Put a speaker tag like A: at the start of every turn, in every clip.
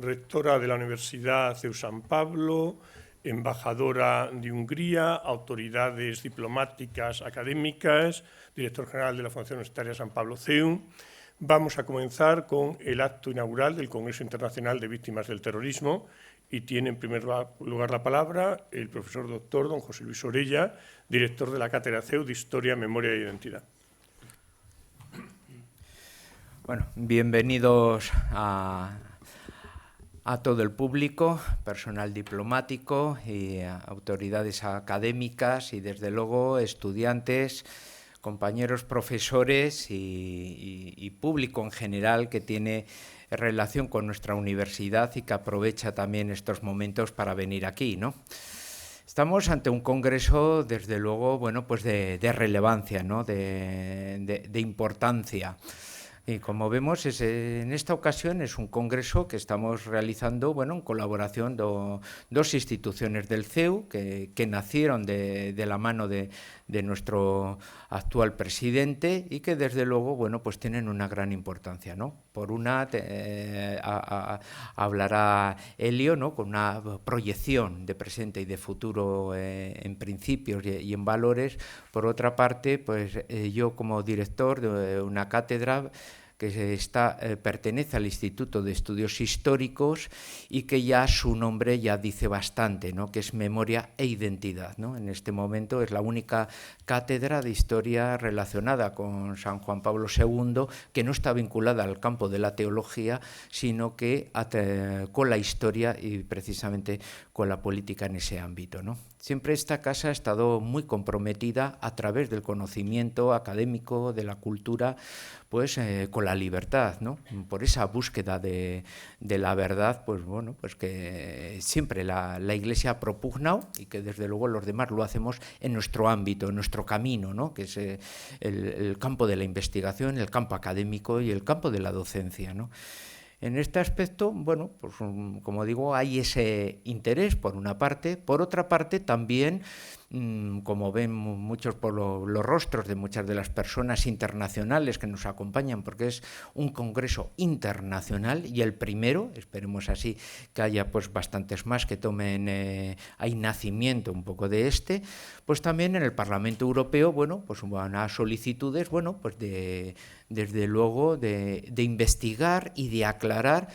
A: rectora de la Universidad de San Pablo, embajadora de Hungría, autoridades diplomáticas, académicas, director general de la Fundación Universitaria San Pablo CEU. Vamos a comenzar con el acto inaugural del Congreso Internacional de Víctimas del Terrorismo y tiene en primer lugar la palabra el profesor doctor don José Luis Orella, director de la Cátedra CEU de Historia, Memoria e Identidad.
B: Bueno, bienvenidos a todo el público, personal diplomático y autoridades académicas y, desde luego, estudiantes, compañeros profesores y público en general que tiene relación con nuestra universidad y que aprovecha también estos momentos para venir aquí, ¿no? Estamos ante un congreso, desde luego, bueno, pues de relevancia, ¿no? de importancia. Y como vemos, en esta ocasión es un congreso que estamos realizando, bueno, en colaboración dos instituciones del CEU que nacieron de la mano de nuestro actual presidente y que, desde luego, bueno, pues tienen una gran importancia, ¿no? Por una, hablará Elio, ¿no? Con una proyección de presente y de futuro en principios y en valores. Por otra parte, pues yo, como director de una cátedra que pertenece al Instituto de Estudios Históricos y que ya su nombre ya dice bastante, ¿no? Que es Memoria e Identidad, ¿no? En este momento es la única cátedra de historia relacionada con San Juan Pablo II que no está vinculada al campo de la teología, sino que con la historia y precisamente con la política en ese ámbito, ¿no? Siempre esta casa ha estado muy comprometida a través del conocimiento académico, de la cultura, pues con la libertad, ¿no? Por esa búsqueda de la verdad, pues bueno, pues que siempre la Iglesia ha propugnado y que, desde luego, los demás lo hacemos en nuestro ámbito, en nuestro camino, ¿no? Que es el campo de la investigación, el campo académico y el campo de la docencia, ¿no? En este aspecto, bueno, pues como digo, hay ese interés por una parte. Por otra parte, también, como ven muchos por los rostros de muchas de las personas internacionales que nos acompañan, porque es un congreso internacional y el primero, esperemos así que haya pues bastantes más que tomen hay nacimiento un poco de pues también en el Parlamento Europeo, bueno, pues van a solicitudes, bueno, pues desde luego de investigar y de aclarar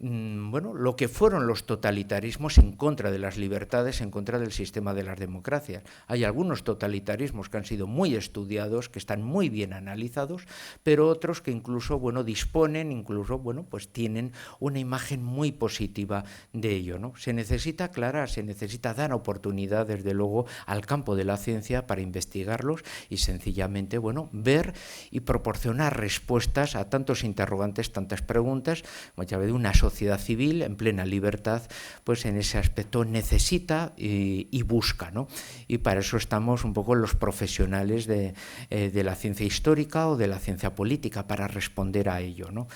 B: bueno, lo que fueron los totalitarismos en contra de las libertades, en contra del sistema de las democracias. Hay algunos totalitarismos que han sido muy estudiados, que están muy bien analizados, pero otros que incluso, bueno, disponen, incluso, bueno, pues tienen una imagen muy positiva de ello, ¿no? Se necesita aclarar, se necesita dar oportunidad, desde luego, al campo de la ciencia para investigarlos y, sencillamente, bueno, ver y proporcionar respuestas a tantos interrogantes, tantas preguntas, muchas veces una sociedad civil en plena libertad, pues en ese aspecto necesita y busca, ¿no? Y para eso estamos un poco los profesionales de la ciencia histórica o de la ciencia política, para responder a ello, ¿no?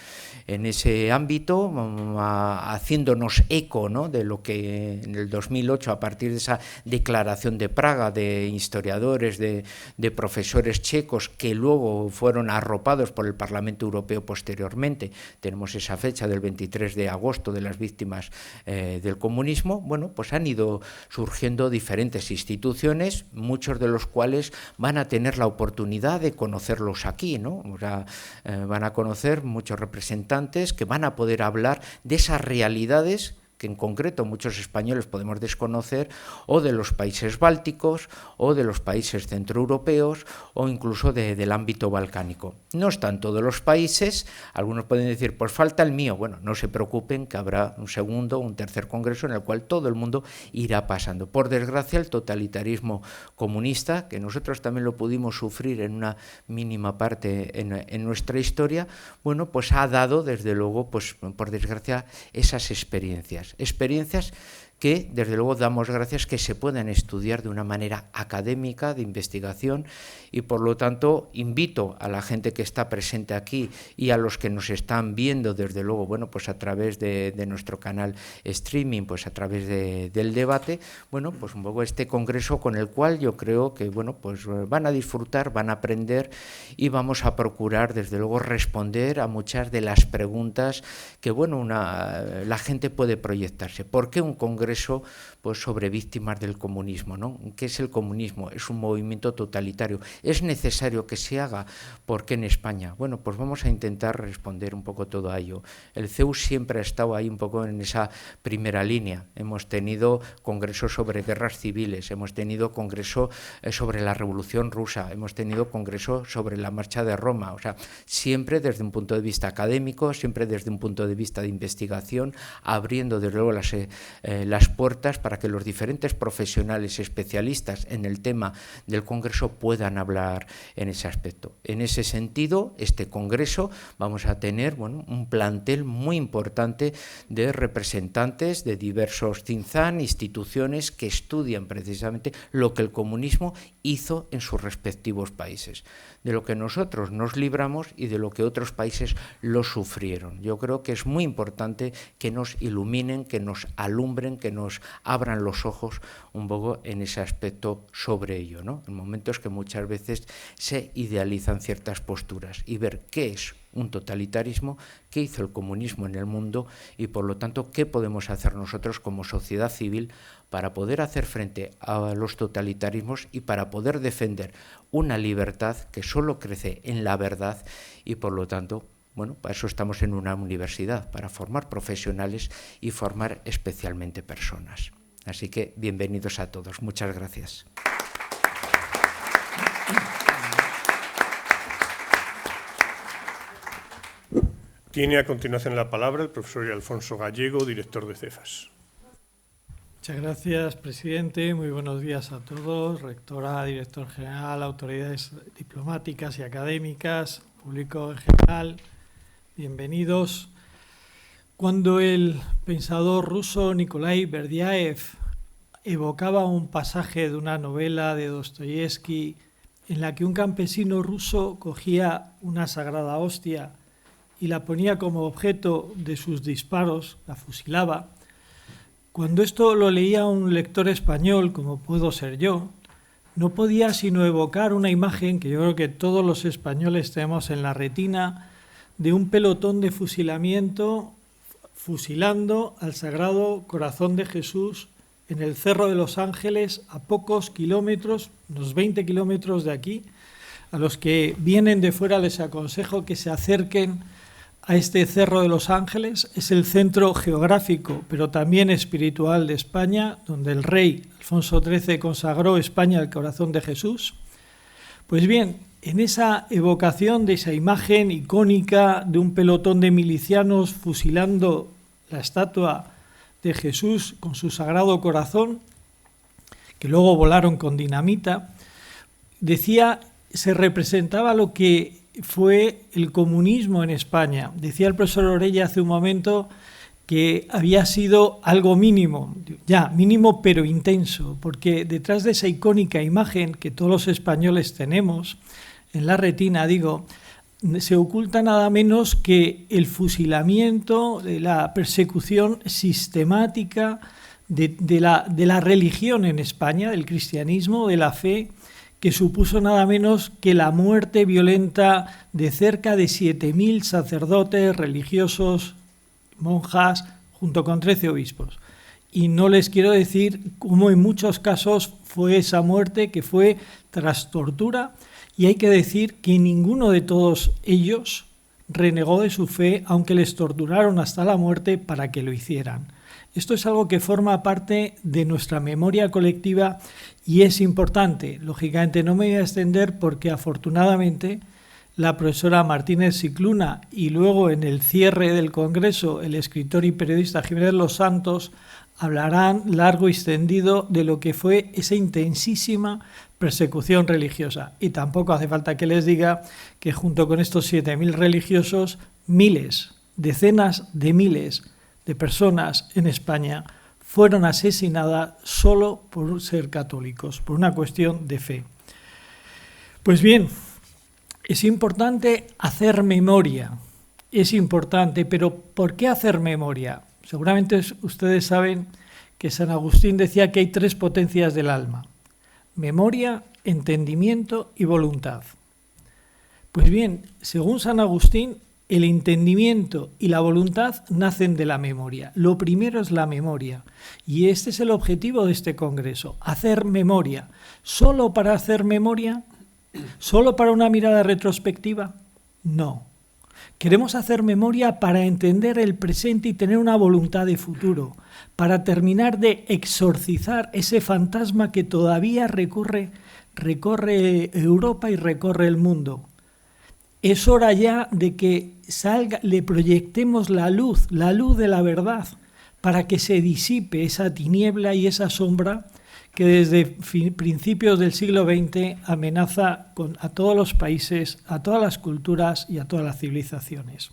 B: En ese ámbito, haciéndonos eco, ¿no? De lo que en el 2008, a partir de esa declaración de Praga de historiadores, de profesores checos, que luego fueron arropados por el Parlamento Europeo posteriormente, tenemos esa fecha del 23 de agosto de las víctimas del comunismo, bueno, pues han ido surgiendo diferentes instituciones, muchos de los cuales van a tener la oportunidad de conocerlos aquí, ¿no? O sea, van a conocer muchos representantes que van a poder hablar de esas realidades que en concreto muchos españoles podemos desconocer, o de los países bálticos, o de los países centroeuropeos, o incluso del ámbito balcánico. No están todos los países, algunos pueden decir, pues falta el mío. Bueno, no se preocupen, que habrá un segundo, un tercer congreso en el cual todo el mundo irá pasando. Por desgracia, el totalitarismo comunista, que nosotros también lo pudimos sufrir en una mínima parte en nuestra historia, bueno, pues ha dado, desde luego, pues por desgracia, esas experiencias que desde luego damos gracias que se puedan estudiar de una manera académica, de investigación, y por lo tanto invito a la gente que está presente aquí y a los que nos están viendo desde luego, bueno, pues a través de nuestro canal streaming, pues a través del debate, bueno, pues un poco este congreso con el cual yo creo que, bueno, pues van a disfrutar, van a aprender y vamos a procurar desde luego responder a muchas de las preguntas que, bueno, la gente puede proyectarse. ¿Por qué un congreso pues sobre víctimas del comunismo, ¿no? ¿Qué es el comunismo? Es un movimiento totalitario. ¿Es necesario que se haga? ¿Por qué en España? Bueno, pues vamos a intentar responder un poco todo a ello. El CEU siempre ha estado ahí un poco en esa primera línea. Hemos tenido congresos sobre guerras civiles, hemos tenido congreso sobre la Revolución Rusa, hemos tenido congreso sobre la Marcha de Roma, o sea, siempre desde un punto de vista académico, siempre desde un punto de vista de investigación, abriendo desde luego las puertas para que los diferentes profesionales especialistas en el tema del Congreso puedan hablar en ese aspecto. En ese sentido, este Congreso vamos a tener, bueno, un plantel muy importante de representantes de diversos think-tanks, instituciones que estudian precisamente lo que el comunismo hizo en sus respectivos países, de lo que nosotros nos libramos y de lo que otros países lo sufrieron. Yo creo que es muy importante que nos iluminen, que nos alumbren, que nos abran los ojos un poco en ese aspecto sobre ello, ¿no? En momentos que muchas veces se idealizan ciertas posturas y ver qué es un totalitarismo, qué hizo el comunismo en el mundo y, por lo tanto, qué podemos hacer nosotros como sociedad civil para poder hacer frente a los totalitarismos y para poder defender una libertad que solo crece en la verdad y, por lo tanto, bueno, para eso estamos en una universidad, para formar profesionales y formar especialmente personas. Así que bienvenidos a todos. Muchas gracias.
A: Tiene a continuación la palabra el profesor Alfonso Gallego, director de Cefas.
C: Muchas gracias, presidente. Muy buenos días a todos, rectora, director general, autoridades diplomáticas y académicas, público en general. Bienvenidos. Cuando el pensador ruso Nikolai Berdyaev evocaba un pasaje de una novela de Dostoyevsky en la que un campesino ruso cogía una sagrada hostia y la ponía como objeto de sus disparos, la fusilaba, cuando esto lo leía un lector español, como puedo ser yo, no podía sino evocar una imagen que yo creo que todos los españoles tenemos en la retina, de un pelotón de fusilamiento fusilando al Sagrado Corazón de Jesús en el Cerro de los Ángeles, a pocos kilómetros, unos 20 kilómetros de aquí. A los que vienen de fuera les aconsejo que se acerquen a este Cerro de los Ángeles. Es el centro geográfico, pero también espiritual de España, donde el rey Alfonso XIII consagró España al Corazón de Jesús. Pues bien, en esa evocación de esa imagen icónica de un pelotón de milicianos fusilando la estatua de Jesús con su Sagrado Corazón, que luego volaron con dinamita, se representaba lo que fue el comunismo en España. Decía el profesor Orella hace un momento que había sido algo mínimo, ya, mínimo pero intenso, porque detrás de esa icónica imagen que todos los españoles tenemos en la retina, se oculta nada menos que el fusilamiento, de la persecución sistemática de la religión en España, del cristianismo, de la fe, que supuso nada menos que la muerte violenta de cerca de 7.000 sacerdotes, religiosos, monjas, junto con 13 obispos. Y no les quiero decir cómo en muchos casos fue esa muerte, que fue tras tortura, y hay que decir que ninguno de todos ellos renegó de su fe, aunque les torturaron hasta la muerte para que lo hicieran. Esto es algo que forma parte de nuestra memoria colectiva y es importante. Lógicamente no me voy a extender porque afortunadamente la profesora Martínez Cicluna y luego en el cierre del Congreso el escritor y periodista Jiménez Los Santos hablarán largo y extendido de lo que fue esa intensísima persecución religiosa. Y tampoco hace falta que les diga que junto con estos 7.000 religiosos, miles, decenas de miles de personas en España fueron asesinadas solo por ser católicos, por una cuestión de fe. Pues bien, es importante hacer memoria, es importante, pero ¿por qué hacer memoria? Seguramente ustedes saben que San Agustín decía que hay 3 potencias del alma: memoria, entendimiento y voluntad. Pues bien, según San Agustín, el entendimiento y la voluntad nacen de la memoria. Lo primero es la memoria, y este es el objetivo de este Congreso: hacer memoria. ¿Solo para hacer memoria? ¿Solo para una mirada retrospectiva? No. Queremos hacer memoria para entender el presente y tener una voluntad de futuro, para terminar de exorcizar ese fantasma que todavía recorre Europa y recorre el mundo. Es hora ya de que le proyectemos la luz de la verdad, para que se disipe esa tiniebla y esa sombra que desde principios del siglo XX amenaza a todos los países, a todas las culturas y a todas las civilizaciones.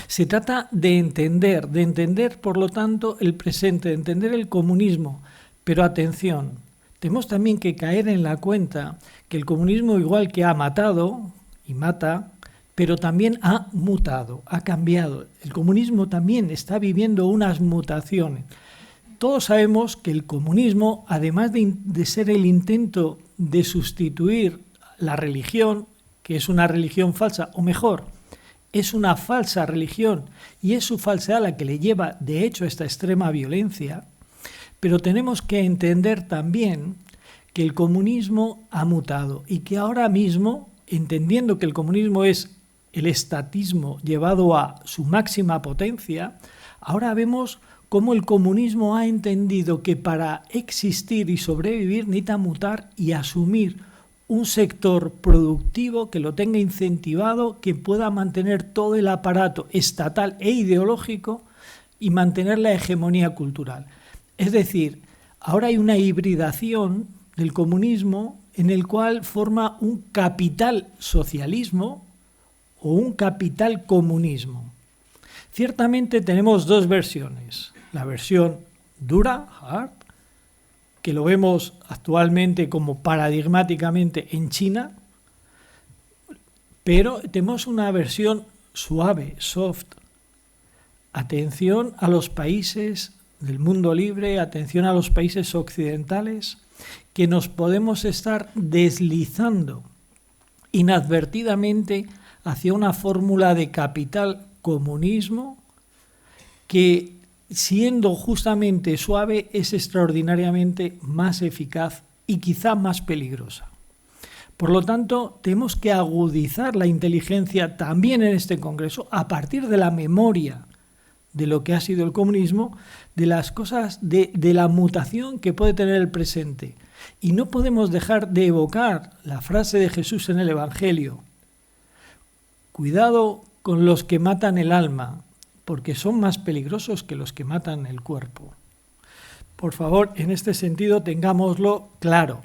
C: Se trata de entender, por lo tanto, el presente, de entender el comunismo. Pero atención, tenemos también que caer en la cuenta que el comunismo, igual que ha matado y mata, pero también ha mutado, ha cambiado. El comunismo también está viviendo unas mutaciones. Todos sabemos que el comunismo, además de ser el intento de sustituir la religión, que es una religión falsa, o mejor, es una falsa religión, y es su falsedad la que le lleva, de hecho, a esta extrema violencia, pero tenemos que entender también que el comunismo ha mutado y que ahora mismo, entendiendo que el comunismo es el estatismo llevado a su máxima potencia, ahora vemos cómo el comunismo ha entendido que para existir y sobrevivir necesita mutar y asumir un sector productivo que lo tenga incentivado, que pueda mantener todo el aparato estatal e ideológico y mantener la hegemonía cultural. Es decir, ahora hay una hibridación del comunismo en el cual forma un capital socialismo o un capital comunismo. Ciertamente tenemos 2 versiones. La versión dura, hard, que lo vemos actualmente como paradigmáticamente en China, pero tenemos una versión suave, soft. Atención a los países del mundo libre, atención a los países occidentales, que nos podemos estar deslizando inadvertidamente hacia una fórmula de capital comunismo que, siendo justamente suave, es extraordinariamente más eficaz y quizá más peligrosa. Por lo tanto, tenemos que agudizar la inteligencia también en este Congreso a partir de la memoria de lo que ha sido el comunismo, de las cosas, de la mutación que puede tener el presente. Y no podemos dejar de evocar la frase de Jesús en el Evangelio: cuidado con los que matan el alma, porque son más peligrosos que los que matan el cuerpo. Por favor, en este sentido, tengámoslo claro.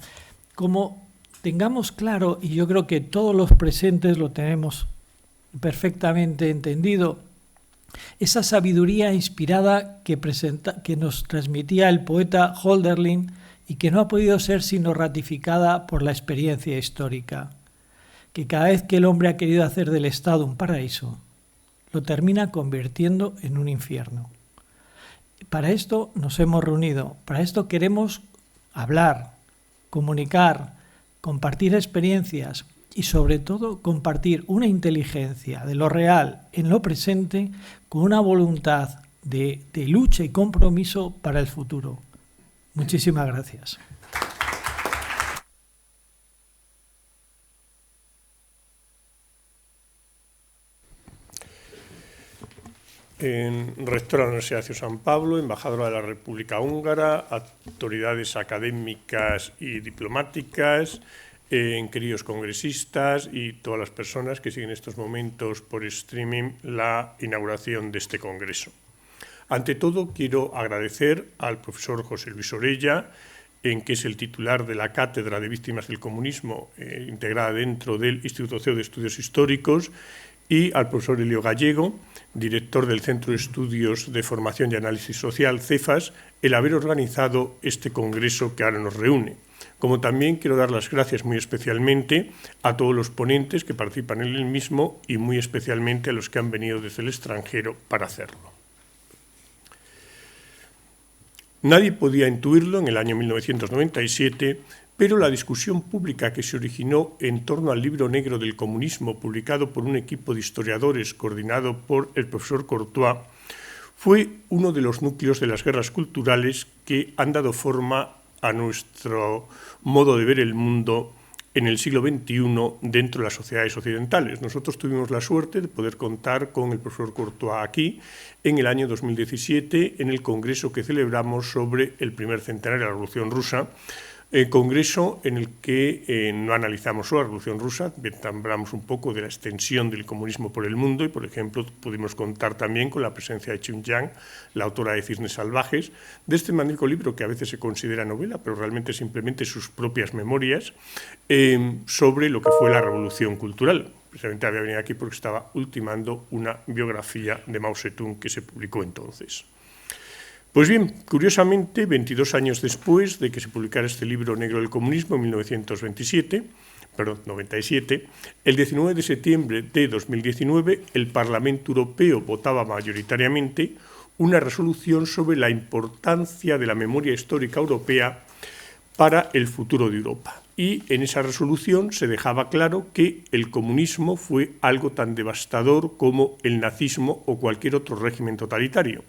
C: Como tengamos claro, y yo creo que todos los presentes lo tenemos perfectamente entendido, esa sabiduría inspirada que nos transmitía el poeta Hölderlin y que no ha podido ser sino ratificada por la experiencia histórica, que cada vez que el hombre ha querido hacer del Estado un paraíso, lo termina convirtiendo en un infierno. Para esto nos hemos reunido, para esto queremos hablar, comunicar, compartir experiencias y sobre todo compartir una inteligencia de lo real en lo presente con una voluntad de lucha y compromiso para el futuro. Muchísimas gracias.
A: Rectora de la Universidad de San Pablo, embajadora de la República Húngara, autoridades académicas y diplomáticas, queridos congresistas y todas las personas que siguen en estos momentos por streaming la inauguración de este congreso. Ante todo, quiero agradecer al profesor José Luis Orella, que es el titular de la Cátedra de Víctimas del Comunismo, integrada dentro del Instituto CEU de Estudios Históricos, y al profesor Elio Gallego, director del Centro de Estudios de Formación y Análisis Social, CEFAS, el haber organizado este congreso que ahora nos reúne. Como también quiero dar las gracias muy especialmente a todos los ponentes que participan en el mismo y muy especialmente a los que han venido desde el extranjero para hacerlo. Nadie podía intuirlo en el año 1997, pero la discusión pública que se originó en torno al libro negro del comunismo, publicado por un equipo de historiadores coordinado por el profesor Courtois, fue uno de los núcleos de las guerras culturales que han dado forma a nuestro modo de ver el mundo en el siglo XXI dentro de las sociedades occidentales. Nosotros tuvimos la suerte de poder contar con el profesor Courtois aquí en el año 2017 en el Congreso que celebramos sobre el primer centenario de la Revolución Rusa, congreso en el que no analizamos solo la Revolución Rusa, hablamos un poco de la extensión del comunismo por el mundo y, por ejemplo, pudimos contar también con la presencia de Chun Yang, la autora de Cisnes Salvajes, de este magnífico libro que a veces se considera novela, pero realmente simplemente sus propias memorias sobre lo que fue la Revolución Cultural. Precisamente había venido aquí porque estaba ultimando una biografía de Mao Zedong que se publicó entonces. Pues bien, curiosamente, 22 años después de que se publicara este libro negro del comunismo, en 97, el 19 de septiembre de 2019, el Parlamento Europeo votaba mayoritariamente una resolución sobre la importancia de la memoria histórica europea para el futuro de Europa. Y en esa resolución se dejaba claro que el comunismo fue algo tan devastador como el nazismo o cualquier otro régimen totalitario.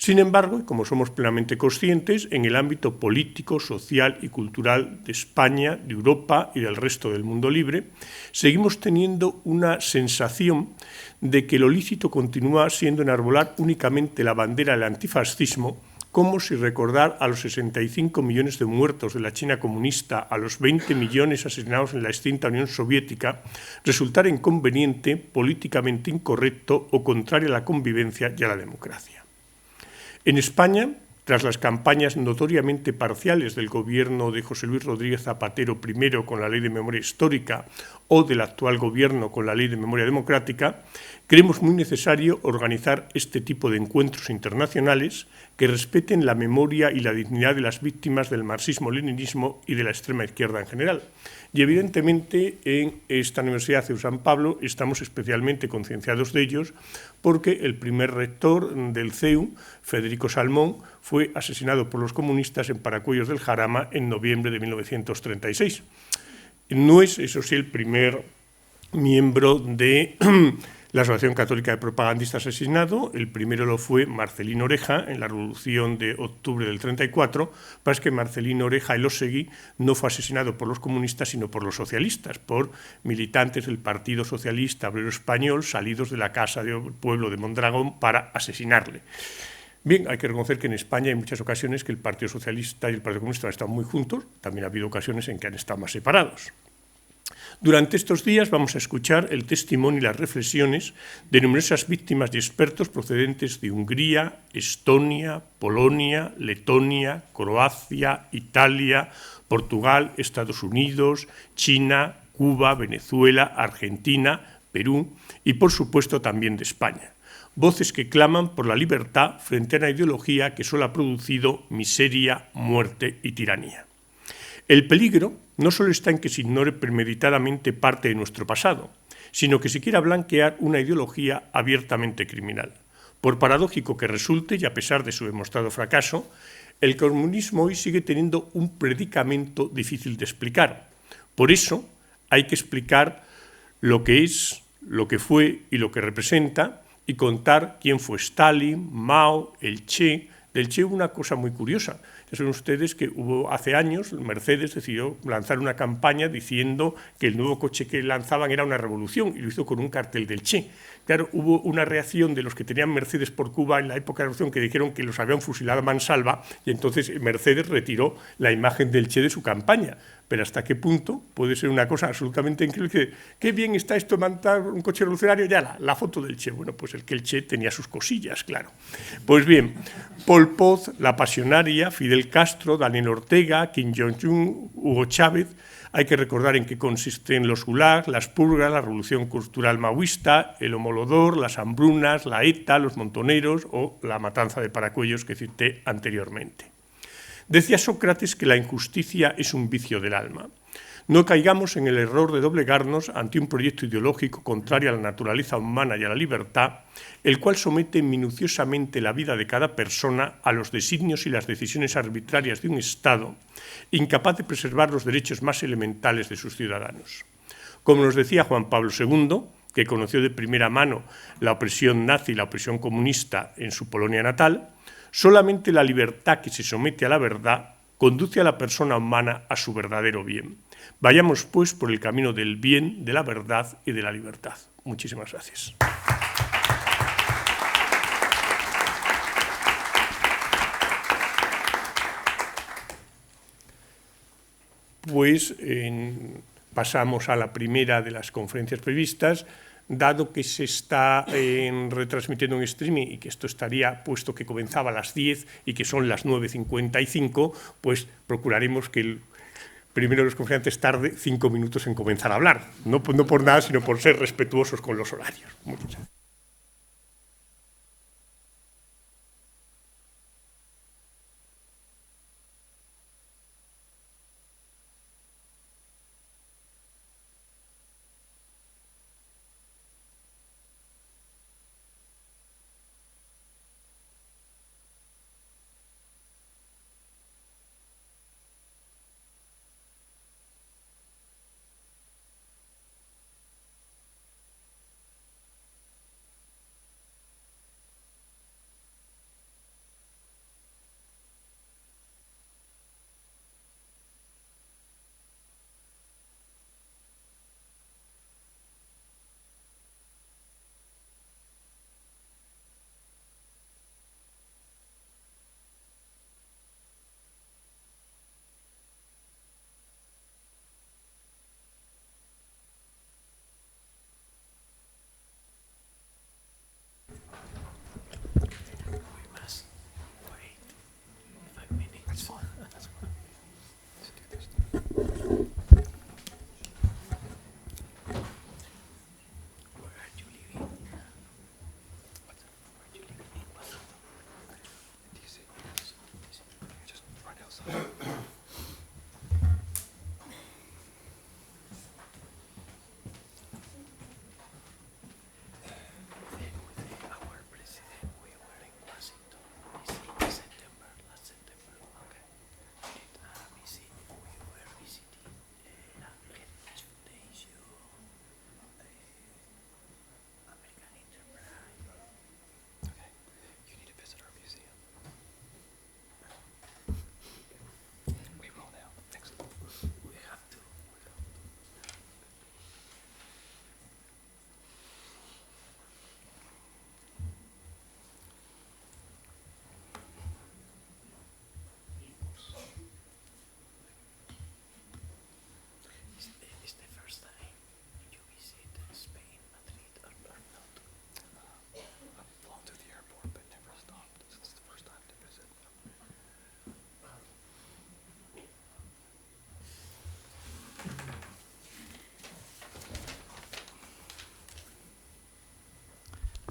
A: Sin embargo, como somos plenamente conscientes, en el ámbito político, social y cultural de España, de Europa y del resto del mundo libre, seguimos teniendo una sensación de que lo lícito continúa siendo enarbolar únicamente la bandera del antifascismo, como si recordar a los 65 millones de muertos de la China comunista, a los 20 millones asesinados en la extinta Unión Soviética, resultara inconveniente, políticamente incorrecto o contrario a la convivencia y a la democracia. En España, tras las campañas notoriamente parciales del gobierno de José Luis Rodríguez Zapatero primero con la Ley de Memoria Histórica o del actual gobierno con la Ley de Memoria Democrática, creemos muy necesario organizar este tipo de encuentros internacionales que respeten la memoria y la dignidad de las víctimas del marxismo-leninismo y de la extrema izquierda en general. Y evidentemente en esta Universidad de San Pablo estamos especialmente concienciados de ellos porque el primer rector del CEU, Federico Salmón, fue asesinado por los comunistas en Paracuellos del Jarama en noviembre de 1936. No es, eso sí, el primer miembro de la Asociación Católica de Propagandistas asesinado. El primero lo fue Marcelino Oreja en la Revolución de octubre del 34, pero es que Marcelino Oreja Elósegui no fue asesinado por los comunistas, sino por los socialistas, por militantes del Partido Socialista Obrero Español salidos de la casa del pueblo de Mondragón para asesinarle. Bien, hay que reconocer que en España hay muchas ocasiones que el Partido Socialista y el Partido Comunista han estado muy juntos, también ha habido ocasiones en que han estado más separados. Durante estos días vamos a escuchar el testimonio y las reflexiones de numerosas víctimas y expertos procedentes de Hungría, Estonia, Polonia, Letonia, Croacia, Italia, Portugal, Estados Unidos, China, Cuba, Venezuela, Argentina, Perú y, por supuesto, también de España. Voces que claman por la libertad frente a una ideología que solo ha producido miseria, muerte y tiranía. El peligro no solo está en que se ignore premeditadamente parte de nuestro pasado, sino que se quiera blanquear una ideología abiertamente criminal. Por paradójico que resulte, y a pesar de su demostrado fracaso, el comunismo hoy sigue teniendo un predicamento difícil de explicar. Por eso hay que explicar lo que es, lo que fue y lo que representa, y contar quién fue Stalin, Mao, el Che. Del Che hubo una cosa muy curiosa. Ya saben ustedes que hace años Mercedes decidió lanzar una campaña diciendo que el nuevo coche que lanzaban era una revolución y lo hizo con un cartel del Che. Claro, hubo una reacción de los que tenían Mercedes por Cuba en la época de la revolución que dijeron que los habían fusilado a mansalva y entonces Mercedes retiró la imagen del Che de su campaña. Pero ¿hasta qué punto puede ser una cosa absolutamente increíble? Que, qué bien está esto, montar un coche revolucionario, ya la foto del Che. Bueno, pues el Che tenía sus cosillas, claro. Pues bien, Pol Pot, la pasionaria, Fidel Castro, Daniel Ortega, Kim Jong-un, Hugo Chávez, Hay que recordar en qué consisten los gulags, las purgas, la revolución cultural maoísta, el homolodor, las hambrunas, la ETA, los montoneros o la matanza de Paracuellos que cité anteriormente. Decía Sócrates que la injusticia es un vicio del alma. No caigamos en el error de doblegarnos ante un proyecto ideológico contrario a la naturaleza humana y a la libertad, el cual somete minuciosamente la vida de cada persona a los designios y las decisiones arbitrarias de un Estado, incapaz de preservar los derechos más elementales de sus ciudadanos. Como nos decía Juan Pablo II, que conoció de primera mano la opresión nazi y la opresión comunista en su Polonia natal, solamente la libertad que se somete a la verdad conduce a la persona humana a su verdadero bien. Vayamos, pues, por el camino del bien, de la verdad y de la libertad. Muchísimas gracias. Pues pasamos a la primera de las conferencias previstas. Dado que se está retransmitiendo en streaming y que esto estaría puesto que comenzaba a las 10 y que son las 9:55, pues procuraremos que el primero de los conferentes tarde 5 minutos en comenzar a hablar. No por nada, sino por ser respetuosos con los horarios. Muchas gracias.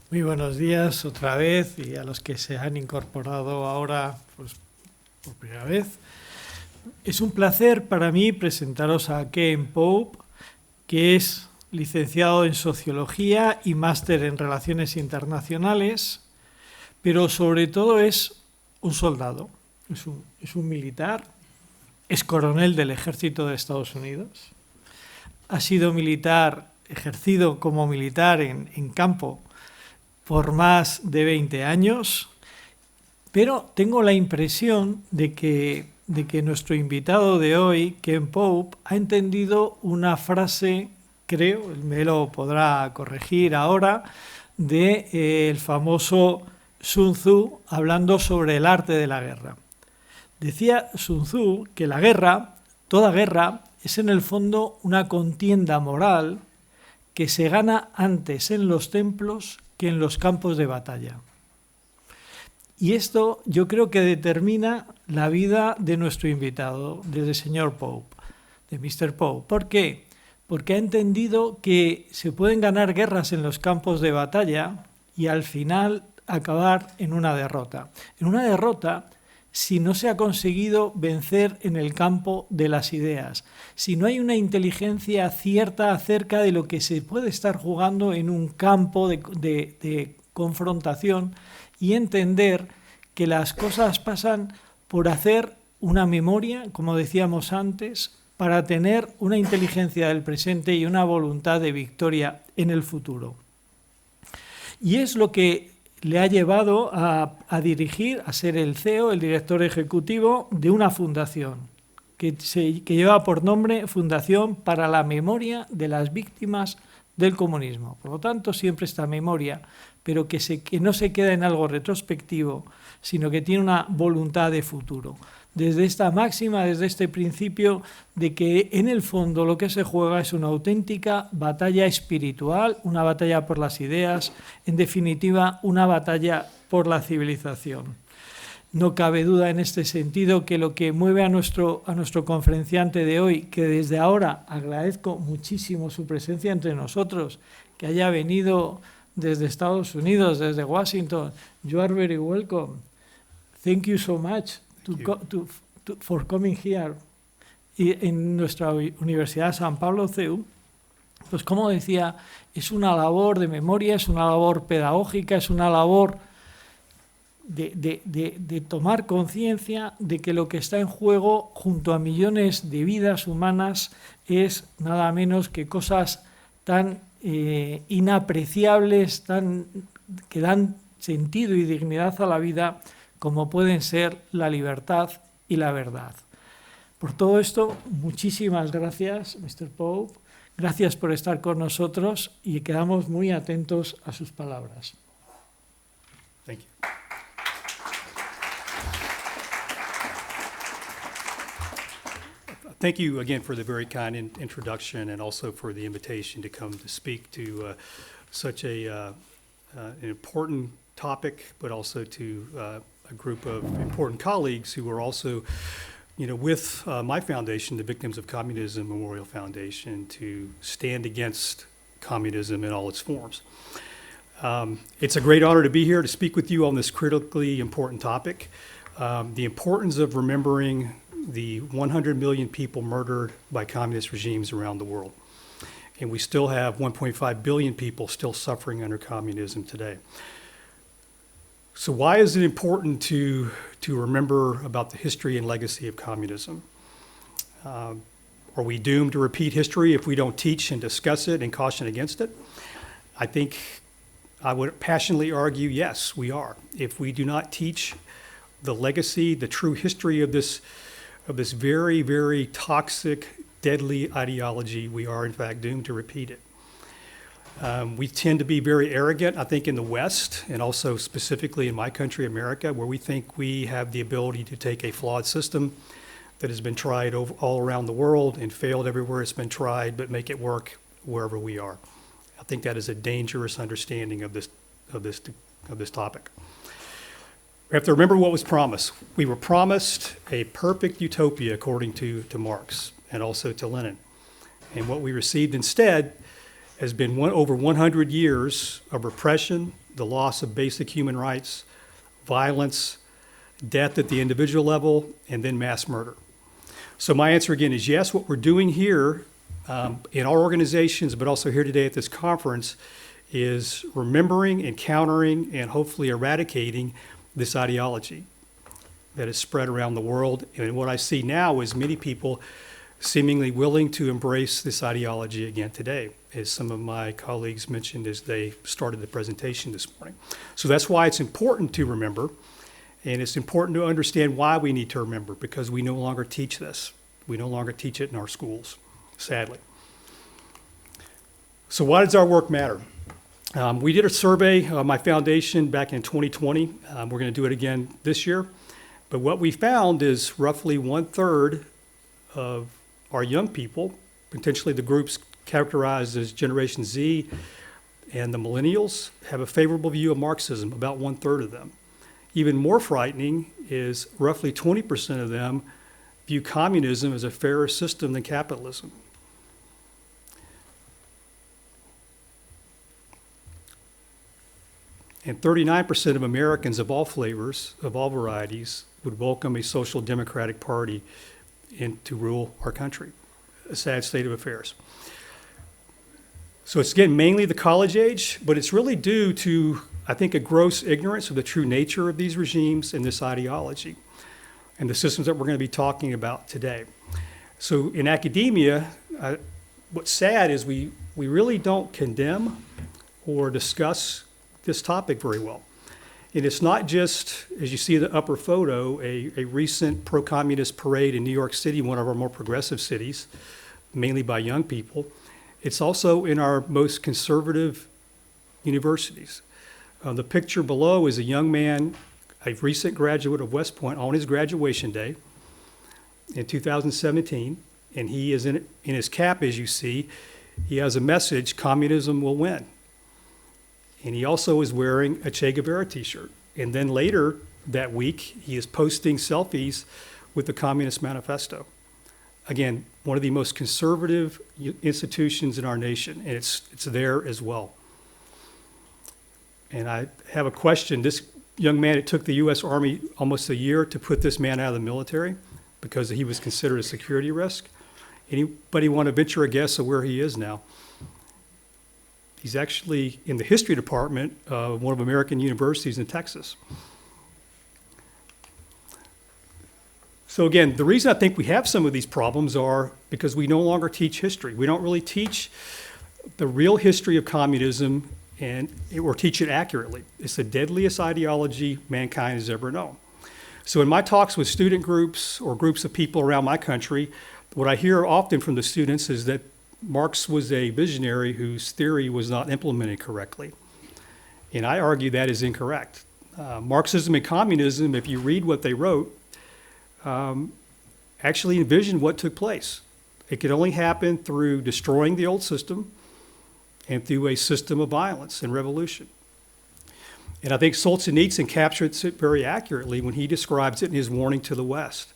C: Muy buenos días otra vez y a los que se han incorporado ahora pues, por primera vez. Es un placer para mí presentaros a Ken Pope, que es licenciado en Sociología y máster en Relaciones Internacionales, pero sobre todo es un soldado, es un militar, es coronel del Ejército de Estados Unidos, ha sido militar, ejercido como militar en campo por más de 20 años, pero tengo la impresión de que nuestro invitado de hoy, Ken Pope, ha entendido una frase, creo, él me lo podrá corregir ahora, del famoso Sun Tzu hablando sobre el arte de la guerra. Decía Sun Tzu que la guerra, toda guerra, es en el fondo una contienda moral que se gana antes en los templos que en los campos de batalla. Y esto yo creo que determina la vida de nuestro invitado, del señor Pope. de Mr. Poe. ¿Por qué? Porque ha entendido que se pueden ganar guerras en los campos de batalla y al final acabar en una derrota. En una derrota si no se ha conseguido vencer en el campo de las ideas, si no hay una inteligencia cierta acerca de lo que se puede estar jugando en un campo de confrontación y entender que las cosas pasan por hacer una memoria, como decíamos antes, para tener una inteligencia del presente y una voluntad de victoria en el futuro. Y es lo que le ha llevado a dirigir, a ser el CEO, el director ejecutivo de una fundación que lleva por nombre Fundación para la Memoria de las Víctimas del Comunismo. Por lo tanto, siempre esta memoria, pero que no se queda en algo retrospectivo, sino que tiene una voluntad de futuro. Desde esta máxima, desde este principio de que en el fondo lo que se juega es una auténtica batalla espiritual, una batalla por las ideas, en definitiva una batalla por la civilización. No cabe duda en este sentido que lo que mueve a nuestro conferenciante de hoy, que desde ahora agradezco muchísimo su presencia entre nosotros, que haya venido desde Estados Unidos, desde Washington. You are very welcome. Thank you so much for coming here. Y en nuestra Universidad San Pablo CEU, pues como decía, es una labor de memoria, es una labor pedagógica, es una labor de tomar conciencia de que lo que está en juego junto a millones de vidas humanas es nada menos que cosas tan inapreciables, que dan sentido y dignidad a la vida, como pueden ser la libertad y la verdad. Por todo esto, muchísimas gracias, Mr. Pope. Gracias por estar con nosotros y quedamos muy atentos a sus palabras.
D: Thank you. Thank you again for the very kind introduction and also for the invitation to come to speak to such an important topic, but also to a group of important colleagues who are also, with my foundation, the Victims of Communism Memorial Foundation, to stand against communism in all its forms. It's a great honor to be here to speak with you on this critically important topic, the importance of remembering the 100 million people murdered by communist regimes around the world. And we still have 1.5 billion people still suffering under communism today. So why is it important to remember about the history and legacy of communism? Are we doomed to repeat history if we don't teach and discuss it and caution against it? I think I would passionately argue, yes, we are. If we do not teach the legacy, the true history of this very, very toxic, deadly ideology, we are in fact doomed to repeat it. We tend to be very arrogant, I think, in the West, and also specifically in my country, America, where we think we have the ability to take a flawed system that has been tried all around the world and failed everywhere it's been tried, but make it work wherever we are. I think that is a dangerous understanding of this topic. We have to remember what was promised. We were promised a perfect utopia, according to Marx and also to Lenin. And what we received instead has been over 100 years of repression, the loss of basic human rights, violence, death at the individual level, and then mass murder. So my answer again is yes, what we're doing here in our organizations, but also here today at this conference, is remembering and countering and hopefully eradicating this ideology that is spread around the world. And what I see now is many people seemingly willing to embrace this ideology again today, as some of my colleagues mentioned as they started the presentation this morning. So that's why it's important to remember, and it's important to understand why we need to remember, because we no longer teach this. We no longer teach it in our schools, sadly. So why does our work matter? We did a survey, my foundation, back in 2020. We're going to do it again this year. But what we found is roughly 1/3 of our young people, potentially the groups characterized as Generation Z and the millennials, have a favorable view of Marxism, about 1/3 of them. Even more frightening is roughly 20% of them view communism as a fairer system than capitalism. And 39% of Americans of all flavors, of all varieties, would welcome a social democratic party to rule our country. A sad state of affairs. So it's, again, mainly the college age, but it's really due to, I think, a gross ignorance of the true nature of these regimes and this ideology and the systems that we're going to be talking about today. So in academia, what's sad is we really don't condemn or discuss this topic very well. And it's not just, as you see in the upper photo, a recent pro-communist parade in New York City, one of our more progressive cities, mainly by young people. It's also in our most conservative universities. The picture below is a young man, a recent graduate of West Point, on his graduation day in 2017, and he is in his cap, as you see, he has a message, "Communism will win." And he also is wearing a Che Guevara t-shirt. And then later that week, he is posting selfies with the Communist Manifesto. Again, one of the most conservative institutions in our nation, and it's there as well. And I have a question. This young man, it took the U.S. Army almost a year to put this man out of the military because he was considered a security risk. Anybody want to venture a guess of where he is now? He's actually in the history department of one of American universities in Texas. So again, the reason I think we have some of these problems are because we no longer teach history. We don't really teach the real history of communism or teach it accurately. It's the deadliest ideology mankind has ever known. So in my talks with student groups or groups of people around my country, what I hear often from the students is that Marx was a visionary whose theory was not implemented correctly. And I argue that is incorrect. Marxism and communism, if you read what they wrote, actually envisioned what took place. It could only happen through destroying the old system and through a system of violence and revolution. And I think Solzhenitsyn captures it very accurately when he describes it in his warning to the West.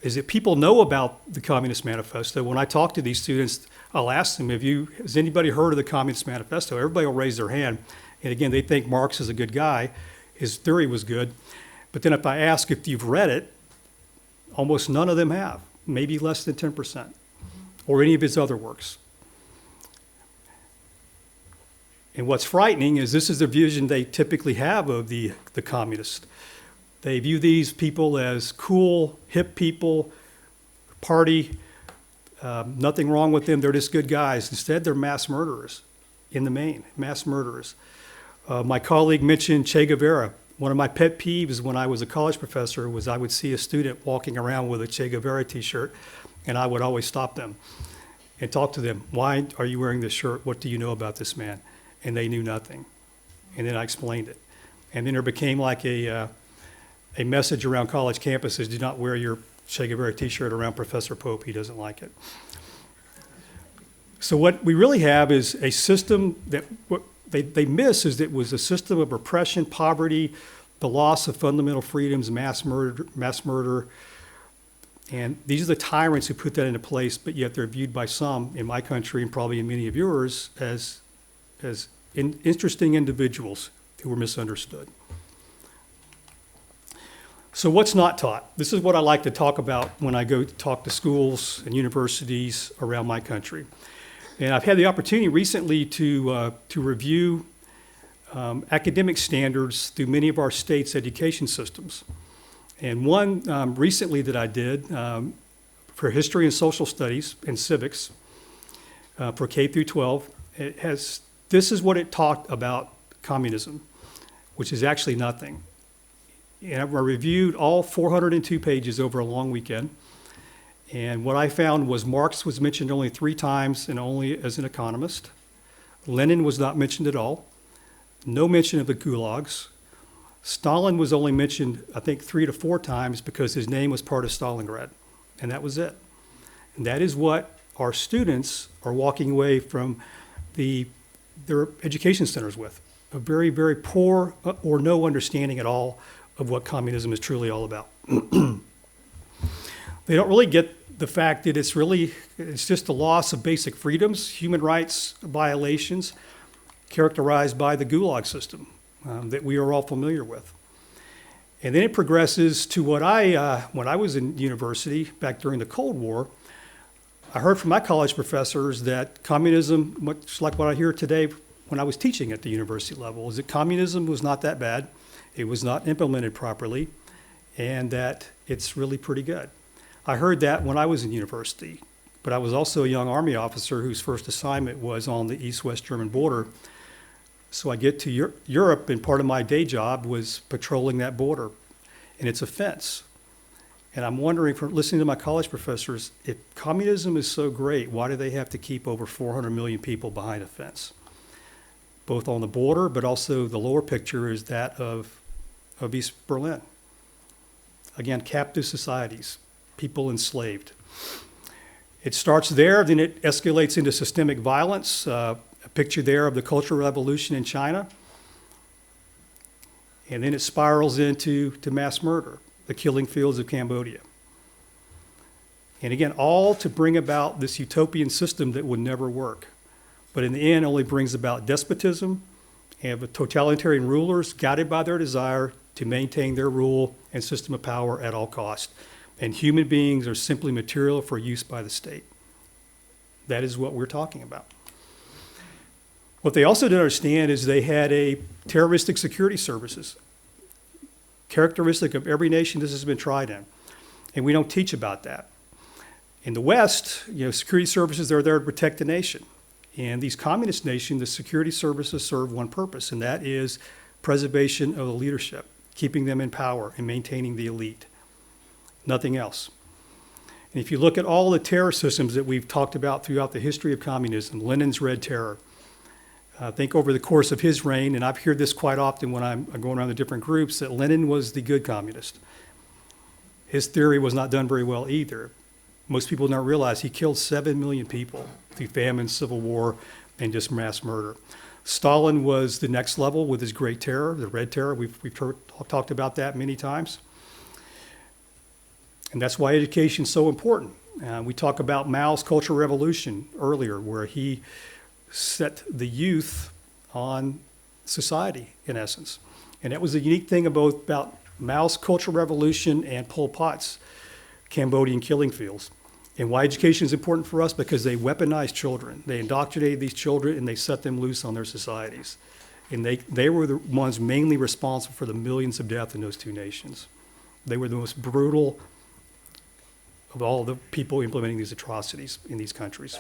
D: Is that people know about the Communist Manifesto. When I talk to these students, I'll ask them, has anybody heard of the Communist Manifesto? Everybody will raise their hand. And again, they think Marx is a good guy. His theory was good. But then if I ask if you've read it, almost none of them have, maybe less than 10%, or any of his other works. And what's frightening is this is the vision they typically have of the communists. They view these people as cool, hip people, party, nothing wrong with them, they're just good guys. Instead, they're mass murderers in the main, mass murderers. My colleague mentioned Che Guevara. One of my pet peeves when I was a college professor was I would see a student walking around with a Che Guevara t-shirt, and I would always stop them and talk to them. Why are you wearing this shirt? What do you know about this man? And they knew nothing. And then I explained it. And then there became like a message around college campuses: do not wear your Che Guevara t-shirt around Professor Pope, he doesn't like it. So what we really have is a system that what they miss is that it was a system of oppression, poverty, the loss of fundamental freedoms, mass murder. And these are the tyrants who put that into place, but yet they're viewed by some in my country and probably in many of yours as interesting individuals who were misunderstood. So what's not taught? This is what I like to talk about when I go to talk to schools and universities around my country. And I've had the opportunity recently to review academic standards through many of our state's education systems. And one recently that I did for history and social studies and civics for K through 12, this is what it taught about communism, which is actually nothing. And I reviewed all 402 pages over a long weekend. And what I found was Marx was mentioned only 3 times and only as an economist. Lenin was not mentioned at all. No mention of the gulags. Stalin was only mentioned, I think, 3 to 4 times because his name was part of Stalingrad. And that was it. And that is what our students are walking away from their education centers with. A very, very poor or no understanding at all of what communism is truly all about. They don't really get the fact that it's just a loss of basic freedoms, human rights violations, characterized by the Gulag system that we are all familiar with. And then it progresses to when I was in university back during the Cold War, I heard from my college professors that communism, much like what I hear today when I was teaching at the university level, is that communism was not that bad, it was not implemented properly, and that it's really pretty good. I heard that when I was in university, but I was also a young Army officer whose first assignment was on the East-West German border. So I get to Europe, and part of my day job was patrolling that border, and it's a fence. And I'm wondering, from listening to my college professors, if communism is so great, why do they have to keep over 400 million people behind a fence? Both on the border, but also the lower picture is that of East Berlin. Again, captive societies, people enslaved. It starts there, then it escalates into systemic violence. A picture there of the Cultural Revolution in China. And then it spirals into mass murder, the killing fields of Cambodia. And again, all to bring about this utopian system that would never work. But in the end, only brings about despotism and totalitarian rulers guided by their desire to maintain their rule and system of power at all costs. And human beings are simply material for use by the state. That is what we're talking about. What they also didn't understand is they had a terroristic security services, characteristic of every nation this has been tried in. And we don't teach about that. In the West, security services are there to protect the nation. And these communist nations, the security services serve one purpose, and that is preservation of the leadership, keeping them in power and maintaining the elite. Nothing else. And if you look at all the terror systems that we've talked about throughout the history of communism, Lenin's Red Terror, I think over the course of his reign, and I've heard this quite often when I'm going around the different groups, that Lenin was the good communist. His theory was not done very well either. Most people don't realize he killed 7 million people through famine, civil war, and just mass murder. Stalin was the next level with his Great Terror, the Red Terror. We've talked about that many times. And that's why education is so important. We talk about Mao's Cultural Revolution earlier, where he set the youth on society, in essence. And that was a unique thing about Mao's Cultural Revolution and Pol Pot's Cambodian killing fields. And why education is important for us? Because they weaponized children. They indoctrinated these children and they set them loose on their societies. And they were the ones mainly responsible for the millions of deaths in those two nations. They were the most brutal of all the people implementing these atrocities in these countries.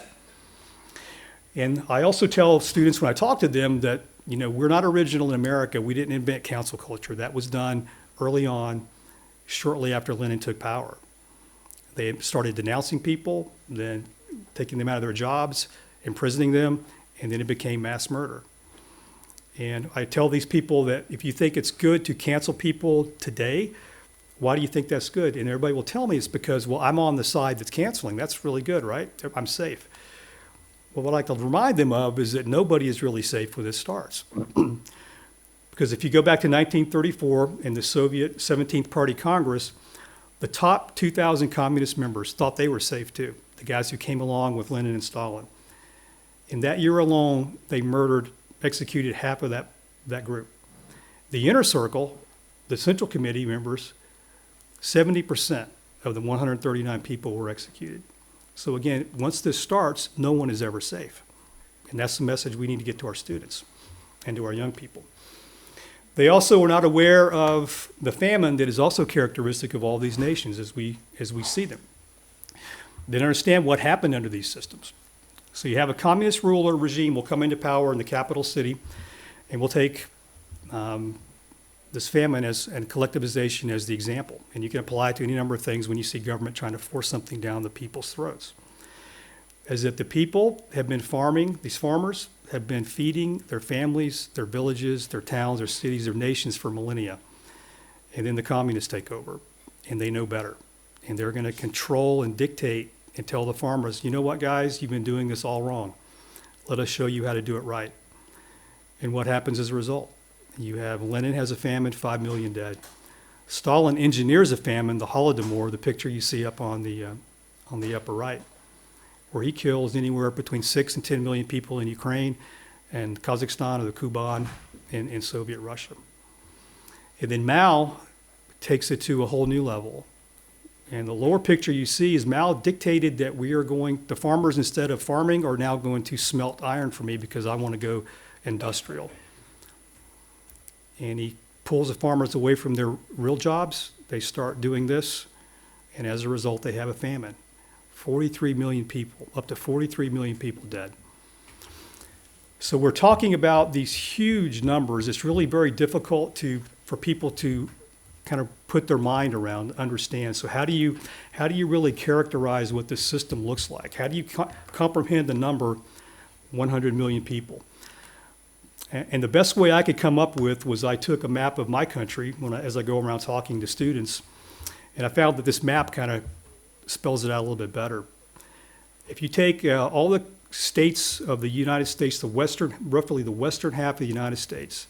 D: And I also tell students when I talk to them that, we're not original in America. We didn't invent cancel culture. That was done early on, shortly after Lenin took power. They started denouncing people, then taking them out of their jobs, imprisoning them, and then it became mass murder. And I tell these people that if you think it's good to cancel people today, why do you think that's good? And everybody will tell me it's because, well, I'm on the side that's canceling. That's really good, right? I'm safe. Well, what I like to remind them of is that nobody is really safe when this starts. Because if you go back to 1934 in the Soviet 17th Party Congress, the top 2,000 communist members thought they were safe too, the guys who came along with Lenin and Stalin. In that year alone, they executed half of that group. The inner circle, the Central Committee members, 70% of the 139 people were executed. So again, once this starts, no one is ever safe. And that's the message we need to get to our students and to our young people. They also were not aware of the famine that is also characteristic of all these nations as we see them. They don't understand what happened under these systems. So you have a communist ruler regime will come into power in the capital city and will take this famine and collectivization as the example. And you can apply it to any number of things when you see government trying to force something down the people's throats. As if the people have been farming, these farmers have been feeding their families, their villages, their towns, their cities, their nations for millennia. And then the communists take over, and they know better. And they're going to control and dictate and tell the farmers, you know what, guys, you've been doing this all wrong. Let us show you how to do it right. And what happens as a result? You have Lenin has a famine, 5 million dead. Stalin engineers a famine, the Holodomor, the picture you see up on the upper right, where he kills anywhere between 6 and 10 million people in Ukraine and Kazakhstan or the Kuban in Soviet Russia. And then Mao takes it to a whole new level. And the lower picture you see is Mao dictated that the farmers, instead of farming, are now going to smelt iron for me because I want to go industrial. And he pulls the farmers away from their real jobs. They start doing this, and as a result, they have a famine. 43 million people, up to 43 million people dead. So we're talking about these huge numbers. It's really very difficult for people to kind of put their mind around, understand. So how do you really characterize what this system looks like? How do you comprehend the number 100 million people? And the best way I could come up with was I took a map of my country as I go around talking to students, and I found that this map kind of spells it out a little bit better. If you take all the states of the United States, roughly the western half of the United States,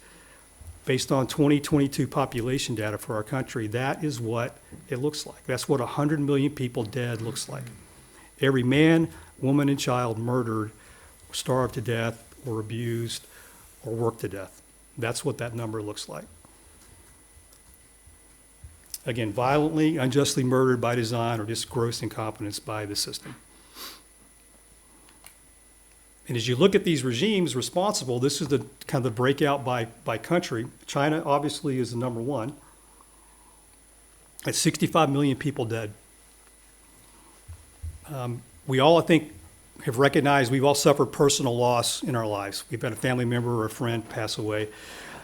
D: based on 2022 population data for our country, that is what it looks like. That's what 100 million people dead looks like. Every man, woman, and child murdered, starved to death, or abused, or worked to death. That's what that number looks like. Again, violently, unjustly murdered by design, or just gross incompetence by the system. And as you look at these regimes responsible, this is the kind of the breakout by country. China obviously is the number one. At 65 million people dead. We all, I think, have recognized we've all suffered personal loss in our lives. We've had a family member or a friend pass away.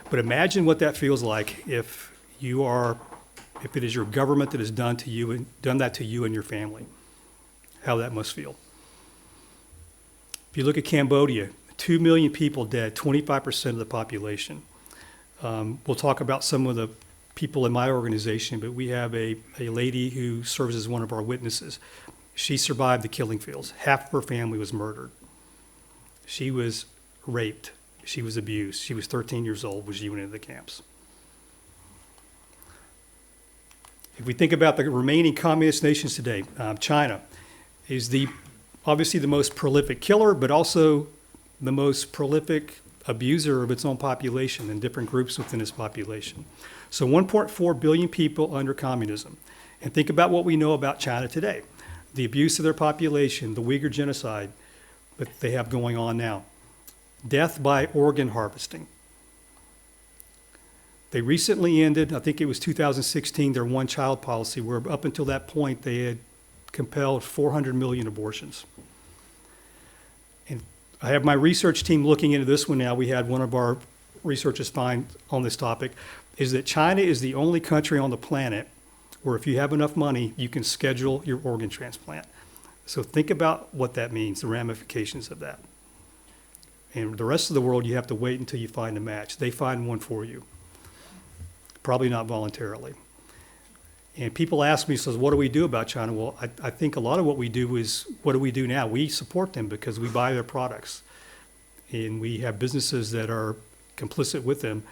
D: But imagine what that feels like if it is your government that has done that to you and your family. How that must feel. If you look at Cambodia, 2 million people dead, 25% of the population. We'll talk about some of the people in my organization, but we have a lady who serves as one of our witnesses. She survived the killing fields. Half of her family was murdered. She was raped. She was abused. She was 13 years old when she went into the camps. If we think about the remaining communist nations today, China is obviously the most prolific killer, but also the most prolific abuser of its own population and different groups within its population. So 1.4 billion people under communism. And think about what we know about China today. The abuse of their population, the Uyghur genocide that they have going on now. Death by organ harvesting. They recently ended, I think it was 2016, their one-child policy, where up until that point they had compelled 400 million abortions. And I have my research team looking into this one now. We had one of our researchers find on this topic, is that China is the only country on the planet where if you have enough money, you can schedule your organ transplant. So think about what that means, the ramifications of that. And the rest of the world, you have to wait until you find a match. They find one for you. Probably not voluntarily. And people ask me, says, what do we do about China? Well, I think a lot of what we do is, what do we do now? We support them because we buy their products. And we have businesses that are complicit with them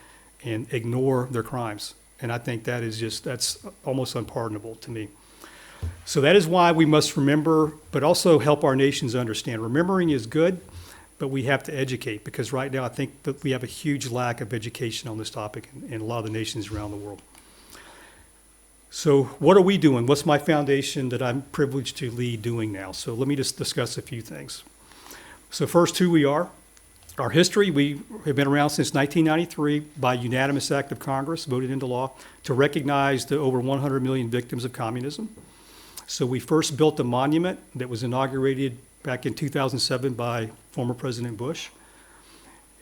D: and ignore their crimes. And I think that's almost unpardonable to me. So that is why we must remember, but also help our nations understand. Remembering is good, but we have to educate, because right now I think that we have a huge lack of education on this topic in a lot of the nations around the world. So what are we doing? What's my foundation that I'm privileged to lead doing now? So let me just discuss a few things. So first, who we are. Our history, we have been around since 1993 by unanimous act of Congress, voted into law, to recognize the over 100 million victims of communism. So we first built a monument that was inaugurated back in 2007 by former President Bush.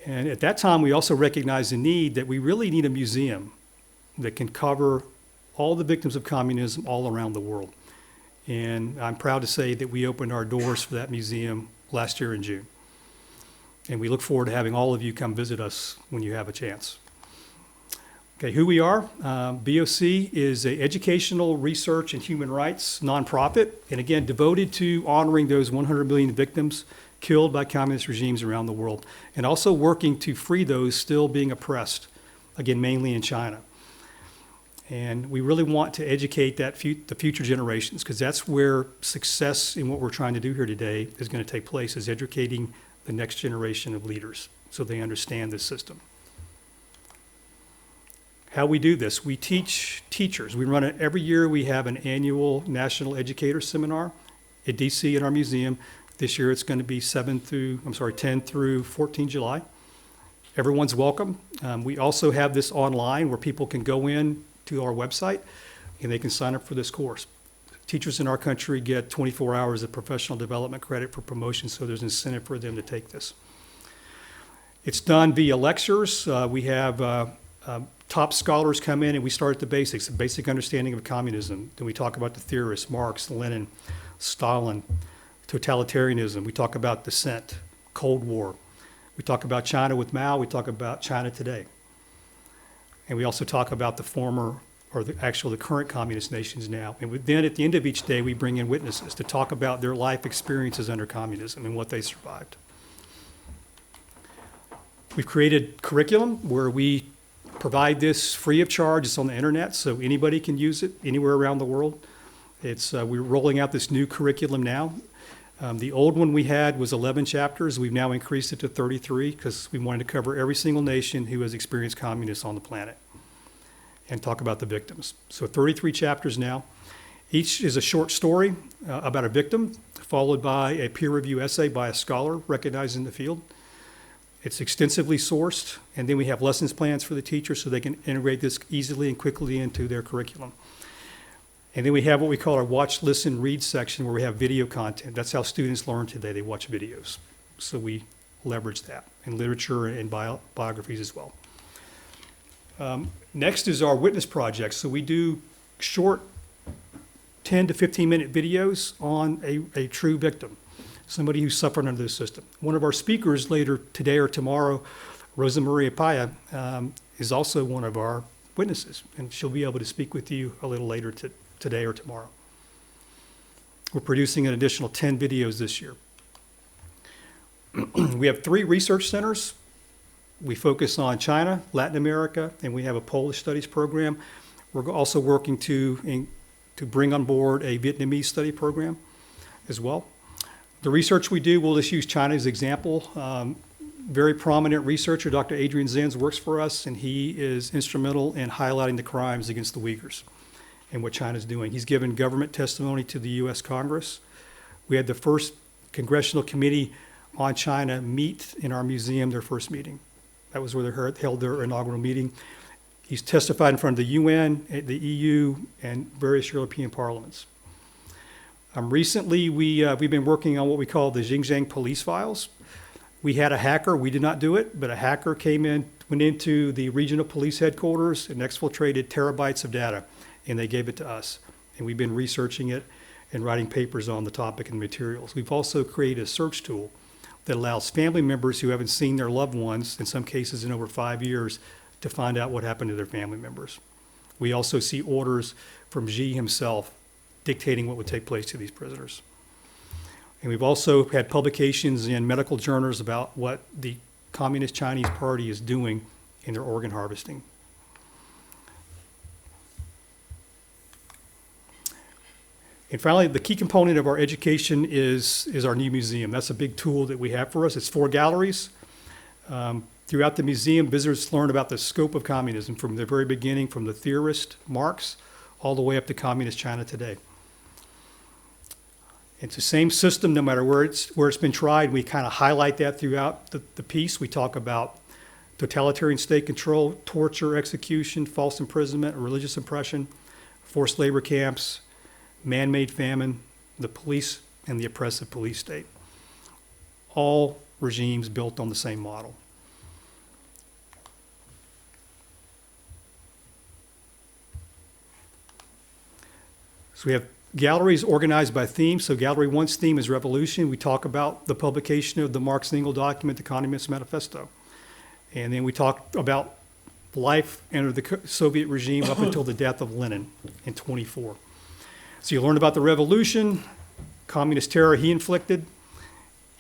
D: And at that time, we also recognized the need that we really need a museum that can cover all the victims of communism all around the world. And I'm proud to say that we opened our doors for that museum last year in June. And we look forward to having all of you come visit us when you have a chance. Okay, who we are. BOC is an educational, research, and human rights nonprofit, and again, devoted to honoring those 100 million victims killed by communist regimes around the world, and also working to free those still being oppressed, again, mainly in China. And we really want to educate the future generations, because that's where success in what we're trying to do here today is going to take place, is educating the next generation of leaders so they understand this system. How we do this, we teach teachers. We run it every year. We have an annual National Educator Seminar at DC in our museum. This year it's going to be 10 through 14 July. Everyone's welcome. We also have this online where people can go in to our website and they can sign up for this course. Teachers in our country get 24 hours of professional development credit for promotion, so there's incentive for them to take this. It's done via lectures. We have top scholars come in and we start at the basics, the basic understanding of communism. Then we talk about the theorists, Marx, Lenin, Stalin, totalitarianism. We talk about dissent, Cold War. We talk about China with Mao. We talk about China today. And we also talk about the current communist nations now. And then at the end of each day, we bring in witnesses to talk about their life experiences under communism and what they survived. We've created curriculum where we provide this free of charge. It's on the internet, so anybody can use it anywhere around the world. We're rolling out this new curriculum now. The old one we had was 11 chapters. We've now increased it to 33 because we wanted to cover every single nation who has experienced communism on the planet and talk about the victims. So 33 chapters now. Each is a short story about a victim, followed by a peer review essay by a scholar recognized in the field. It's extensively sourced, and then we have lessons plans for the teachers so they can integrate this easily and quickly into their curriculum. And then we have what we call our watch, listen, read section where we have video content. That's how students learn today. They watch videos. So we leverage that in literature and biographies as well. Next is our witness project. So we do short 10 to 15 minute videos on a true victim, somebody who suffered under the system. One of our speakers later today or tomorrow, Rosa Maria Paya, is also one of our witnesses, and she'll be able to speak with you a little later today or tomorrow. We're producing an additional 10 videos this year. We have 3 research centers. We focus on China, Latin America, and we have a Polish studies program. We're also working to bring on board a Vietnamese study program as well. The research we do, we'll just use China as an example. Very prominent researcher, Dr. Adrian Zenz, works for us, and he is instrumental in highlighting the crimes against the Uyghurs and what China's doing. He's given government testimony to the U.S. Congress. We had the first Congressional Committee on China meet in our museum, their first meeting. That was where they held their inaugural meeting. He's testified in front of the UN, the EU, and various European parliaments. Recently, we've been working on what we call the Xinjiang police files. We had a hacker, we did not do it, but a hacker went into the regional police headquarters and exfiltrated terabytes of data, and they gave it to us. And we've been researching it and writing papers on the topic and materials. We've also created a search tool that allows family members who haven't seen their loved ones, in some cases in over 5 years, to find out what happened to their family members. We also see orders from Xi himself dictating what would take place to these prisoners. And we've also had publications in medical journals about what the Communist Chinese Party is doing in their organ harvesting. And finally, the key component of our education is our new museum. That's a big tool that we have for us. It's 4 galleries. Throughout the museum, visitors learn about the scope of communism from the very beginning, from the theorist Marx all the way up to communist China today. It's the same system no matter where it's been tried. We kind of highlight that throughout the piece. We talk about totalitarian state control, torture, execution, false imprisonment, religious oppression, forced labor camps, man-made famine, the police, and the oppressive police state. All regimes built on the same model. So we have galleries organized by theme. So Gallery 1's theme is revolution. We talk about the publication of the Marx-Engels document, the Communist Manifesto. And then we talk about life under the Soviet regime up until the death of Lenin in 1924. So you learn about the revolution, communist terror he inflicted,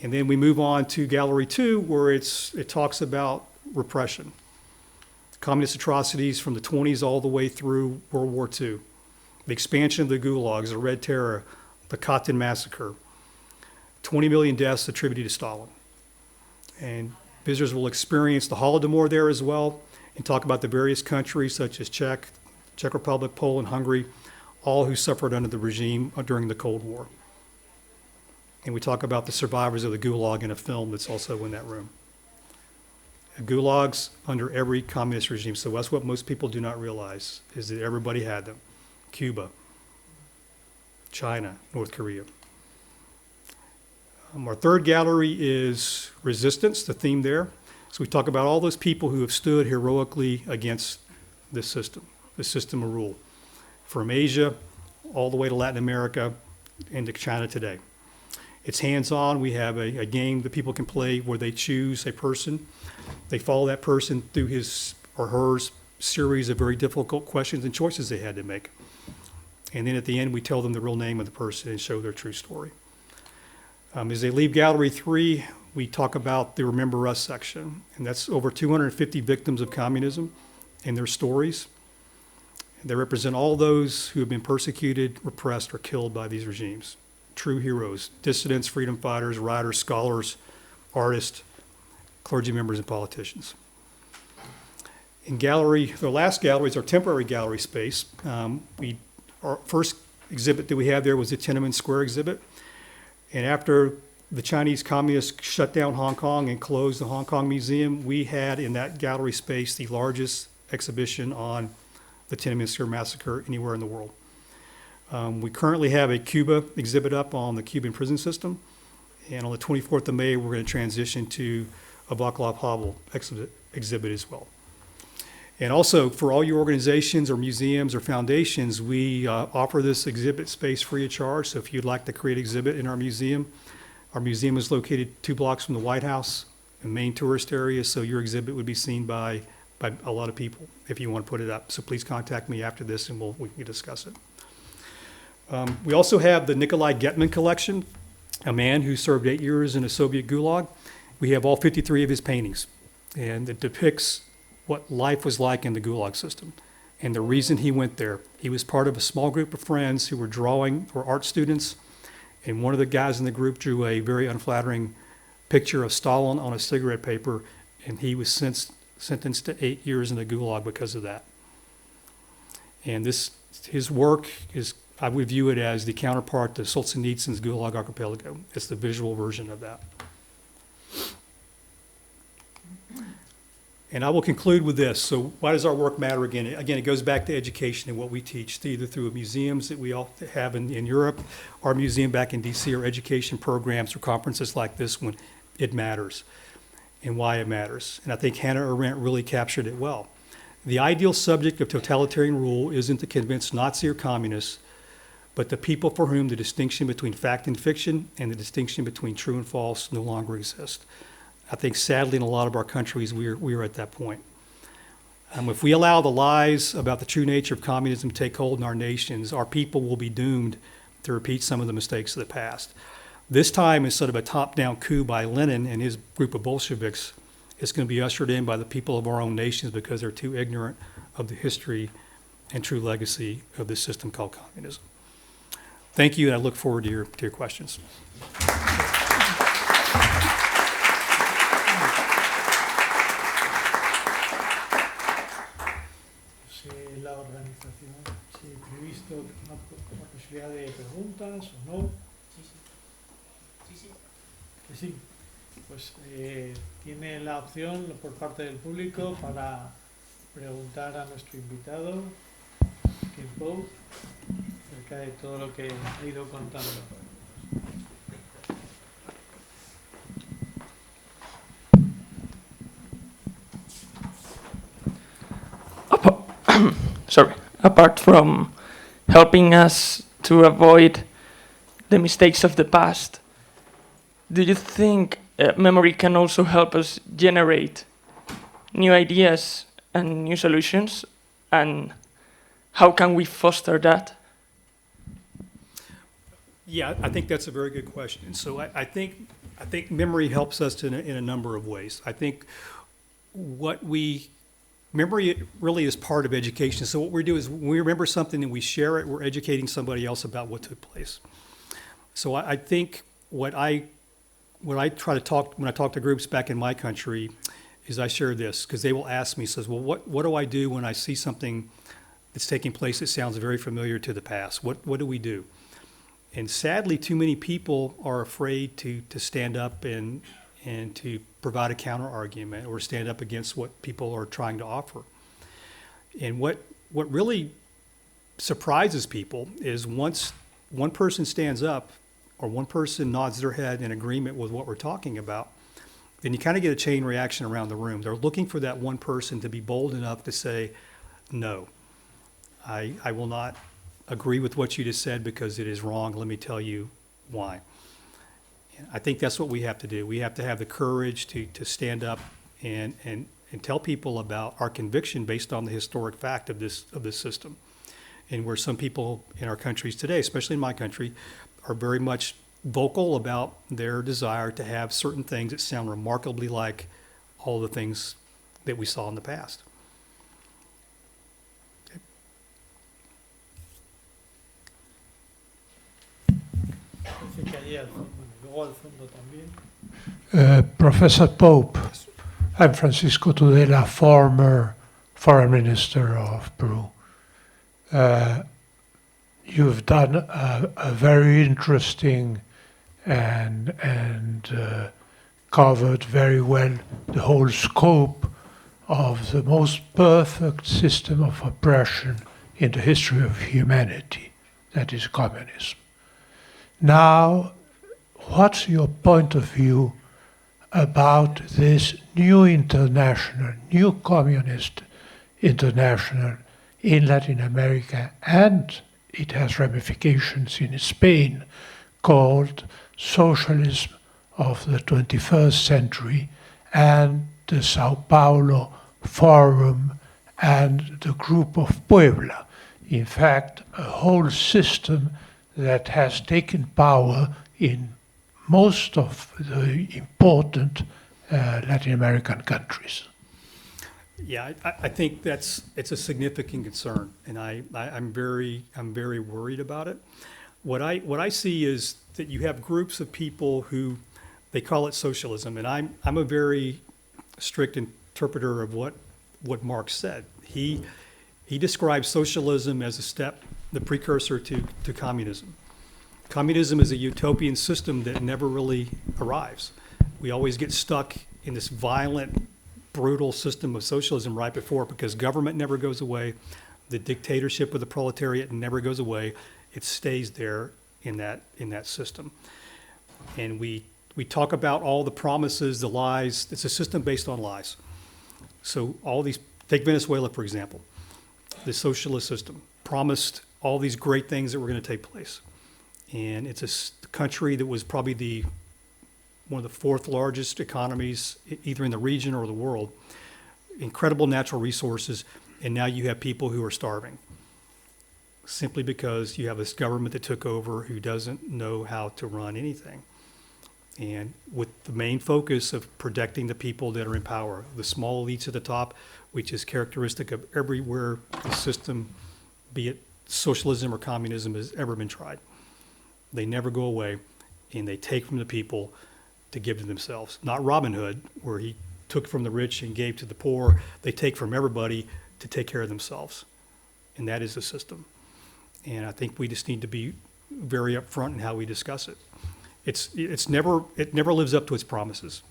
D: and then we move on to Gallery 2, where it talks about repression. communist atrocities from the 20s all the way through World War II. The expansion of the gulags, the Red Terror, the Katyn massacre, 20 million deaths attributed to Stalin. And visitors will experience the Holodomor there as well and talk about the various countries such as Czech Republic, Poland, Hungary, all who suffered under the regime during the Cold War. And we talk about the survivors of the Gulag in a film that's also in that room. Gulags under every communist regime. So that's what most people do not realize, is that everybody had them. Cuba, China, North Korea. Our third gallery is resistance, the theme there. So we talk about all those people who have stood heroically against this system of rule. From Asia all the way to Latin America and to China today. It's hands-on. We have a game that people can play where they choose a person. They follow that person through his or her series of very difficult questions and choices they had to make. And then at the end, we tell them the real name of the person and show their true story. As they leave Gallery 3, we talk about the Remember Us section. And that's over 250 victims of communism and their stories. They represent all those who have been persecuted, repressed, or killed by these regimes. True heroes, dissidents, freedom fighters, writers, scholars, artists, clergy members, and politicians. In the last gallery is our temporary gallery space. Our first exhibit that we had there was the Tiananmen Square exhibit. And after the Chinese communists shut down Hong Kong and closed the Hong Kong Museum, we had in that gallery space the largest exhibition on the Tiananmen Square massacre anywhere in the world. We currently have a Cuba exhibit up on the Cuban prison system. And on the 24th of May, we're going to transition to a Václav Havel exhibit as well. And also, for all your organizations or museums or foundations, we offer this exhibit space free of charge. So if you'd like to create an exhibit in our museum is located 2 blocks from the White House, a main tourist area, so your exhibit would be seen by a lot of people if you want to put it up. So please contact me after this and we can discuss it. We also have the Nikolai Getman collection, a man who served 8 years in a Soviet gulag. We have all 53 of his paintings, and it depicts what life was like in the gulag system and the reason he went there. He was part of a small group of friends who were art students, and one of the guys in the group drew a very unflattering picture of Stalin on a cigarette paper, and he was sentenced to 8 years in the gulag because of that. And his work is, I would view it as the counterpart to Solzhenitsyn's Gulag Archipelago. It's the visual version of that. And I will conclude with this. So why does our work matter again? Again, it goes back to education and what we teach, either through museums that we all have in Europe, our museum back in DC, or education programs or conferences like this one. It matters and why it matters. And I think Hannah Arendt really captured it well. The ideal subject of totalitarian rule isn't to convince Nazi or communists, but the people for whom the distinction between fact and fiction and the distinction between true and false no longer exist. I think sadly in a lot of our countries we are at that point. If we allow the lies about the true nature of communism to take hold in our nations, our people will be doomed to repeat some of the mistakes of the past. This time, instead of a top-down coup by Lenin and his group of Bolsheviks, it's going to be ushered in by the people of our own nations because they're too ignorant of the history and true legacy of this system called communism. Thank you, and I look forward to your questions.
C: La organización, si he previsto una posibilidad de preguntas o no. Sí. Que sí. Pues tiene la opción por parte del público para preguntar a nuestro invitado, Ken Poe, acerca de todo lo que ha ido contando.
E: Apart from helping us to avoid the mistakes of the past, do you think memory can also help us generate new ideas and new solutions? And how can we foster that?
D: Yeah, I think that's a very good question. So I think memory helps us in a number of ways. I think what we memory really is part of education. So what we do is when we remember something and we share it, we're educating somebody else about what took place. So I think what I try to talk, when I talk to groups back in my country, is I share this, because they will ask me, says, well, what do I do when I see something that's taking place that sounds very familiar to the past? What do we do? And sadly, too many people are afraid to stand up and to provide a counter argument or stand up against what people are trying to offer. And what really surprises people is once one person stands up or one person nods their head in agreement with what we're talking about, then you kind of get a chain reaction around the room. They're looking for that one person to be bold enough to say, no, I will not agree with what you just said because it is wrong. Let me tell you why. I think that's what we have to do. We have to have the courage to stand up and tell people about our conviction based on the historic fact of this system. And where some people in our countries today, especially in my country, are very much vocal about their desire to have certain things that sound remarkably like all the things that we saw in the past.
F: Professor Pope, I'm Francisco Tudela, former Foreign Minister of Peru. You've done a very interesting and covered very well the whole scope of the most perfect system of oppression in the history of humanity, that is communism. Now, what's your point of view about this new international, new communist international in Latin America, and it has ramifications in Spain, called Socialism of the 21st Century, and the Sao Paulo Forum and the Group of Puebla. In fact, a whole system that has taken power in most of the important Latin American countries.
D: Yeah, I think it's a significant concern, and I'm very worried about it. What I see is that you have groups of people who they call it socialism, and I'm a very strict interpreter of what Marx said. He describes socialism as a step, the precursor to communism. Communism is a utopian system that never really arrives. We always get stuck in this violent, brutal system of socialism right before, because government never goes away. The dictatorship of the proletariat never goes away. It stays there in that system. And we talk about all the promises, the lies. It's a system based on lies. So all these, take Venezuela, for example. The socialist system promised all these great things that were going to take place. And it's a country that was probably one of the fourth largest economies, either in the region or the world. Incredible natural resources, and now you have people who are starving, simply because you have this government that took over who doesn't know how to run anything. And with the main focus of protecting the people that are in power, the small elites at the top, which is characteristic of everywhere the system, be it socialism or communism, has ever been tried. They never go away, and they take from the people to give to themselves. Not Robin Hood, where he took from the rich and gave to the poor. They take from everybody to take care of themselves. And that is the system. And I think we just need to be very upfront in how we discuss it. It never lives up to its promises.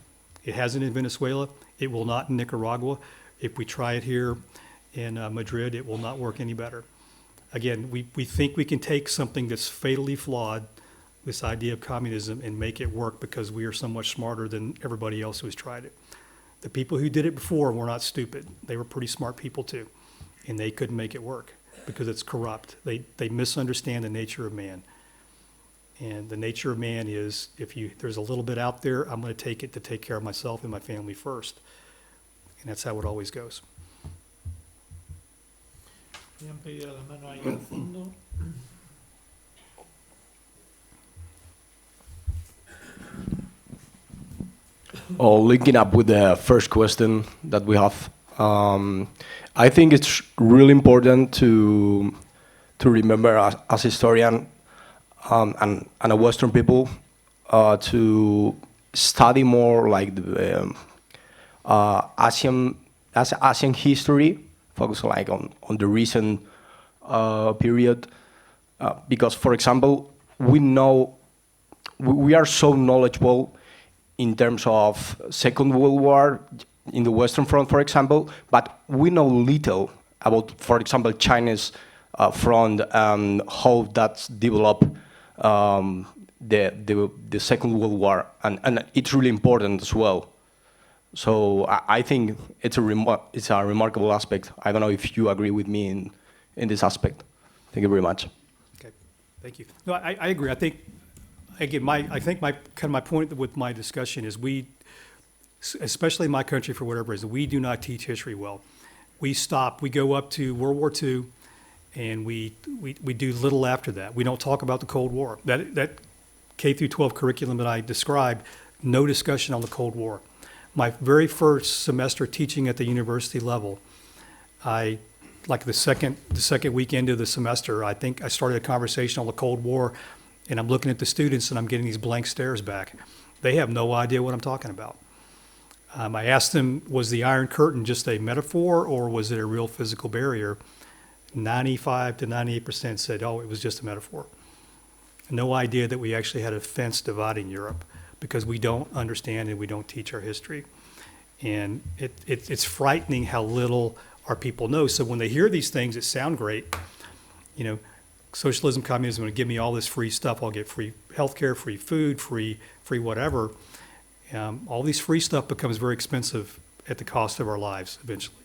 D: It hasn't in Venezuela. It will not in Nicaragua. If we try it here in Madrid, it will not work any better. Again, we think we can take something that's fatally flawed, this idea of communism, and make it work because we are so much smarter than everybody else who has tried it. The people who did it before were not stupid. They were pretty smart people too, and they couldn't make it work because it's corrupt. They misunderstand the nature of man. And the nature of man is, there's a little bit out there, I'm going to take it to take care of myself and my family first. And that's how it always goes.
G: Linking up with the first question that we have I think it's really important to remember as historian and a Western people to study more like the Asian history, focus like on the recent period, because, for example, we are so knowledgeable in terms of Second World War in the Western Front, for example, but we know little about, for example, China's front and how that's developed the Second World War, and it's really important as well. So I think it's a remarkable aspect. I don't know if you agree with me in this aspect. Thank you very much.
D: Okay, thank you. No, I agree. I think, again, my point with my discussion is especially in my country for whatever reason, we do not teach history well. We go up to World War II, and we do little after that. We don't talk about the Cold War. That K through 12 curriculum that I described, no discussion on the Cold War. My very first semester teaching at the university level, like the second weekend of the semester, I think I started a conversation on the Cold War, and I'm looking at the students and I'm getting these blank stares back. They have no idea what I'm talking about. I asked them, was the Iron Curtain just a metaphor or was it a real physical barrier? 95 to 98% said, oh, it was just a metaphor. No idea that we actually had a fence dividing Europe because we don't understand and we don't teach our history. And it's frightening how little our people know. So when they hear these things that sound great, socialism, communism, going to give me all this free stuff. I'll get free healthcare, free food, free whatever. All these free stuff becomes very expensive at the cost of our lives eventually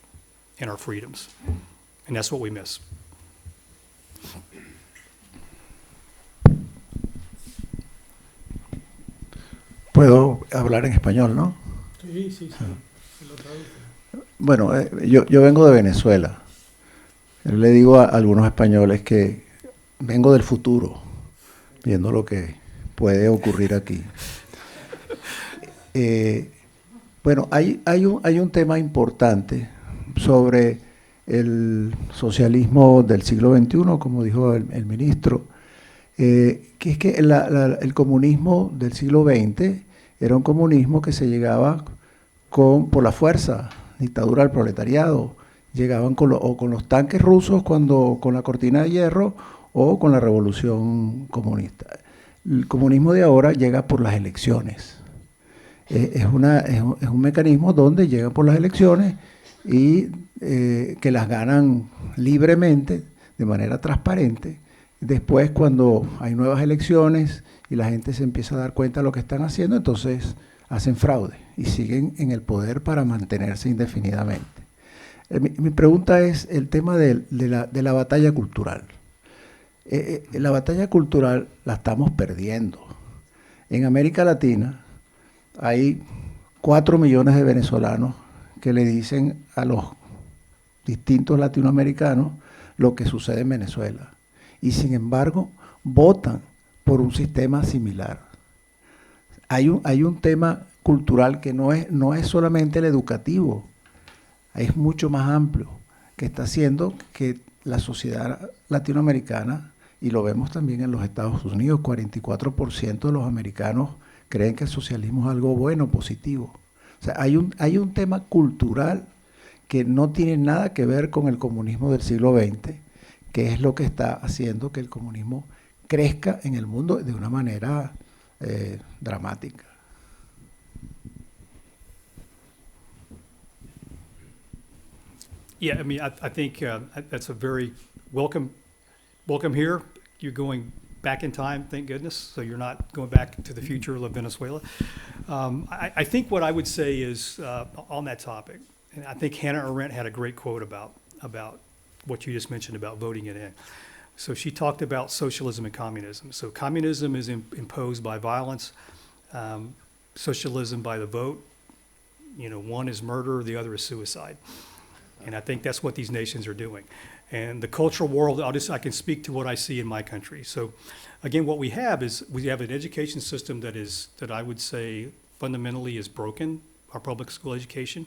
D: and our freedoms. And that's what we miss.
H: Puedo hablar en español, ¿no?
C: Sí, sí, sí. Lo traduce.
H: Bueno, yo vengo de Venezuela. Yo le digo a algunos españoles que vengo del futuro, viendo lo que puede ocurrir aquí. Bueno, hay un tema importante sobre el socialismo del siglo XXI, como dijo el ministro, que es que el comunismo del siglo XX era un comunismo que se llegaba por la fuerza, dictadura del proletariado, llegaban con los tanques rusos con la cortina de hierro o con la revolución comunista. El comunismo de ahora llega por las elecciones. Es un mecanismo donde llegan por las elecciones y que las ganan libremente, de manera transparente. Después, cuando hay nuevas elecciones y la gente se empieza a dar cuenta de lo que están haciendo, entonces hacen fraude y siguen en el poder para mantenerse indefinidamente. Mi pregunta es el tema de la batalla cultural. La batalla cultural la estamos perdiendo. En América Latina hay 4 millones de venezolanos que le dicen a los distintos latinoamericanos lo que sucede en Venezuela. Y sin embargo, votan por un sistema similar. Hay un tema cultural que no es solamente el educativo, es mucho más amplio, que está haciendo que la sociedad latinoamericana, y lo vemos también en los Estados Unidos, 44% de los americanos creen que el socialismo es algo bueno, positivo. O sea, hay un tema cultural que no tiene nada que ver con el comunismo del siglo XX, que es lo que está haciendo que el comunismo crezca en el mundo de una manera dramática.
D: Yeah, I mean, I think that's a very welcome here. You're going back in time, thank goodness, so you're not going back to the future of Venezuela. I think what I would say is on that topic, and I think Hannah Arendt had a great quote about what you just mentioned about voting it in. So she talked about socialism and communism. So communism is imposed by violence, socialism by the vote. One is murder, the other is suicide. And I think that's what these nations are doing. And the cultural world, I can speak to what I see in my country. So again, what we have is we have an education system that I would say fundamentally is broken. our public school education.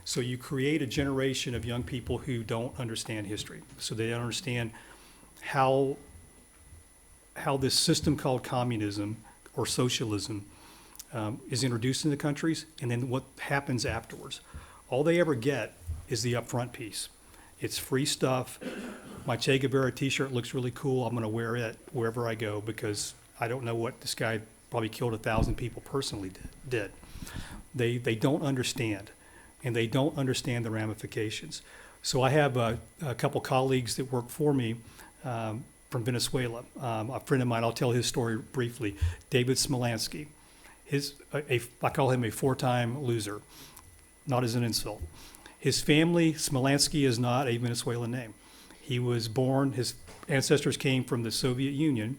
D: So you create a generation of young people who don't understand history. So they don't understand how this system called communism or socialism is introduced in the countries, and then what happens afterwards. All they ever get is the upfront piece. It's free stuff. My Che Guevara t-shirt looks really cool. I'm going to wear it wherever I go because I don't know what this guy probably killed 1,000 people personally did. They don't understand, and they don't understand the ramifications. So I have a couple colleagues that work for me from Venezuela. A friend of mine, I'll tell his story briefly, David Smolansky. I call him a 4-time loser, not as an insult. His family, Smolansky is not a Venezuelan name. He was born, his ancestors came from the Soviet Union.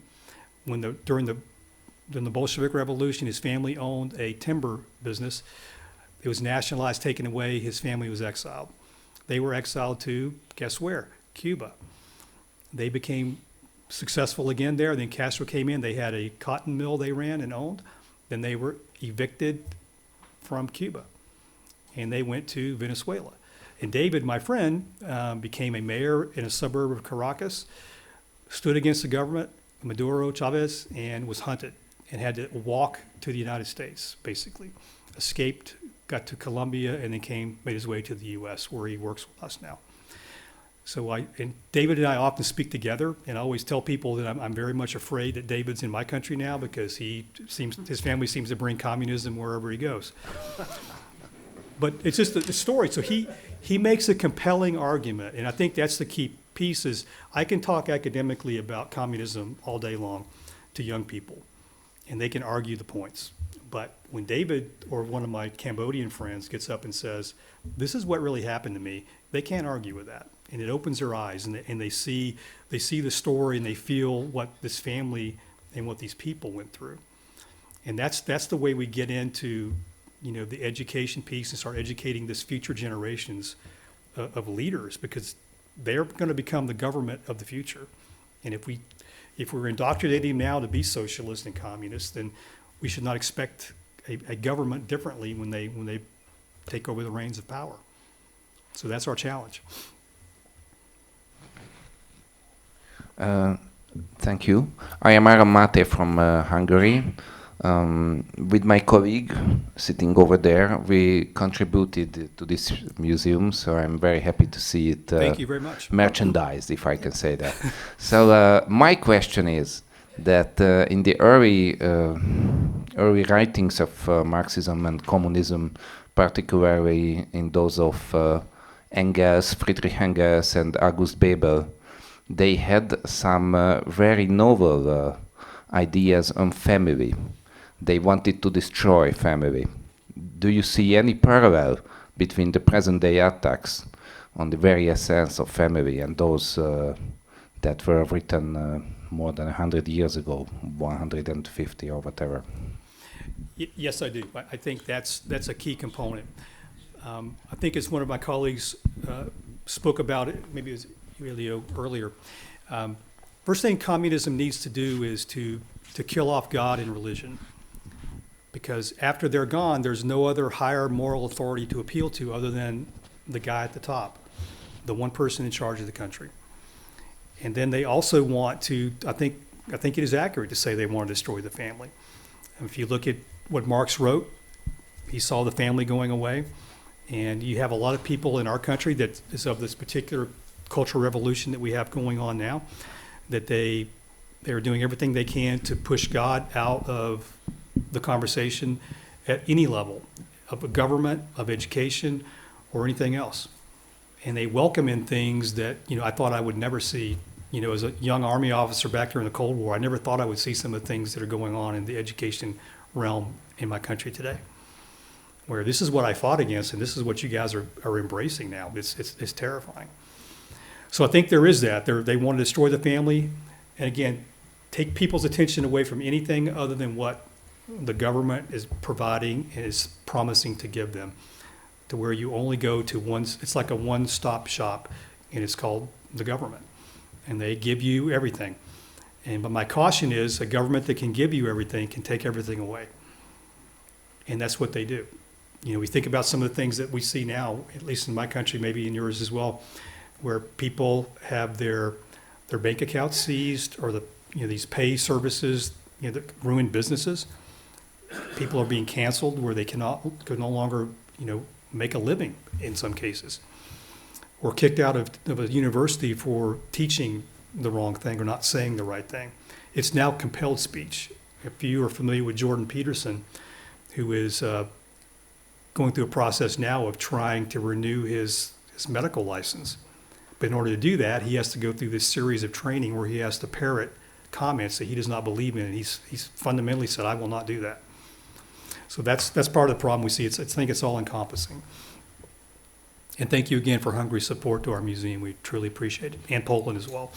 D: During the Bolshevik Revolution, his family owned a timber business. It was nationalized, taken away, his family was exiled. They were exiled to, guess where? Cuba. They became successful again there. Then Castro came in, they had a cotton mill they ran and owned. Then they were evicted from Cuba, and they went to Venezuela. And David, my friend, became a mayor in a suburb of Caracas, stood against the government, Maduro, Chavez, and was hunted and had to walk to the United States, basically. Escaped, got to Colombia, and then made his way to the U.S., where he works with us now. So David and I often speak together, and I always tell people that I'm very much afraid that David's in my country now because his family seems to bring communism wherever he goes. But it's just the story. So he makes a compelling argument, and I think that's the key piece is I can talk academically about communism all day long to young people, and they can argue the points. But when David or one of my Cambodian friends gets up and says, this is what really happened to me, they can't argue with that. And it opens their eyes, and they see the story, and they feel what this family and what these people went through. And that's the way we get into, the education piece and start educating this future generations of leaders, because they're going to become the government of the future. And if we're indoctrinating now to be socialist and communist, then we should not expect a government differently when they take over the reins of power. So that's our challenge.
I: Thank you. I am Aram Mate from Hungary. With my colleague sitting over there, we contributed to this museum, so I'm very happy to see it
D: Thank you very much.
I: merchandised, if I can say that. So my question is that in the early writings of Marxism and communism, particularly in those of Engels, Friedrich Engels and August Bebel, they had some very novel ideas on family. They wanted to destroy family. Do you see any parallel between the present-day attacks on the very essence of family and those that were written more than 100 years ago, 150 or whatever?
D: Yes, I do. I think that's a key component. I think as one of my colleagues spoke about it, maybe it was Elio earlier. First thing communism needs to do is to kill off God and religion. Because after they're gone, there's no other higher moral authority to appeal to other than the guy at the top, the one person in charge of the country. And then they also want to, I think it is accurate to say they want to destroy the family. And if you look at what Marx wrote, he saw the family going away. And you have a lot of people in our country that is of this particular cultural revolution that we have going on now, that they're doing everything they can to push God out of the conversation at any level of a government, of education, or anything else. And they welcome in things that, I thought I would never see. As a young Army officer back during the Cold War, I never thought I would see some of the things that are going on in the education realm in my country today. Where this is what I fought against, and this is what you guys are embracing now. It's terrifying. So I think there is that. They want to destroy the family, and again, take people's attention away from anything other than what the government is providing and is promising to give them, to where you only go to it's like a one-stop shop, and it's called the government. And they give you everything. But my caution is a government that can give you everything can take everything away. And that's what they do. You know, we think about some of the things that we see now, at least in my country, maybe in yours as well, where people have their bank accounts seized, or these pay services, that ruin businesses. People are being canceled where they could no longer, make a living in some cases, or kicked out of a university for teaching the wrong thing or not saying the right thing. It's now compelled speech. If you are familiar with Jordan Peterson, who is going through a process now of trying to renew his medical license. But in order to do that, he has to go through this series of training where he has to parrot comments that he does not believe in, and he's fundamentally said, I will not do that. So that's part of the problem we see. I think it's all encompassing. And thank you again for Hungary's support to our museum. We truly appreciate it, and Poland as well.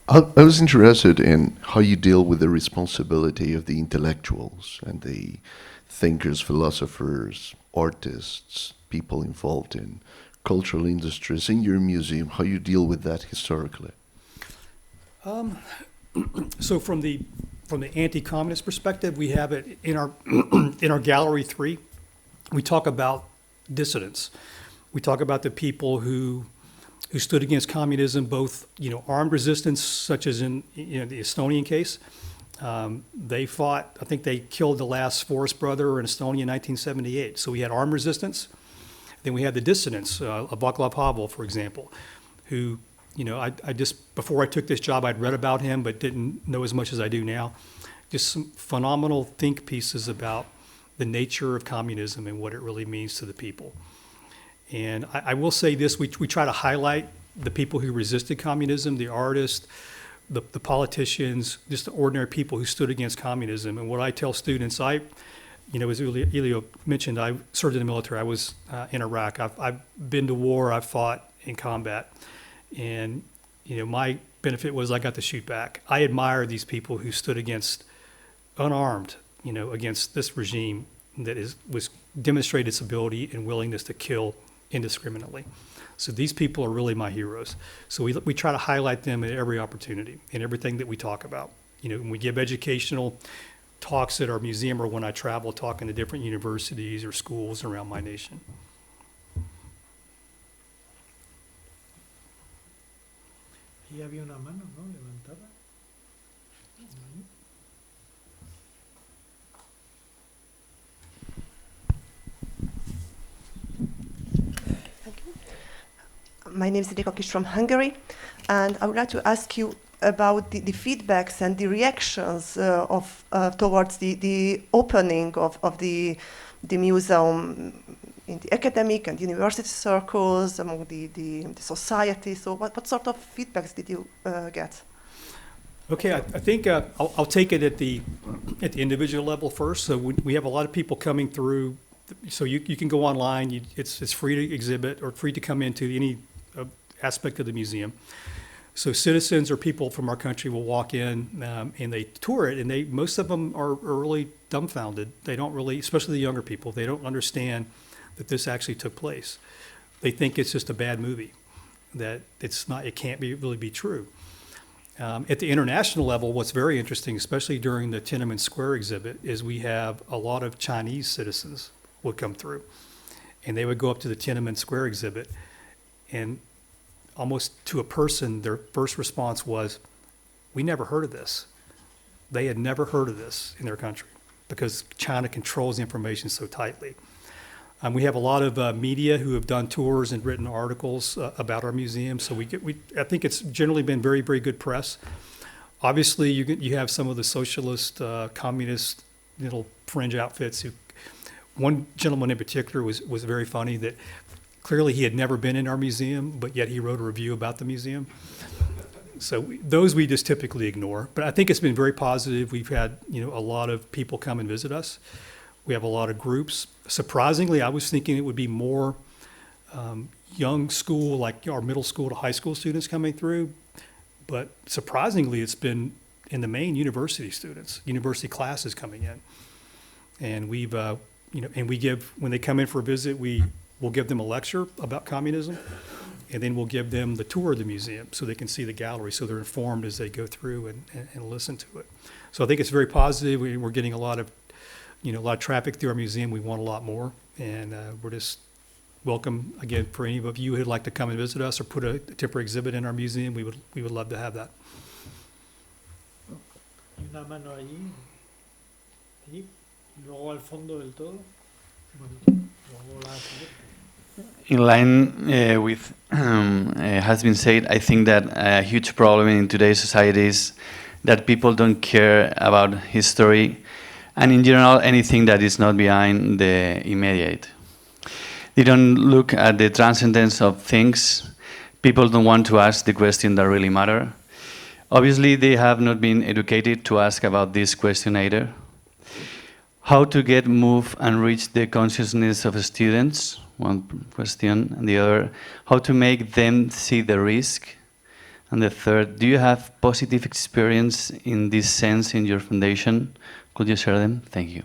J: I was interested in how you deal with the responsibility of the intellectuals and the thinkers, philosophers, artists, people involved in cultural industries in your museum, how you deal with that historically.
D: So from the anti-communist perspective, we have it in our in our gallery 3. We talk about dissidents. We talk about the people who stood against communism, both armed resistance, such as in the Estonian case. They fought. I think they killed the last Forest brother in Estonia in 1978. So we had armed resistance. Then we had the dissidents, Václav Havel, for example, who I just before I took this job, I'd read about him, but didn't know as much as I do now. Just some phenomenal think pieces about the nature of communism and what it really means to the people. And I will say this, we try to highlight the people who resisted communism, the artists, the politicians, just the ordinary people who stood against communism. And what I tell students, as Elio mentioned, I served in the military. I was in Iraq. I've been to war. I've fought in combat. And, my benefit was I got to shoot back. I admire these people who stood against, unarmed, against this regime that was demonstrated its ability and willingness to kill indiscriminately. So these people are really my heroes. So we try to highlight them at every opportunity in everything that we talk about. When we give educational talks at our museum or when I travel talking to different universities or schools around my nation.
C: Ahí había una mano, ¿no? Levantada.
K: My name is Rika Kis from Hungary, and I would like to ask you about the feedbacks and the reactions towards the opening of the museum in the academic and university circles, among the society. So what sort of feedbacks did you get?
D: Okay, I think I'll take it at the individual level first. So we have a lot of people coming through. So you can go online. It's free to exhibit or free to come into any aspect of the museum. So citizens or people from our country will walk in and they tour it, and most of them are really dumbfounded. They don't really, especially the younger people, they don't understand that this actually took place. They think it's just a bad movie, that it can't really be true. At the international level, what's very interesting, especially during the Tiananmen Square exhibit, is we have a lot of Chinese citizens would come through, and they would go up to the Tiananmen Square exhibit, and almost to a person, their first response was, we never heard of this. They had never heard of this in their country because China controls the information so tightly. We have a lot of media who have done tours and written articles about our museum, so I think it's generally been very, very good press. Obviously, you have some of the socialist, communist, little fringe outfits who. One gentleman in particular was very funny that clearly he had never been in our museum, but yet he wrote a review about the museum. So those we just typically ignore. But I think it's been very positive. We've had a lot of people come and visit us. We have a lot of groups. Surprisingly, I was thinking it would be more young school, like our middle school to high school students coming through. But surprisingly, it's been in the main university students, university classes coming in. And we've and we give, when they come in for a visit, we'll give them a lecture about communism. and then we'll give them the tour of the museum so they can see the gallery, so they're informed as they go through and listen to it. So I think it's very positive. We're getting a lot of traffic through our museum. We want a lot more, and we're just welcome again for any of you who'd like to come and visit us or put a temporary exhibit in our museum. We would love to have that.
C: Y una mano allí, y luego al fondo del todo. Bueno, luego la siguiente.
L: In line with has been said, I think that a huge problem in today's society is that people don't care about history, and in general, anything that is not behind the immediate. They don't look at the transcendence of things. People don't want to ask the questions that really matter. Obviously, they have not been educated to ask about this question either. How to get, move, and reach the consciousness of students, one question, and the other, how to make them see the risk, and the third, do you have positive experience in this sense in your foundation? Could you share them? Thank you.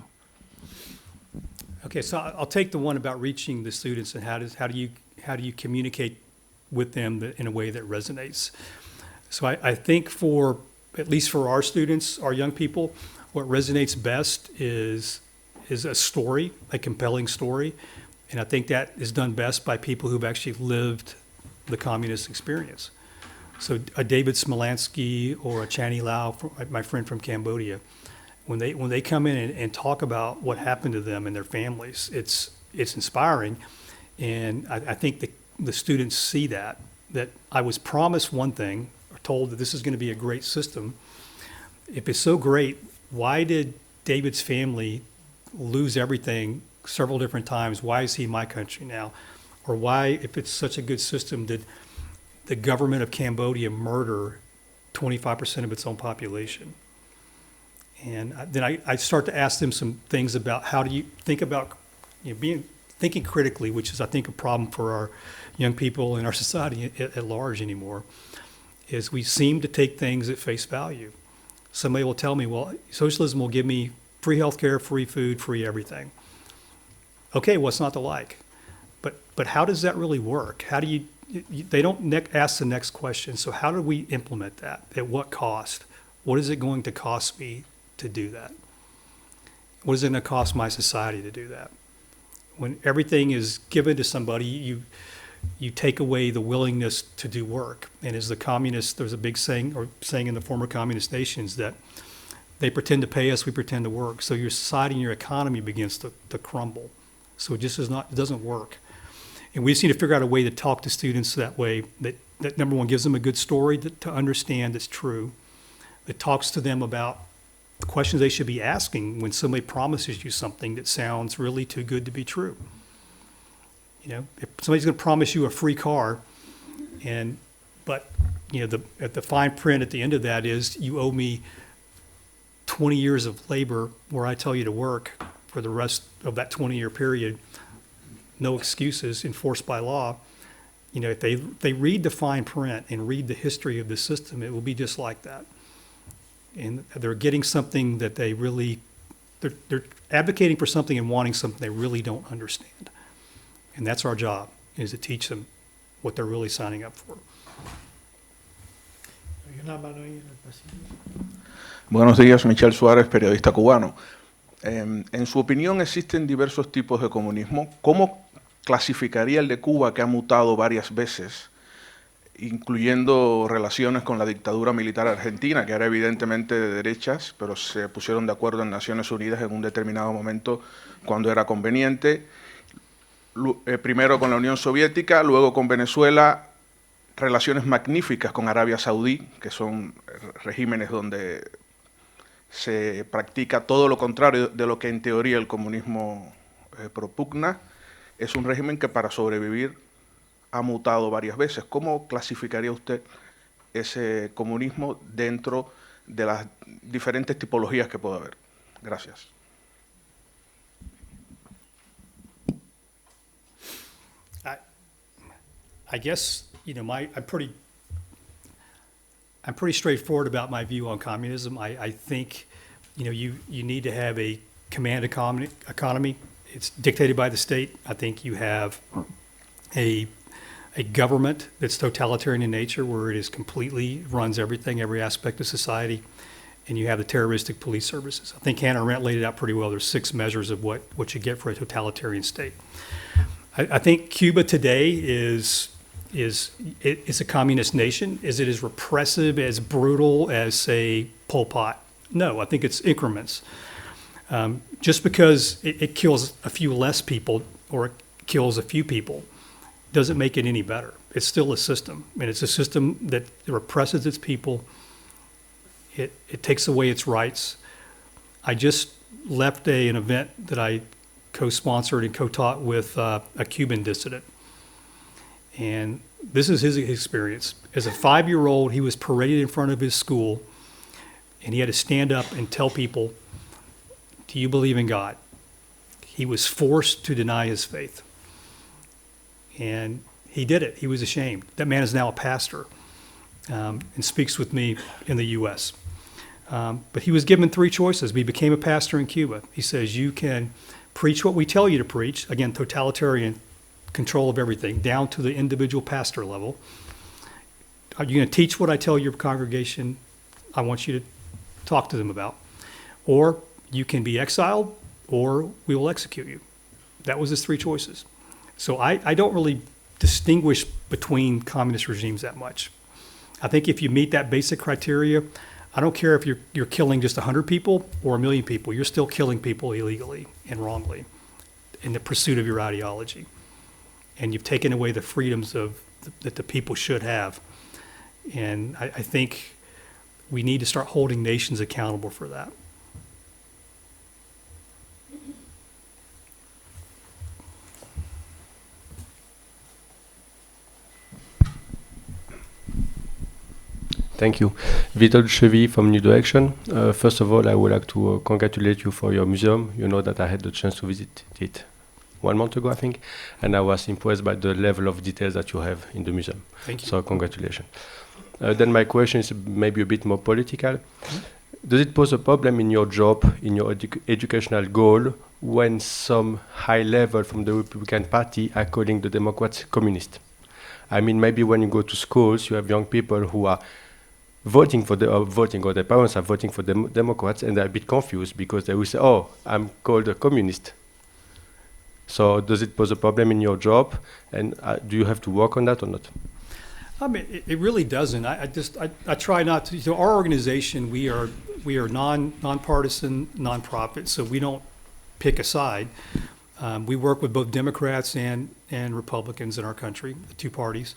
D: Okay, so I'll take the one about reaching the students and how do you communicate with them in a way that resonates. So I think at least for our students, our young people, what resonates best is a story, a compelling story. And I think that is done best by people who've actually lived the communist experience. So a David Smolansky or a Channy Lao, my friend from Cambodia, when they come in and talk about what happened to them and their families, it's inspiring. And I think the students see that I was promised one thing, or told that this is going to be a great system. If it's so great, why did David's family lose everything several different times? Why is he in my country now? Or why, if it's such a good system, did the government of Cambodia murder 25% of its own population? And then I start to ask them some things about how do you think about thinking critically, which is, I think, a problem for our young people and our society at large anymore, is we seem to take things at face value. Somebody will tell me, well, socialism will give me free healthcare, free food, free everything. Okay, what's not to like? But how does that really work? How do you they don't ask the next question. So how do we implement that? At what cost? What is it going to cost me to do that? What is it going to cost my society to do that? When everything is given to somebody, you take away the willingness to do work. And as the communists, there's a big saying in the former communist nations that they pretend to pay us, we pretend to work. So your society and your economy begins to crumble. So it doesn't work. And we just need to figure out a way to talk to students that way, that number one, gives them a good story to understand it's true, that talks to them about the questions they should be asking when somebody promises you something that sounds really too good to be true. If somebody's going to promise you a free car, but the fine print at the end of that is you owe me 20 years of labor where I tell you to work for the rest of that 20-year period, no excuses, enforced by law. If they read the fine print and read the history of the system, it will be just like that. And they're getting something that they're advocating for something and wanting something they really don't understand. And that's our job, is to teach them what they're really signing up for.
M: Buenos días, Michel Suárez, periodista cubano. En su opinión, existen diversos tipos de comunismo. ¿Cómo clasificaría el de Cuba, que ha mutado varias veces, incluyendo relaciones con la dictadura militar argentina, que era evidentemente de derechas, pero se pusieron de acuerdo en Naciones Unidas en un determinado momento cuando era conveniente? Primero con la Unión Soviética, luego con Venezuela, relaciones magníficas con Arabia Saudí, que son regímenes donde se practica todo lo contrario de lo que en teoría el comunismo propugna. Es un régimen que para sobrevivir ha mutado varias veces. ¿Cómo clasificaría usted ese comunismo dentro de las diferentes tipologías que puede haber? Gracias.
D: I guess I'm pretty straightforward about my view on communism. I think you need to have a command economy. It's dictated by the state. I think you have a a government that's totalitarian in nature, where it is completely runs everything, every aspect of society, and you have the terroristic police services. I think Hannah Arendt laid it out pretty well. There's 6 measures of what you get for a totalitarian state. I think Cuba today is a communist nation. Is it as repressive, as brutal as, say, Pol Pot? No, I think it's increments. Just because it kills a few less people or it kills a few people doesn't make it any better. It's still a system, and it's a system that represses its people. It takes away its rights. I just left an event that I co-sponsored and co-taught with a Cuban dissident. And this is his experience. As a 5-year-old, he was paraded in front of his school, and he had to stand up and tell people, "Do you believe in God?" He was forced to deny his faith. And he did it. He was ashamed. That man is now a pastor and speaks with me in the U.S. But he was given 3 choices. He became a pastor in Cuba. He says, you can preach what we tell you to preach, again, totalitarian control of everything, down to the individual pastor level. Are you going to teach what I tell your congregation I want you to talk to them about? Or you can be exiled, or we will execute you. That was his 3 choices. So I don't really distinguish between communist regimes that much. I think if you meet that basic criteria, I don't care if you're killing just 100 people or 1 million people, you're still killing people illegally and wrongly in the pursuit of your ideology. And you've taken away the freedoms that the people should have. And I think we need to start holding nations accountable for that.
N: Thank you. Vitold Chevy from New Direction. First of all, I would like to congratulate you for your museum. You know that I had the chance to visit it 1 month ago, I think, and I was impressed by the level of details that you have in the museum.
D: Thank you.
N: So congratulations. Then my question is maybe a bit more political. Does it pose a problem in your job, in your educational goal, when some high level from the Republican Party are calling the Democrats communist? I mean, maybe when you go to schools, you have young people who are voting for or their parents are voting for the Democrats, and they're a bit confused because they will say, "Oh, I'm called a communist." So does it pose a problem in your job, and do you have to work on that or not?
D: I mean, it really doesn't. I try not to. So our organization, we are nonpartisan nonprofit, so we don't pick a side. We work with both Democrats and Republicans in our country, the 2 parties.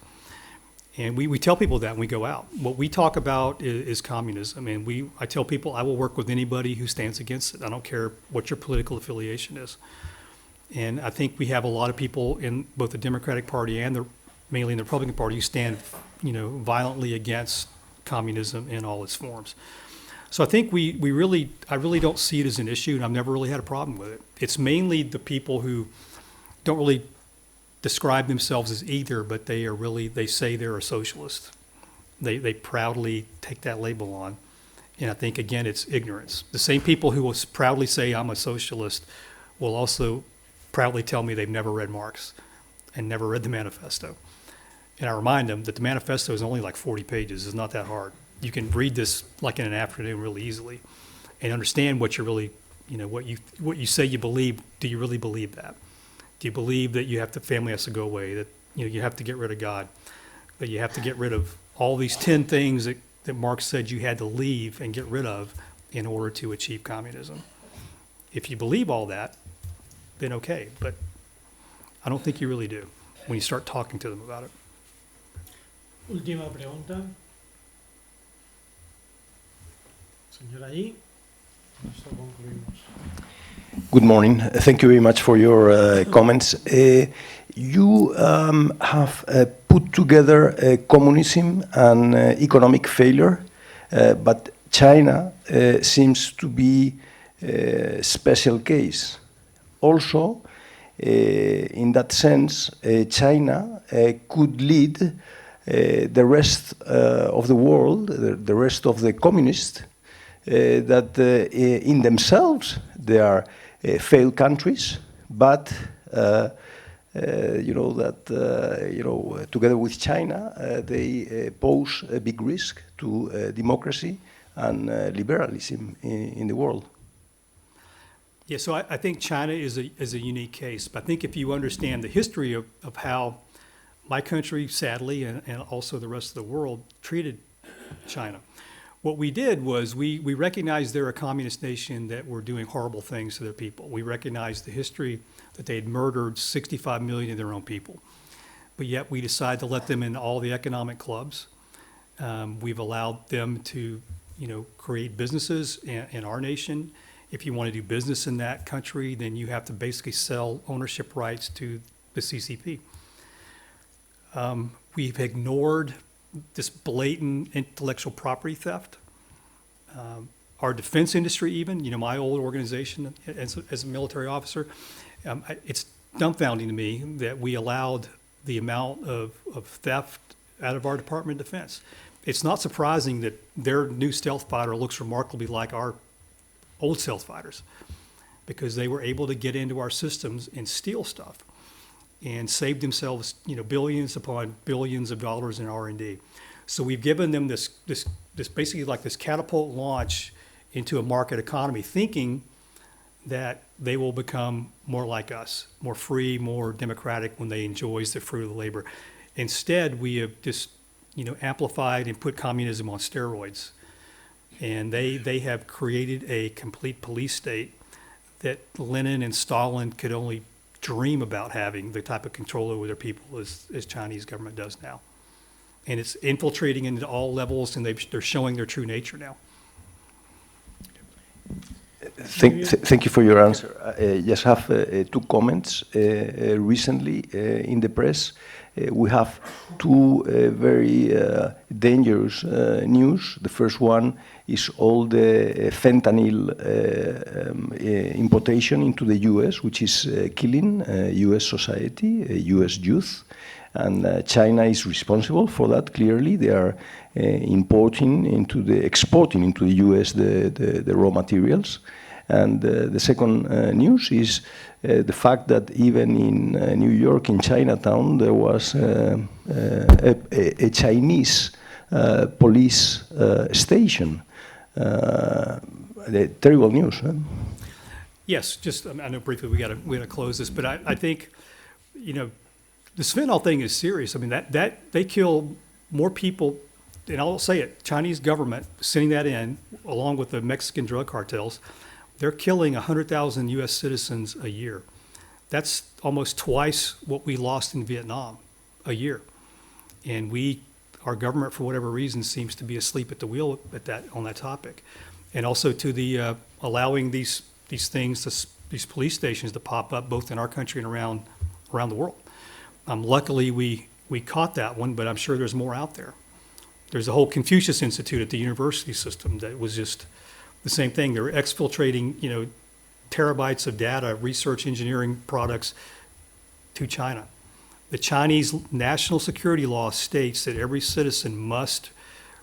D: And we tell people that when we go out. What we talk about is communism. And I tell people I will work with anybody who stands against it. I don't care what your political affiliation is. And I think we have a lot of people in both the Democratic Party and mainly in the Republican Party who stand, violently against communism in all its forms. So I think I really don't see it as an issue, and I've never really had a problem with it. It's mainly the people who don't really describe themselves as either, but they say they're a socialist. They proudly take that label on. And I think, again, it's ignorance. The same people who will proudly say I'm a socialist will also proudly tell me they've never read Marx and never read the manifesto. And I remind them that the manifesto is only like 40 pages. It's not that hard. You can read this like in an afternoon really easily and understand what you're really, what you say you believe. Do you really believe that? Do you believe that family has to go away, that you have to get rid of God, that you have to get rid of all these 10 things that Marx said you had to leave and get rid of in order to achieve communism? If you believe all that, then okay, but I don't think you really do when you start talking to them about it.
C: Última pregunta. Señora allí. Eso concluimos.
O: Good morning. Thank you very much for your comments. You have put together communism and economic failure, but China seems to be a special case. Also, in that sense, China could lead the rest of the world, the rest of the communists, that in themselves they are failed countries, but you know that together with China, they pose a big risk to democracy and liberalism in the world.
D: Yeah, so I think China is a unique case. But I think if you understand the history of how my country, sadly, and also the rest of the world treated China, what we did was we recognized they're a communist nation that were doing horrible things to their people. We recognized the history that they had murdered 65 million of their own people. But yet we decided to let them in all the economic clubs. We've allowed them to, create businesses in our nation. If you want to do business in that country, then you have to basically sell ownership rights to the CCP. We've ignored this blatant intellectual property theft. Our defense industry even, my old organization as a military officer, it's dumbfounding to me that we allowed the amount of theft out of our Department of Defense. It's not surprising that their new stealth fighter looks remarkably like our old stealth fighters, because they were able to get into our systems and steal stuff and save themselves, billions upon billions of dollars in R&D. So we've given them this basically like this catapult launch into a market economy, thinking that they will become more like us, more free, more democratic when they enjoy the fruit of the labor. Instead, we have just, amplified and put communism on steroids. And they have created a complete police state that Lenin and Stalin could only dream about having the type of control over their people as Chinese government does now. And it's infiltrating into all levels, and they're showing their true nature now.
O: Thank you for your answer. Just have two comments. Recently, in the press, we have two very dangerous news. The first one is all the fentanyl importation into the U.S., which is killing U.S. society, U.S. youth. And China is responsible for that, clearly. They are exporting into the U.S. the raw materials. And the second news is the fact that even in New York, in Chinatown, there was a Chinese police station. Terrible news. Huh?
D: Yes, just I know briefly we got to close this, but I think, the fentanyl thing is serious. I mean, that they kill more people, and I'll say it, Chinese government sending that in, along with the Mexican drug cartels, they're killing 100,000 U.S. citizens a year. That's almost twice what we lost in Vietnam a year. And our government, for whatever reason, seems to be asleep at the wheel on that topic. And also to the allowing these things, these police stations to pop up both in our country and around the world. Luckily, we caught that one, but I'm sure there's more out there. There's a whole Confucius Institute at the university system that was just the same thing. They were exfiltrating, terabytes of data, research engineering products to China. The Chinese national security law states that every citizen must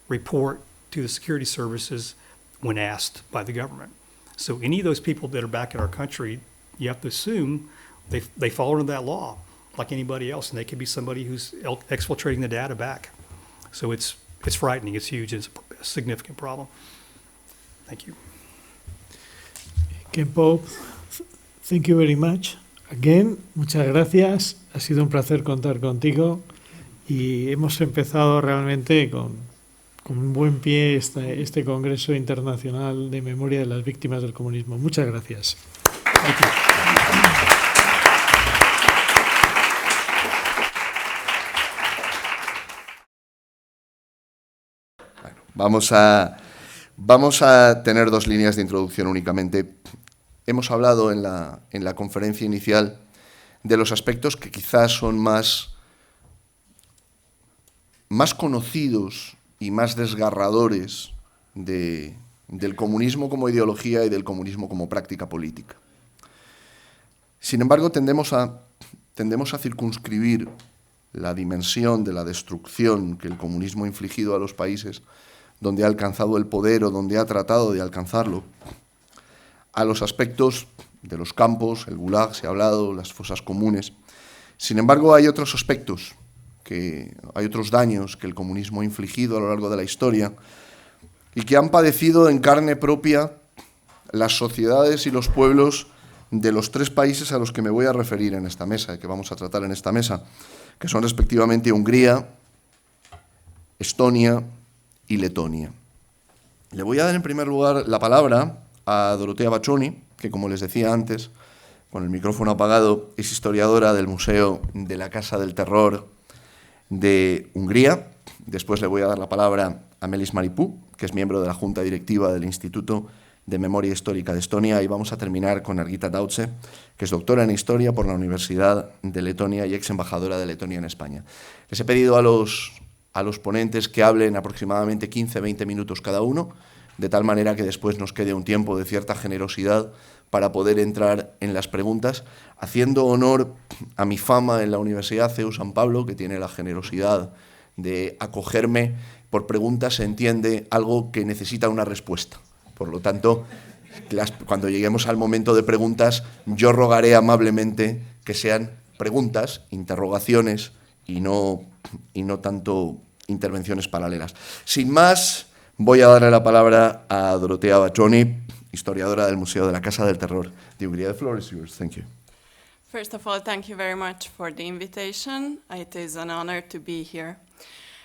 D: report to the security services when asked by the government. So any of those people that are back in our country, you have to assume they fall under that law like anybody else, and they could be somebody who's exfiltrating the data back. So it's frightening, it's huge, it's a significant problem. Thank you.
C: Kempo, thank you very much. Again, muchas gracias. Ha sido un placer contar contigo y hemos empezado realmente con un buen pie este Congreso Internacional de Memoria de las Víctimas del Comunismo. Muchas gracias.
D: Thank you.
J: Vamos a tener dos líneas de introducción únicamente. Hemos hablado en la conferencia inicial de los aspectos que quizás son más conocidos y más desgarradores del comunismo como ideología y del comunismo como práctica política. Sin embargo, tendemos a circunscribir la dimensión de la destrucción que el comunismo ha infligido a los países donde ha alcanzado el poder o donde ha tratado de alcanzarlo, a los aspectos de los campos, el gulag, se ha hablado, las fosas comunes, Sin embargo, hay otros aspectos, hay otros daños que el comunismo ha infligido a lo largo de la historia y que han padecido en carne propia las sociedades y los pueblos de los 3 países a los que me voy a referir en esta mesa, que vamos a tratar en esta mesa, que son respectivamente Hungría, Estonia y Letonia. Le voy a dar en primer lugar la palabra a Dorotea Baccioni, que como les decía antes, con el micrófono apagado, es historiadora del Museo de la Casa del Terror de Hungría. Después le voy a dar la palabra a Melis Maripú, que es miembro de la Junta Directiva del Instituto de Memoria Histórica de Estonia, y vamos a terminar con Argita Tautse, que es doctora en Historia por la Universidad de Letonia y ex embajadora de Letonia en España. Les he pedido a los ponentes que hablen aproximadamente 15-20 minutos cada uno, de tal manera que después nos quede un tiempo de cierta generosidad para poder entrar en las preguntas, haciendo honor a mi fama en la Universidad CEU San Pablo, que tiene la generosidad de acogerme. Por preguntas se entiende algo que necesita una respuesta. Por lo tanto, cuando lleguemos al momento de preguntas, yo rogaré amablemente que sean preguntas, interrogaciones y no tanto intervenciones paralelas. Sin más, voy a darle la palabra a Dorotea Baccioni, historiadora del Museo de la Casa del Terror de Hungría. The floor is yours. Thank you.
P: First of all, thank you very much for the invitation. It is an honor to be here.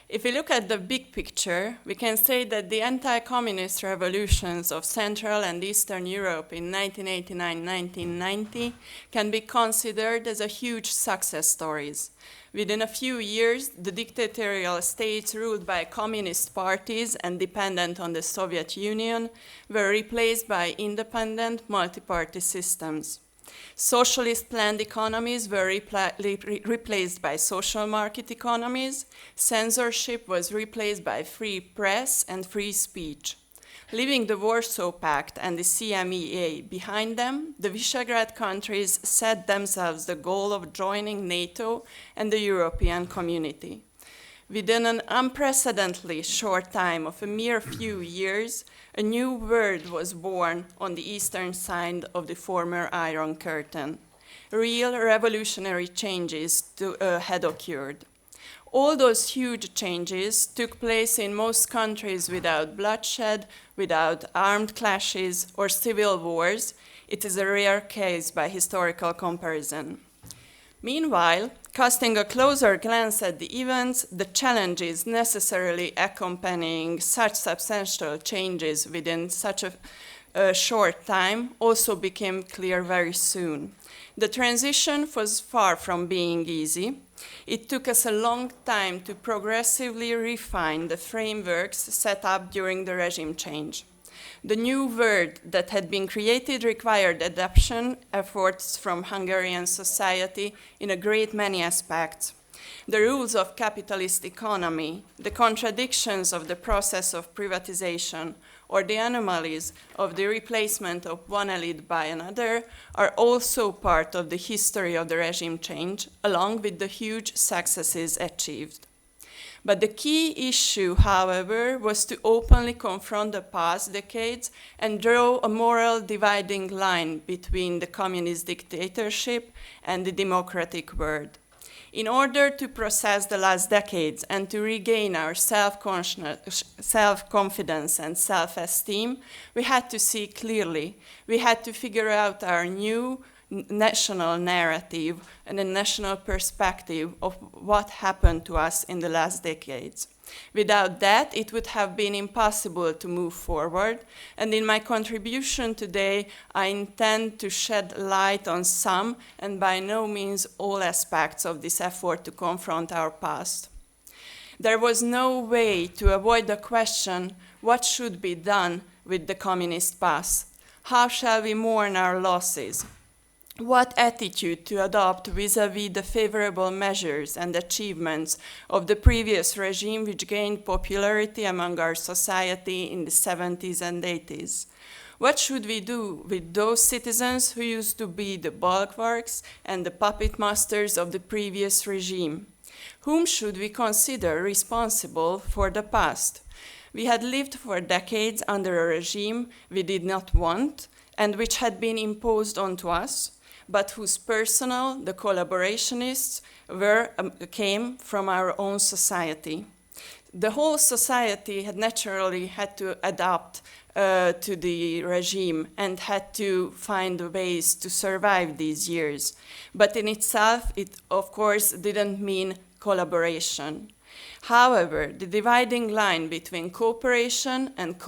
P: If we look at the big picture, we can say that the anti-communist revolutions of Central and Eastern Europe in 1989-1990 can be considered as a huge success stories. Within a few years, the dictatorial states ruled by communist parties and dependent on the Soviet Union were replaced by independent multi-party systems. Socialist planned economies were replaced by social market economies. Censorship was replaced by free press and free speech. Leaving the Warsaw Pact and the CMEA behind them, the Visegrad countries set themselves the goal of joining NATO and the European Community. Within an unprecedentedly short time of a mere few years, a new world was born on the eastern side of the former Iron Curtain. Real revolutionary changes had occurred. All those huge changes took place in most countries without bloodshed, without armed clashes or civil wars. It is a rare case by historical comparison. Meanwhile, casting a closer glance at the events, the challenges necessarily accompanying such substantial changes within such a short time also became clear very soon. The transition was far from being easy. It took us a long time to progressively refine the frameworks set up during the regime change. The new world that had been created required adaptation efforts from Hungarian society in a great many aspects. The rules of capitalist economy, the contradictions of the process of privatization, or the anomalies of the replacement of one elite by another are also part of the history of the regime change, along with the huge successes achieved. But the key issue, however, was to openly confront the past decades and draw a moral dividing line between the communist dictatorship and the democratic world. In order to process the last decades and to regain our self-confidence and self-esteem, we had to see clearly. We had to figure out our new national narrative and a national perspective of what happened to us in the last decades. Without that, it would have been impossible to move forward, and in my contribution today, I intend to shed light on some and by no means all aspects of this effort to confront our past. There was no way to avoid the question, what should be done with the communist past? How shall we mourn our losses? What attitude to adopt vis-à-vis the favorable measures and achievements of the previous regime which gained popularity among our society in the 70s and 80s? What should we do with those citizens who used to be the bulwarks and the puppet masters of the previous regime? Whom should we consider responsible for the past? We had lived for decades under a regime we did not want and which had been imposed onto us, but whose personnel, the collaborationists, came from our own society. The whole society had naturally had to adapt to the regime and had to find ways to survive these years. But in itself, it of course didn't mean collaboration. However, the dividing line between cooperation and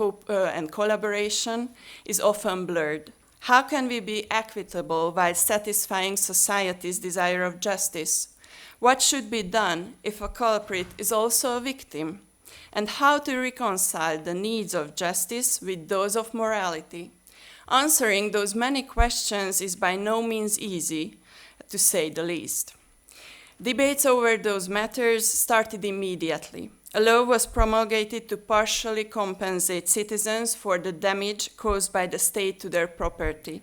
P: collaboration is often blurred. How can we be equitable while satisfying society's desire of justice? What should be done if a culprit is also a victim? And how to reconcile the needs of justice with those of morality? Answering those many questions is by no means easy, to say the least. Debates over those matters started immediately. A law was promulgated to partially compensate citizens for the damage caused by the state to their property.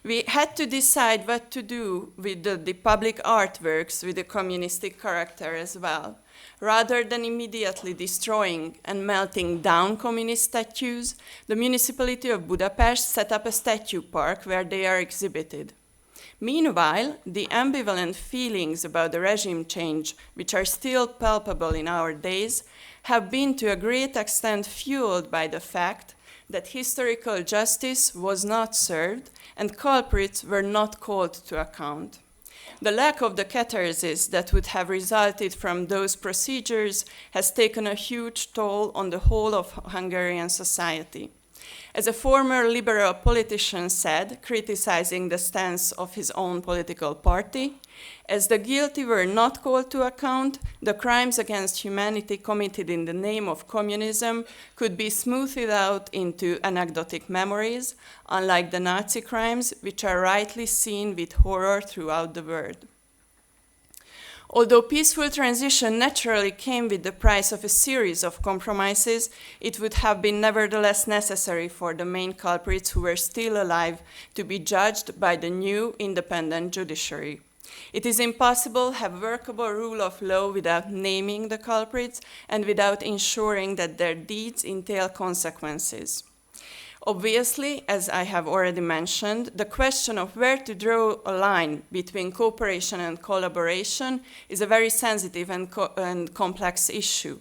P: We had to decide what to do with the public artworks with a communistic character as well. Rather than immediately destroying and melting down communist statues, the municipality of Budapest set up a statue park where they are exhibited. Meanwhile, the ambivalent feelings about the regime change, which are still palpable in our days, have been to a great extent fueled by the fact that historical justice was not served and culprits were not called to account. The lack of the catharsis that would have resulted from those procedures has taken a huge toll on the whole of Hungarian society. As a former liberal politician said, criticizing the stance of his own political party, as the guilty were not called to account, the crimes against humanity committed in the name of communism could be smoothed out into anecdotic memories, unlike the Nazi crimes, which are rightly seen with horror throughout the world. Although peaceful transition naturally came with the price of a series of compromises, it would have been nevertheless necessary for the main culprits who were still alive to be judged by the new independent judiciary. It is impossible to have workable rule of law without naming the culprits and without ensuring that their deeds entail consequences. Obviously, as I have already mentioned, the question of where to draw a line between cooperation and collaboration is a very sensitive and complex issue.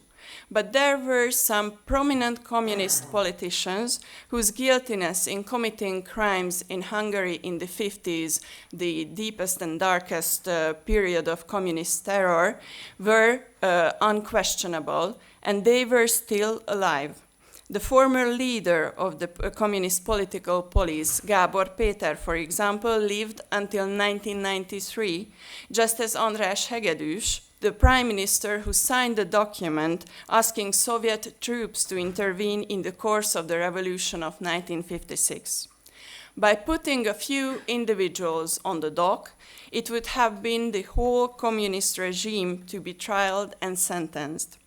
P: But there were some prominent communist politicians whose guiltiness in committing crimes in Hungary in the 50s, the deepest and darkest period of communist terror, were unquestionable, and they were still alive. The former leader of the communist political police, Gábor Péter, for example, lived until 1993, just as András Hegedűs, the prime minister who signed the document asking Soviet troops to intervene in the course of the revolution of 1956. By putting a few individuals on the dock, it would have been the whole communist regime to be trialed and sentenced.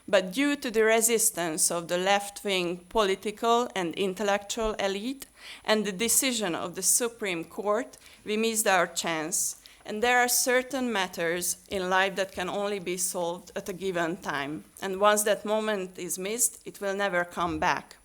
P: But due to the resistance of the left-wing political and intellectual elite and the decision of the Supreme Court, we missed our chance. And there are certain matters in life that can only be solved at a given time. And once that moment is missed, it will never come back.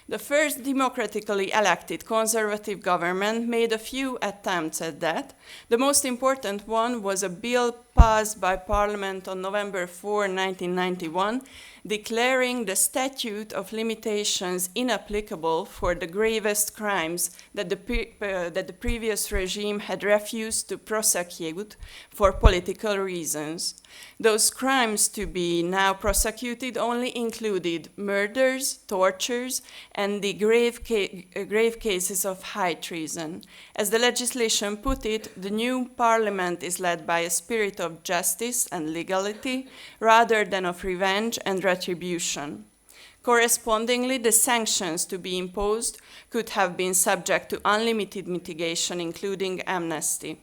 P: The first democratically elected conservative government made a few attempts at that. The most important one was a bill passed by Parliament on November 4, 1991, declaring the statute of limitations inapplicable for the gravest crimes that the previous regime had refused to prosecute for political reasons. Those crimes to be now prosecuted only included murders, tortures, and the grave cases of high treason. As the legislation put it, the new parliament is led by a spirit of justice and legality rather than of revenge and retribution. Correspondingly, the sanctions to be imposed could have been subject to unlimited mitigation, including amnesty.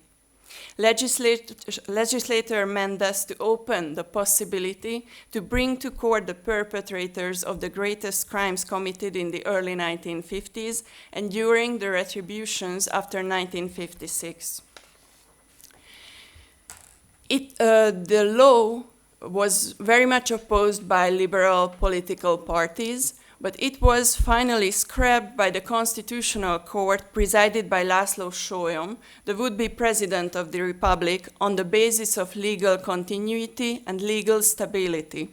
P: Legislator meant thus to open the possibility to bring to court the perpetrators of the greatest crimes committed in the early 1950s and during the retributions after 1956. The law was very much opposed by liberal political parties, but it was finally scrapped by the Constitutional Court presided by László Sólyom, the would-be president of the Republic, on the basis of legal continuity and legal stability.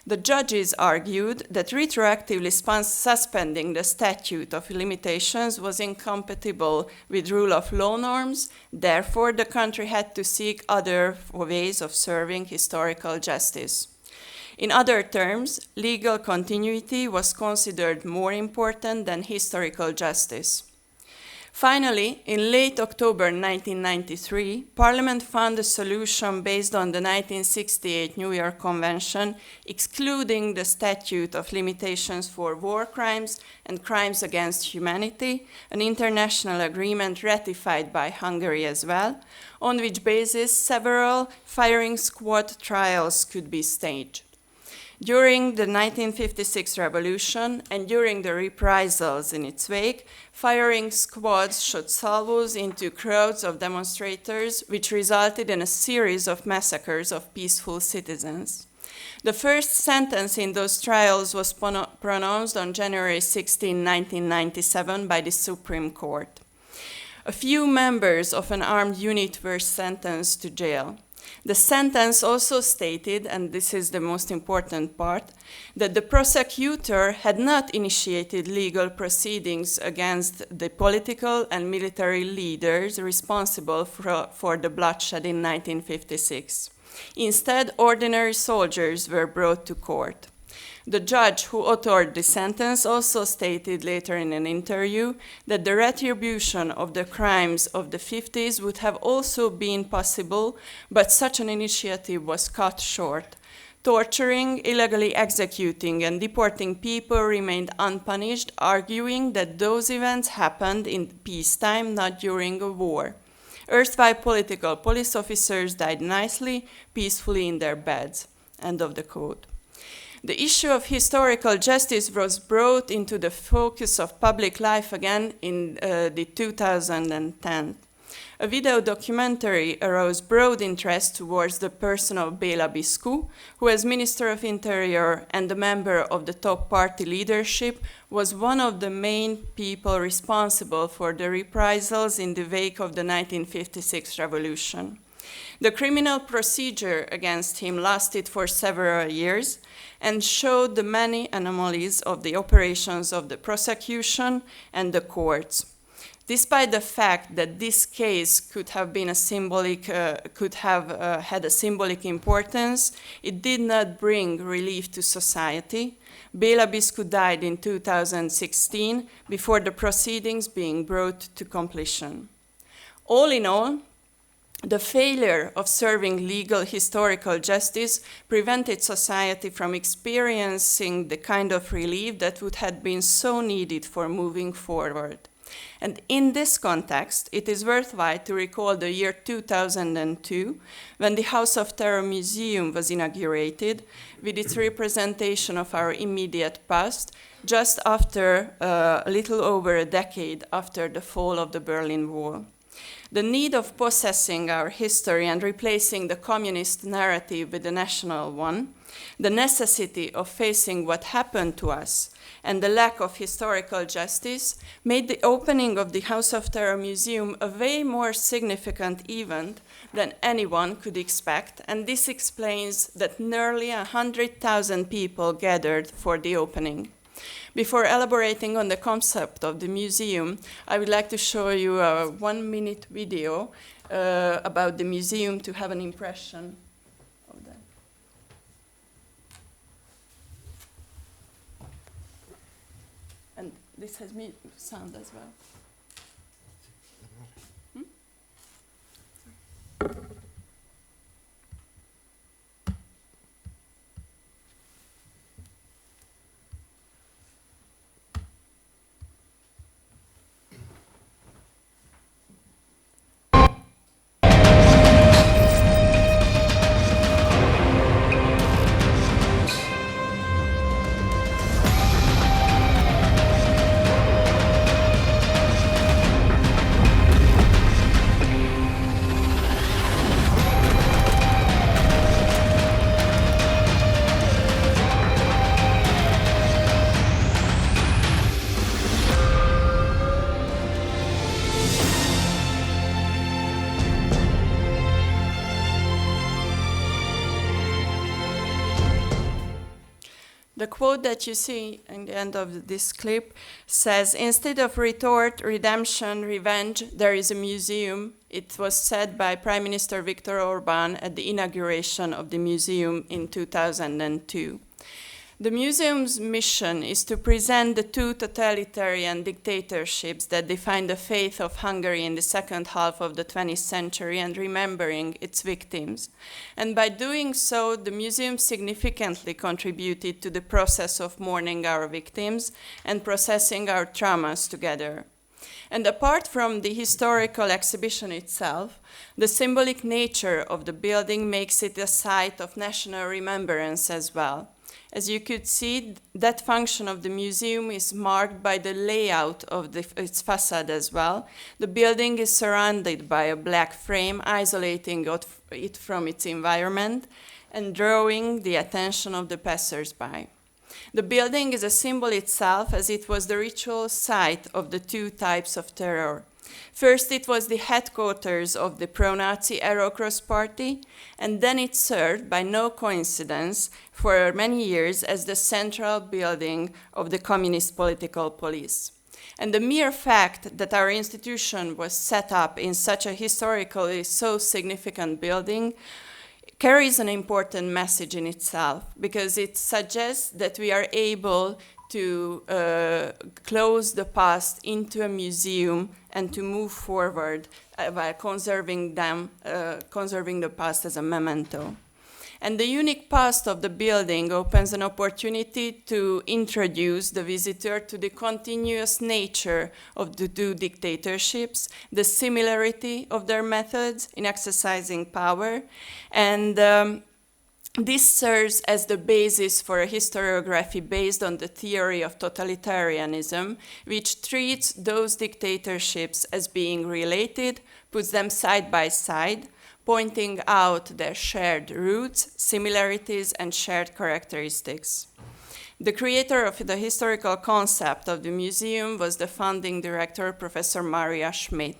P: The judges argued that retroactively suspending the statute of limitations was incompatible with rule of law norms, therefore the country had to seek other ways of serving historical justice. In other terms, legal continuity was considered more important than historical justice. Finally, in late October 1993, Parliament found a solution based on the 1968 New York Convention, excluding the statute of limitations for war crimes and crimes against humanity, an international agreement ratified by Hungary as well, on which basis several firing squad trials could be staged. During the 1956 revolution and during the reprisals in its wake, firing squads shot salvos into crowds of demonstrators, which resulted in a series of massacres of peaceful citizens. The first sentence in those trials was pronounced on January 16, 1997 by the Supreme Court. A few members of an armed unit were sentenced to jail. The sentence also stated, and this is the most important part, that the prosecutor had not initiated legal proceedings against the political and military leaders responsible for the bloodshed in 1956. Instead, ordinary soldiers were brought to court. The judge who authored the sentence also stated later in an interview that the retribution of the crimes of the 50s would have also been possible, but such an initiative was cut short. Torturing, illegally executing, and deporting people remained unpunished, arguing that those events happened in peacetime, not during a war. Erstwhile political police officers died nicely, peacefully in their beds. End of the quote. The issue of historical justice was brought into the focus of public life again in the 2010. A video documentary aroused broad interest towards the person of Béla Biscu, who as Minister of Interior and a member of the top party leadership was one of the main people responsible for the reprisals in the wake of the 1956 revolution. The criminal procedure against him lasted for several years and showed the many anomalies of the operations of the prosecution and the courts. Despite the fact that this case could have been had a symbolic importance, it did not bring relief to society. Béla Biscu died in 2016 before the proceedings being brought to completion. All in all, the failure of serving legal historical justice prevented society from experiencing the kind of relief that would have been so needed for moving forward. And in this context, it is worthwhile to recall the year 2002, when the House of Terror Museum was inaugurated, with its representation of our immediate past, just after a little over a decade after the fall of the Berlin Wall. The need of possessing our history and replacing the communist narrative with the national one, the necessity of facing what happened to us, and the lack of historical justice made the opening of the House of Terror Museum a way more significant event than anyone could expect, and this explains that nearly 100,000 people gathered for the opening. Before elaborating on the concept of the museum, I would like to show you a 1-minute video about the museum to have an impression of that. And this has sound as well. The quote that you see in the end of this clip says, "Instead of retort, redemption, revenge, there is a museum." It was said by Prime Minister Viktor Orbán at the inauguration of the museum in 2002. The museum's mission is to present the two totalitarian dictatorships that defined the fate of Hungary in the second half of the 20th century and remembering its victims. And by doing so, the museum significantly contributed to the process of mourning our victims and processing our traumas together. And apart from the historical exhibition itself, the symbolic nature of the building makes it a site of national remembrance as well. As you could see, that function of the museum is marked by the layout of its facade as well. The building is surrounded by a black frame, isolating it from its environment and drawing the attention of the passers-by. The building is a symbol itself, as it was the ritual site of the two types of terror. First, it was the headquarters of the pro-Nazi Arrow Cross Party, and then it served, by no coincidence, for many years as the central building of the communist political police. And the mere fact that our institution was set up in such a historically so significant building carries an important message in itself, because it suggests that we are able to close the past into a museum and to move forward by conserving the past as a memento. And the unique past of the building opens an opportunity to introduce the visitor to the continuous nature of the two dictatorships, the similarity of their methods in exercising power, and this serves as the basis for a historiography based on the theory of totalitarianism, which treats those dictatorships as being related, puts them side by side, pointing out their shared roots, similarities, and shared characteristics. The creator of the historical concept of the museum was the founding director, Professor Maria Schmidt.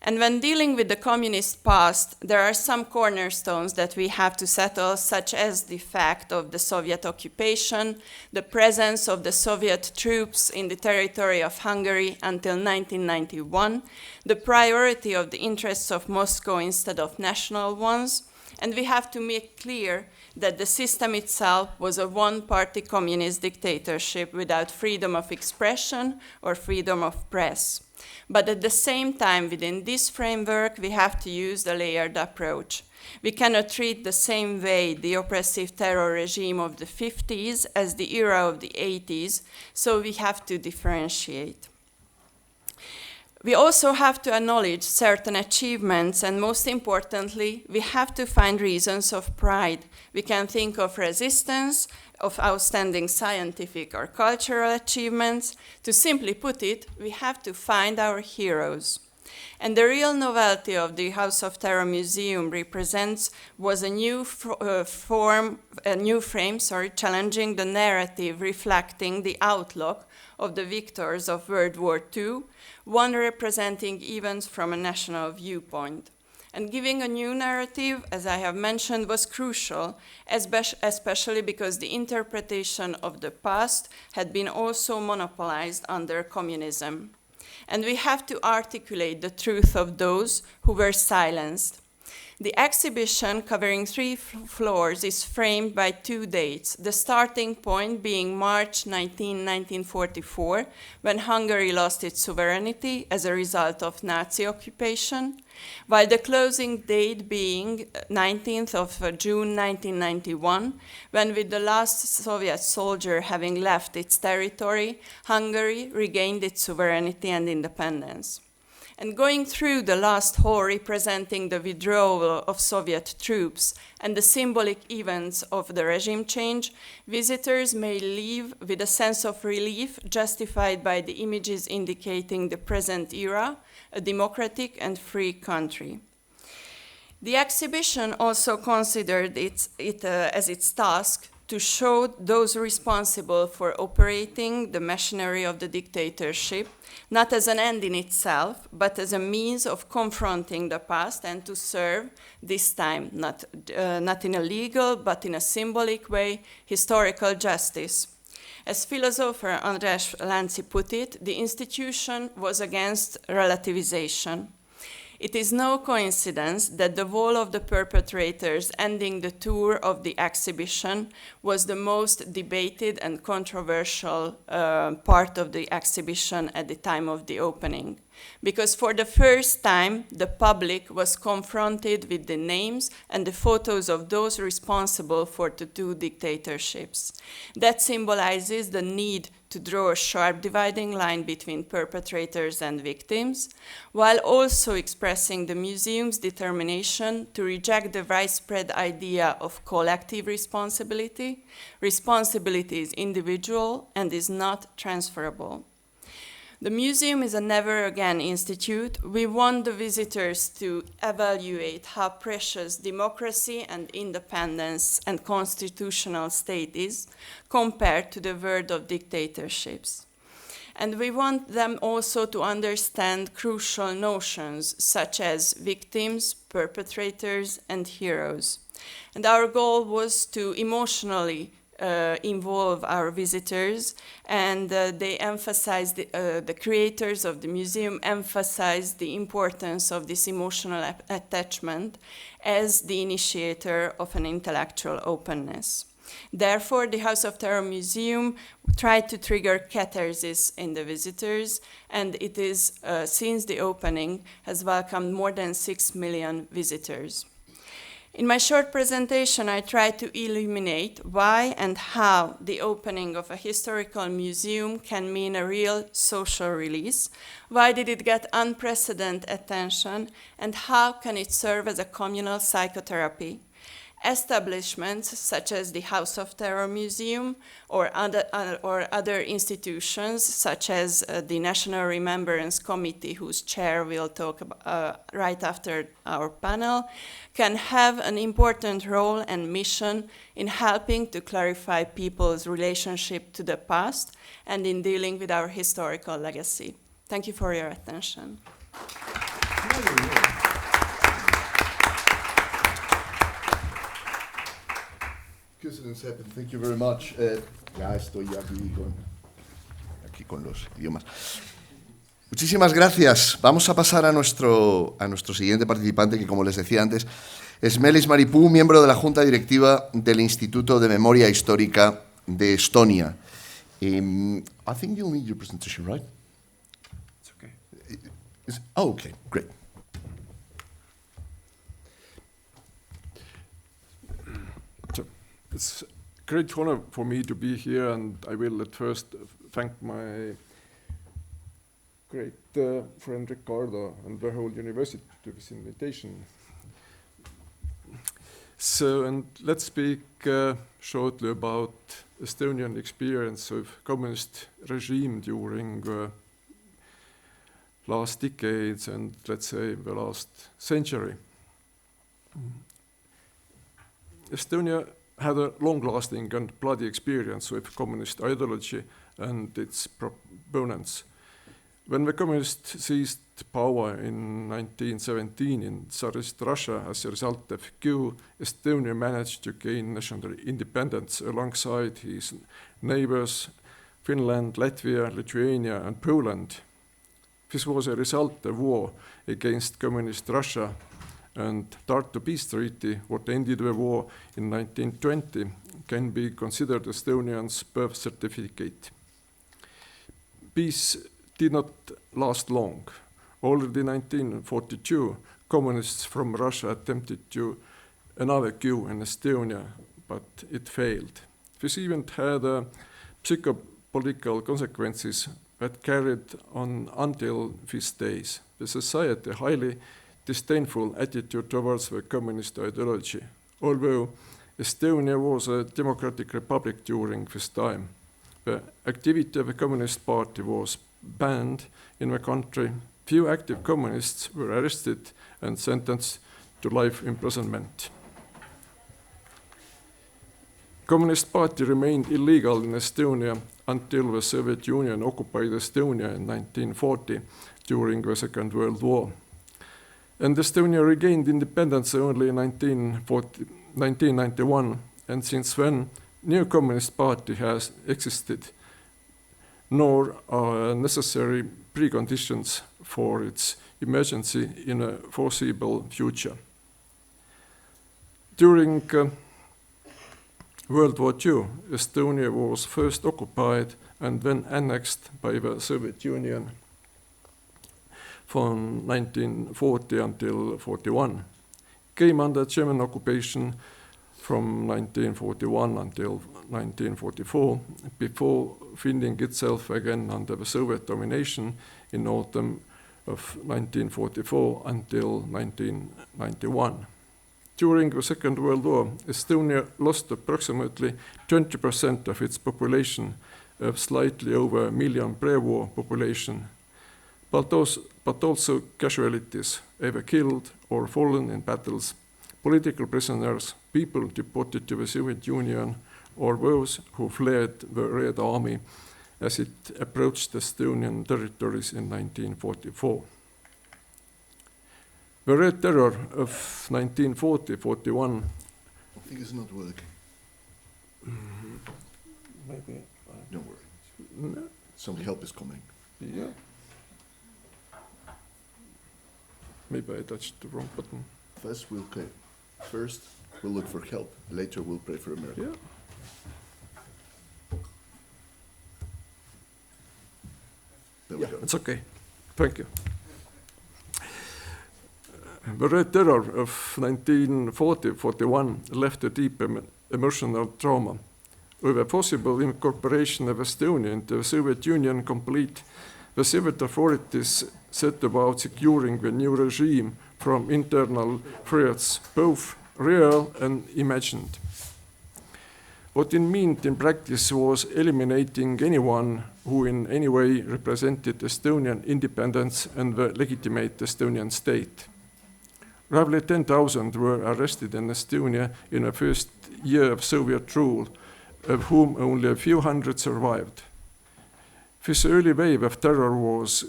P: And when dealing with the communist past, there are some cornerstones that we have to settle, such as the fact of the Soviet occupation, the presence of the Soviet troops in the territory of Hungary until 1991, the priority of the interests of Moscow instead of national ones, and we have to make clear that the system itself was a one-party communist dictatorship without freedom of expression or freedom of press. But at the same time, within this framework, we have to use the layered approach. We cannot treat the same way the oppressive terror regime of the 50s as the era of the 80s, so we have to differentiate. We also have to acknowledge certain achievements, and most importantly, we have to find reasons of pride. We can think of resistance, of outstanding scientific or cultural achievements. To simply put it, we have to find our heroes. And the real novelty of the House of Terror Museum was a new frame, challenging the narrative reflecting the outlook of the victors of World War II, one representing events from a national viewpoint. And giving a new narrative, as I have mentioned, was crucial, especially because the interpretation of the past had been also monopolized under communism. And we have to articulate the truth of those who were silenced. The exhibition, covering 3 floors, is framed by 2 dates, the starting point being March 19, 1944, when Hungary lost its sovereignty as a result of Nazi occupation, while the closing date being 19th of June 1991, when, with the last Soviet soldier having left its territory, Hungary regained its sovereignty and independence. And going through the last hall representing the withdrawal of Soviet troops and the symbolic events of the regime change, visitors may leave with a sense of relief justified by the images indicating the present era, a democratic and free country. The exhibition also considered it as its task to show those responsible for operating the machinery of the dictatorship, not as an end in itself, but as a means of confronting the past and to serve, this time not in a legal, but in a symbolic way, historical justice. As philosopher András Lánci put it, the institution was against relativization. It is no coincidence that the wall of the perpetrators ending the tour of the exhibition was the most debated and controversial part of the exhibition at the time of the opening. Because for the first time, the public was confronted with the names and the photos of those responsible for the two dictatorships. That symbolizes the need to draw a sharp dividing line between perpetrators and victims, while also expressing the museum's determination to reject the widespread idea of collective responsibility. Responsibility is individual and is not transferable. The museum is a never-again institute. We want the visitors to evaluate how precious democracy and independence and constitutional state is compared to the world of dictatorships. And we want them also to understand crucial notions such as victims, perpetrators, and heroes. And our goal was to emotionally involve our visitors, and they emphasized, the creators of the museum emphasized the importance of this emotional attachment as the initiator of an intellectual openness. Therefore, the House of Terror Museum tried to trigger catharsis in the visitors, and it is, since the opening, has welcomed more than 6 million visitors. In my short presentation, I tried to illuminate why and how the opening of a historical museum can mean a real social release, why did it get unprecedented attention, and how can it serve as a communal psychotherapy. Establishments such as the House of Terror Museum or other institutions such as the National Remembrance Committee, whose chair will talk about, right after our panel, can have an important role and mission in helping to clarify people's relationship to the past and in dealing with our historical legacy. Thank you for your attention.
J: Thank you very much. Ya estoy aquí con los idiomas. Muchísimas gracias. Vamos a pasar a nuestro siguiente participante, que, como les decía antes, es Meelis Maripuu, miembro de la Junta Directiva del Instituto de Memoria Histórica de Estonia. I think you'll need your presentation, right?
Q: It's okay.
J: Okay, great.
Q: It's a great honor for me to be here, and I will at first thank my great friend Ricardo and the whole university to this invitation. So, and let's speak shortly about Estonian experience of communist regime during last decades and, let's say, the last century. Estonia had a long-lasting and bloody experience with communist ideology and its proponents. When the communists seized power in 1917 in Tsarist Russia as a result of coup, Estonia managed to gain national independence alongside his neighbors Finland, Latvia, Lithuania, and Poland. This was a result of war against communist Russia, and Tartu Peace Treaty, what ended the war in 1920, can be considered Estonians' birth certificate. Peace did not last long. Already in 1942, communists from Russia attempted another coup in Estonia, but it failed. This event had psychopolitical consequences that carried on until these days. The society highly disdainful attitude towards the communist ideology. Although Estonia was a democratic republic during this time, the activity of the Communist Party was banned in the country. Few active communists were arrested and sentenced to life imprisonment. Communist Party remained illegal in Estonia until the Soviet Union occupied Estonia in 1940 during the Second World War. And Estonia regained independence only in 1991, and since then, no communist party has existed, nor are necessary preconditions for its emergence in a foreseeable future. During World War II, Estonia was first occupied and then annexed by the Soviet Union from 1940 until 1941. Came under German occupation from 1941 until 1944, before finding itself again under the Soviet domination in autumn of 1944 until 1991. During the Second World War, Estonia lost approximately 20% of its population, of slightly over 1 million pre-war population, but also casualties, either killed or fallen in battles, political prisoners, people deported to the Soviet Union, or those who fled the Red Army as it approached Estonian territories in 1944. The Red Terror of 1940-41.
J: I think it's not working.
Q: Maybe.
J: Don't worry.
Q: No.
J: Some help is coming.
Q: Yeah. Maybe I touched the wrong button.
J: First we'll look for help. Later we'll pray for a miracle.
Q: Yeah.
J: There we go.
Q: It's okay. Thank you. The Red Terror of 1940-41 left a deep emotional trauma. With a possible incorporation of Estonia into the Soviet Union complete, the Soviet authorities set about securing the new regime from internal threats, both real and imagined. What it meant in practice was eliminating anyone who in any way represented Estonian independence and the legitimate Estonian state. Roughly 10,000 were arrested in Estonia in the first year of Soviet rule, of whom only a few hundred survived. This early wave of terror was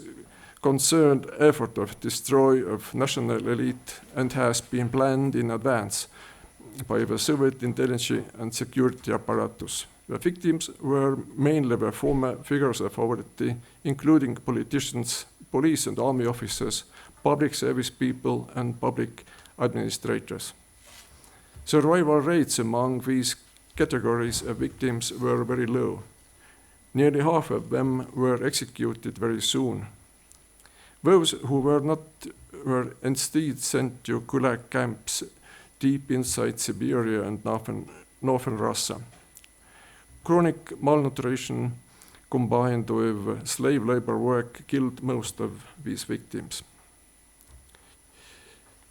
Q: concerned effort of destroy of national elite and has been planned in advance by the Soviet intelligence and security apparatus. The victims were mainly the former figures of authority, including politicians, police and army officers, public service people and public administrators. Survival rates among these categories of victims were very low. Nearly half of them were executed very soon. Those who were not were instead sent to gulag camps deep inside Siberia and northern Russia. Chronic malnutrition combined with slave labor work killed most of these victims.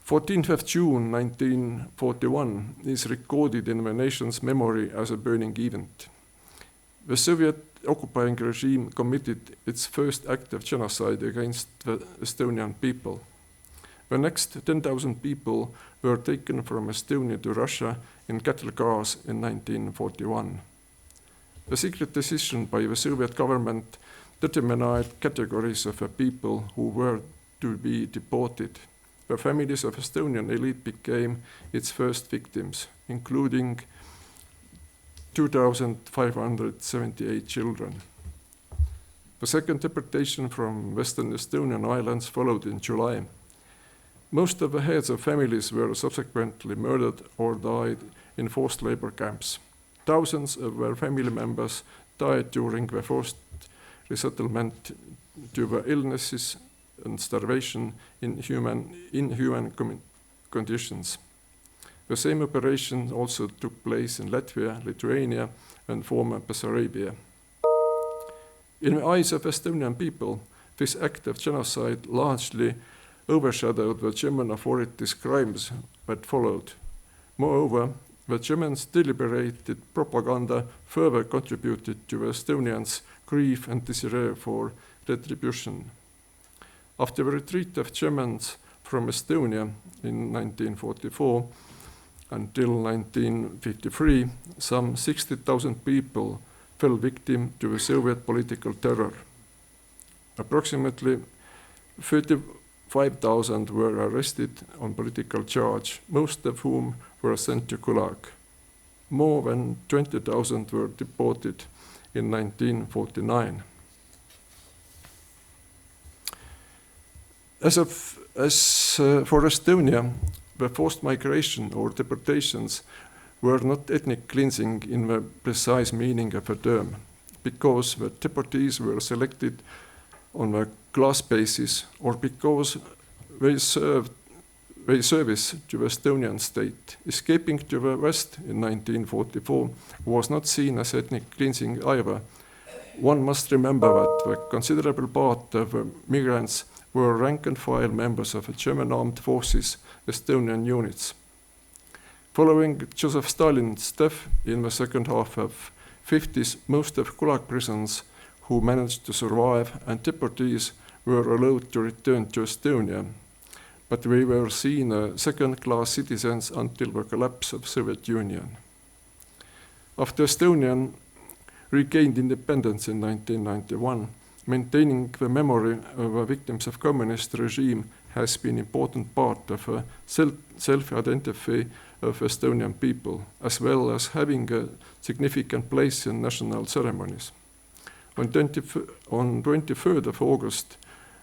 Q: 14th of June 1941 is recorded in the nation's memory as a burning event. The Soviet occupying regime committed its first act of genocide against the Estonian people. The next 10,000 people were taken from Estonia to Russia in cattle cars in 1941. The secret decision by the Soviet government determined categories of the people who were to be deported. The families of Estonian elite became its first victims, including 2,578 children. The second deportation from Western Estonian islands followed in July. Most of the heads of families were subsequently murdered or died in forced labor camps. Thousands of their family members died during the forced resettlement due to illnesses and starvation in inhuman conditions. The same operation also took place in Latvia, Lithuania, and former Bessarabia. In the eyes of Estonian people, this act of genocide largely overshadowed the German authorities' crimes that followed. Moreover, the Germans' deliberated propaganda further contributed to the Estonians' grief and desire for retribution. After the retreat of Germans from Estonia in 1944, until 1953, some 60,000 people fell victim to the Soviet political terror. Approximately 35,000 were arrested on political charge, most of whom were sent to Gulag. More than 20,000 were deported in 1949. For Estonia, the forced migration or deportations were not ethnic cleansing in the precise meaning of the term, because the deportees were selected on a class basis or because they service to the Estonian state. Escaping to the West in 1944 was not seen as ethnic cleansing either. One must remember that the considerable part of the migrants were rank-and-file members of the German armed forces Estonian units. Following Joseph Stalin's death in the second half of the 50s, most of Gulag prisons who managed to survive and deportees were allowed to return to Estonia, but they were seen as second-class citizens until the collapse of the Soviet Union. After Estonia regained independence in 1991, maintaining the memory of the victims of communist regime has been an important part of a self-identity of Estonian people, as well as having a significant place in national ceremonies. On 23rd of August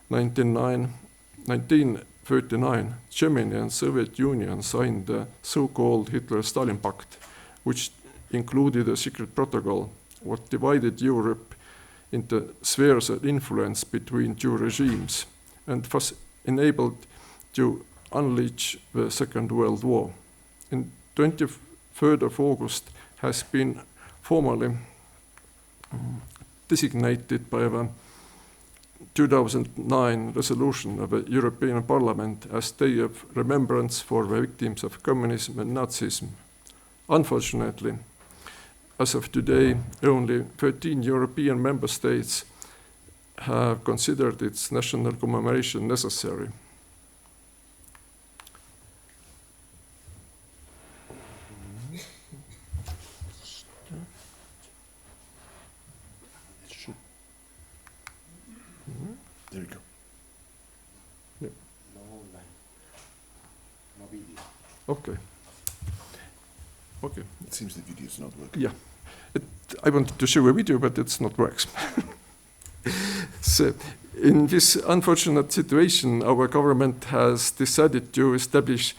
Q: 1939, Germany and Soviet Union signed the so-called Hitler-Stalin Pact, which included a secret protocol what divided Europe into spheres of influence between two regimes and was enabled to unleash the Second World War. In 23rd of August has been formally designated by the 2009 resolution of the European Parliament as Day of Remembrance for the victims of communism and Nazism. Unfortunately, as of today, only 13 European member states have considered its national commemoration necessary.
J: There you go.
Q: Yeah. Okay. Okay.
J: It seems the video is not working.
Q: Yeah. I wanted to show a video, but it's not works. So, in this unfortunate situation, our government has decided to establish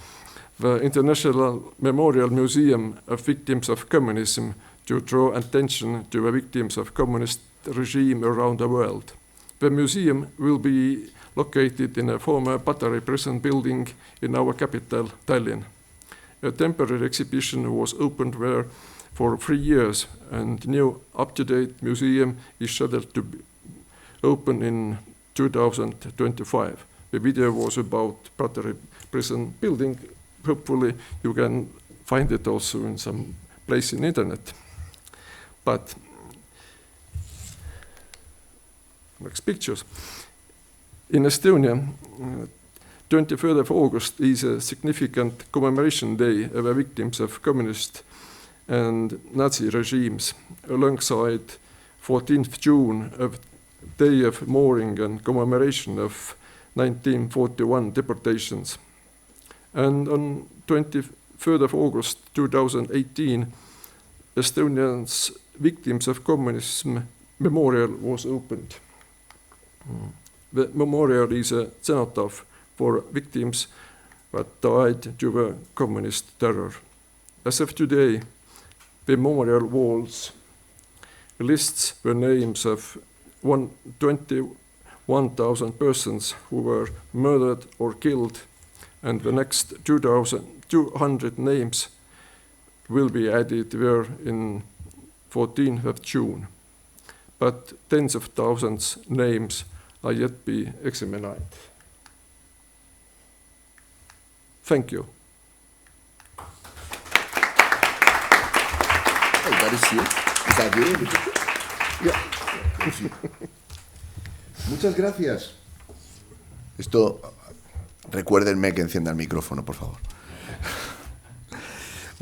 Q: the International Memorial Museum of Victims of Communism to draw attention to the victims of communist regime around the world. The museum will be located in a former Battery prison building in our capital, Tallinn. A temporary exhibition was opened there for 3 years, and new up-to-date museum is scheduled to open in 2025. The video was about Battery prison building. Hopefully you can find it also in some place in internet. But next pictures. In Estonia, 23rd of August is a significant commemoration day of the victims of communist and Nazi regimes, alongside 14th June, a day of mourning and commemoration of 1941 deportations. And on 23rd of August 2018, Estonians victims of communism memorial was opened. The memorial is a cenotaph for victims that died to the communist terror. As of today, the memorial walls lists the names of 21,000 persons who were murdered or killed, and the next 200 names will be added there in 14th of June. But tens of thousands names are yet be examined. Thank you.
J: Oh, that is you. Is that you? Yeah. Muchas gracias. Esto, recuérdenme que encienda el micrófono, por favor.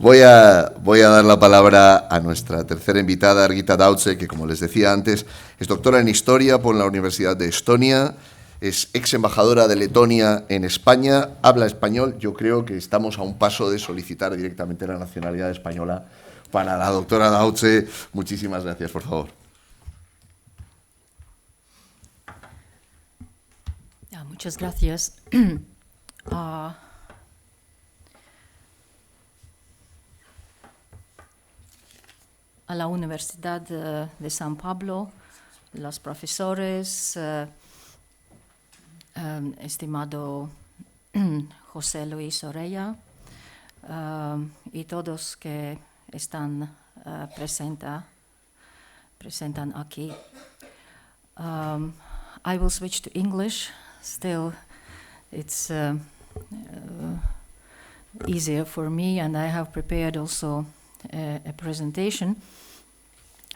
J: Voy a dar la palabra a nuestra tercera invitada, Argita Dautze, que como les decía antes, es doctora en Historia por la Universidad de Estonia, es ex embajadora de Letonia en España, habla español. Yo creo que estamos a un paso de solicitar directamente la nacionalidad española para la doctora Dautze. Muchísimas gracias, por favor.
R: Muchas gracias. A la Universidad de San Pablo, los profesores, estimado José Luis Orella, y todos que están presentan aquí. I will switch to English. Still, it's easier for me, and I have prepared also a presentation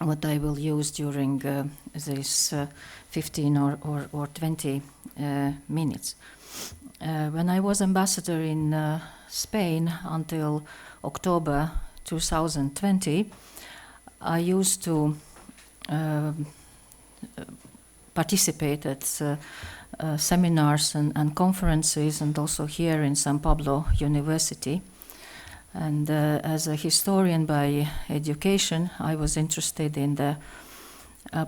R: what I will use during this 15 or 20 minutes. When I was ambassador in Spain until October 2020, I used to participate at seminars and conferences, and also here in San Pablo University. And as a historian by education, I was interested in the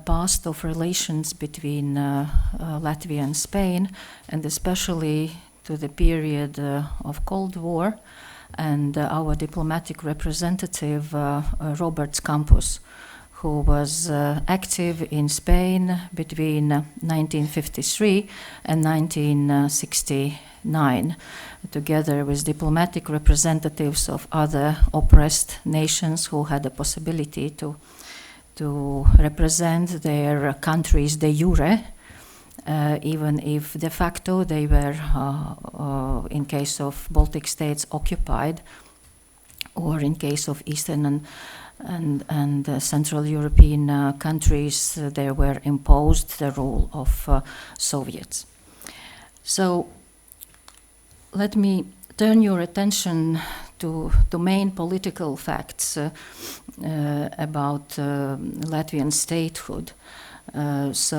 R: past of relations between Latvia and Spain, and especially to the period of Cold War, and our diplomatic representative, Robert Campos, who was active in Spain between 1953 and 1969, together with diplomatic representatives of other oppressed nations who had the possibility to represent their countries de jure, even if de facto they were, in case of Baltic states, occupied, or in case of Eastern and Central European countries, they were imposed the rule of Soviets. So let me turn your attention to main political facts about Latvian statehood. As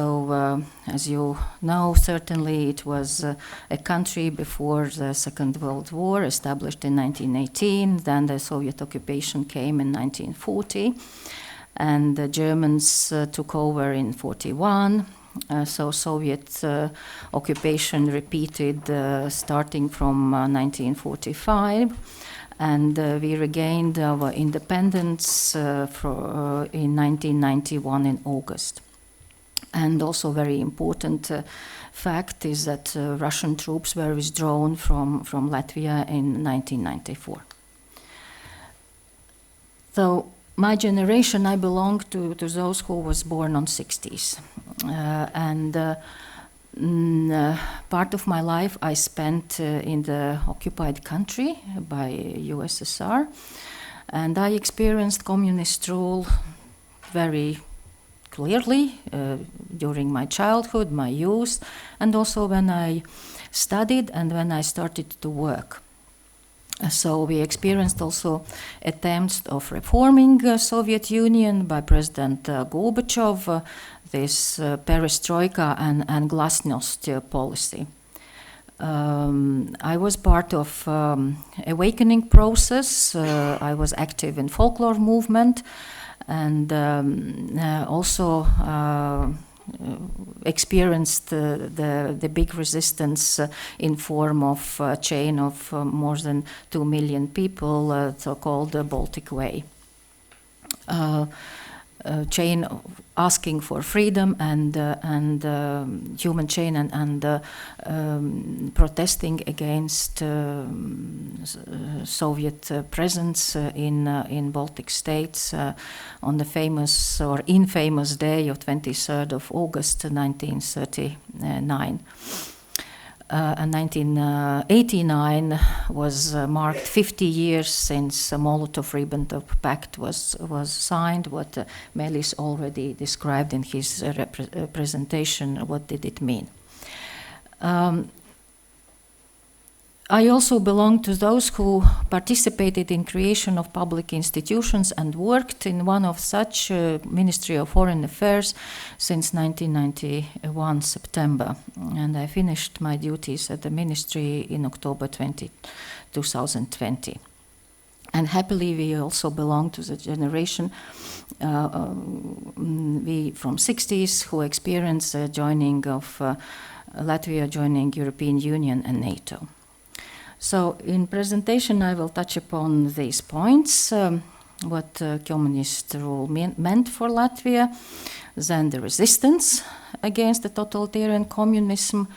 R: you know, certainly it was a country before the Second World War, established in 1918. Then the Soviet occupation came in 1940, and the Germans took over in 1941. So Soviet occupation repeated starting from 1945. And we regained our independence in 1991 in August. And also very important fact is that Russian troops were withdrawn from Latvia in 1994. So my generation, I belong to those who was born on 60s. Part of my life I spent in the occupied country by USSR, and I experienced communist rule very clearly during my childhood, my youth, and also when I studied and when I started to work. So we experienced also attempts of reforming Soviet Union by President Gorbachev, this perestroika and glasnost policy. I was part of awakening process. I was active in folklore movement, and also experienced the big resistance in form of a chain of more than 2 million people, so-called Baltic Way. Chain asking for freedom and human chain and protesting against Soviet presence in Baltic states on the famous or infamous day of 23rd of August 1939. And 1989 was marked 50 years since the Molotov-Ribbentrop Pact was signed. What Melis already described in his presentation, what did it mean? I also belong to those who participated in creation of public institutions and worked in one of such, Ministry of Foreign Affairs, since 1991 September. And I finished my duties at the ministry in October 2020. And happily, we also belong to the generation we from 60s who experienced the joining of Latvia joining European Union and NATO. So in presentation, I will touch upon these points, what communist rule meant for Latvia, then the resistance against the totalitarian communism,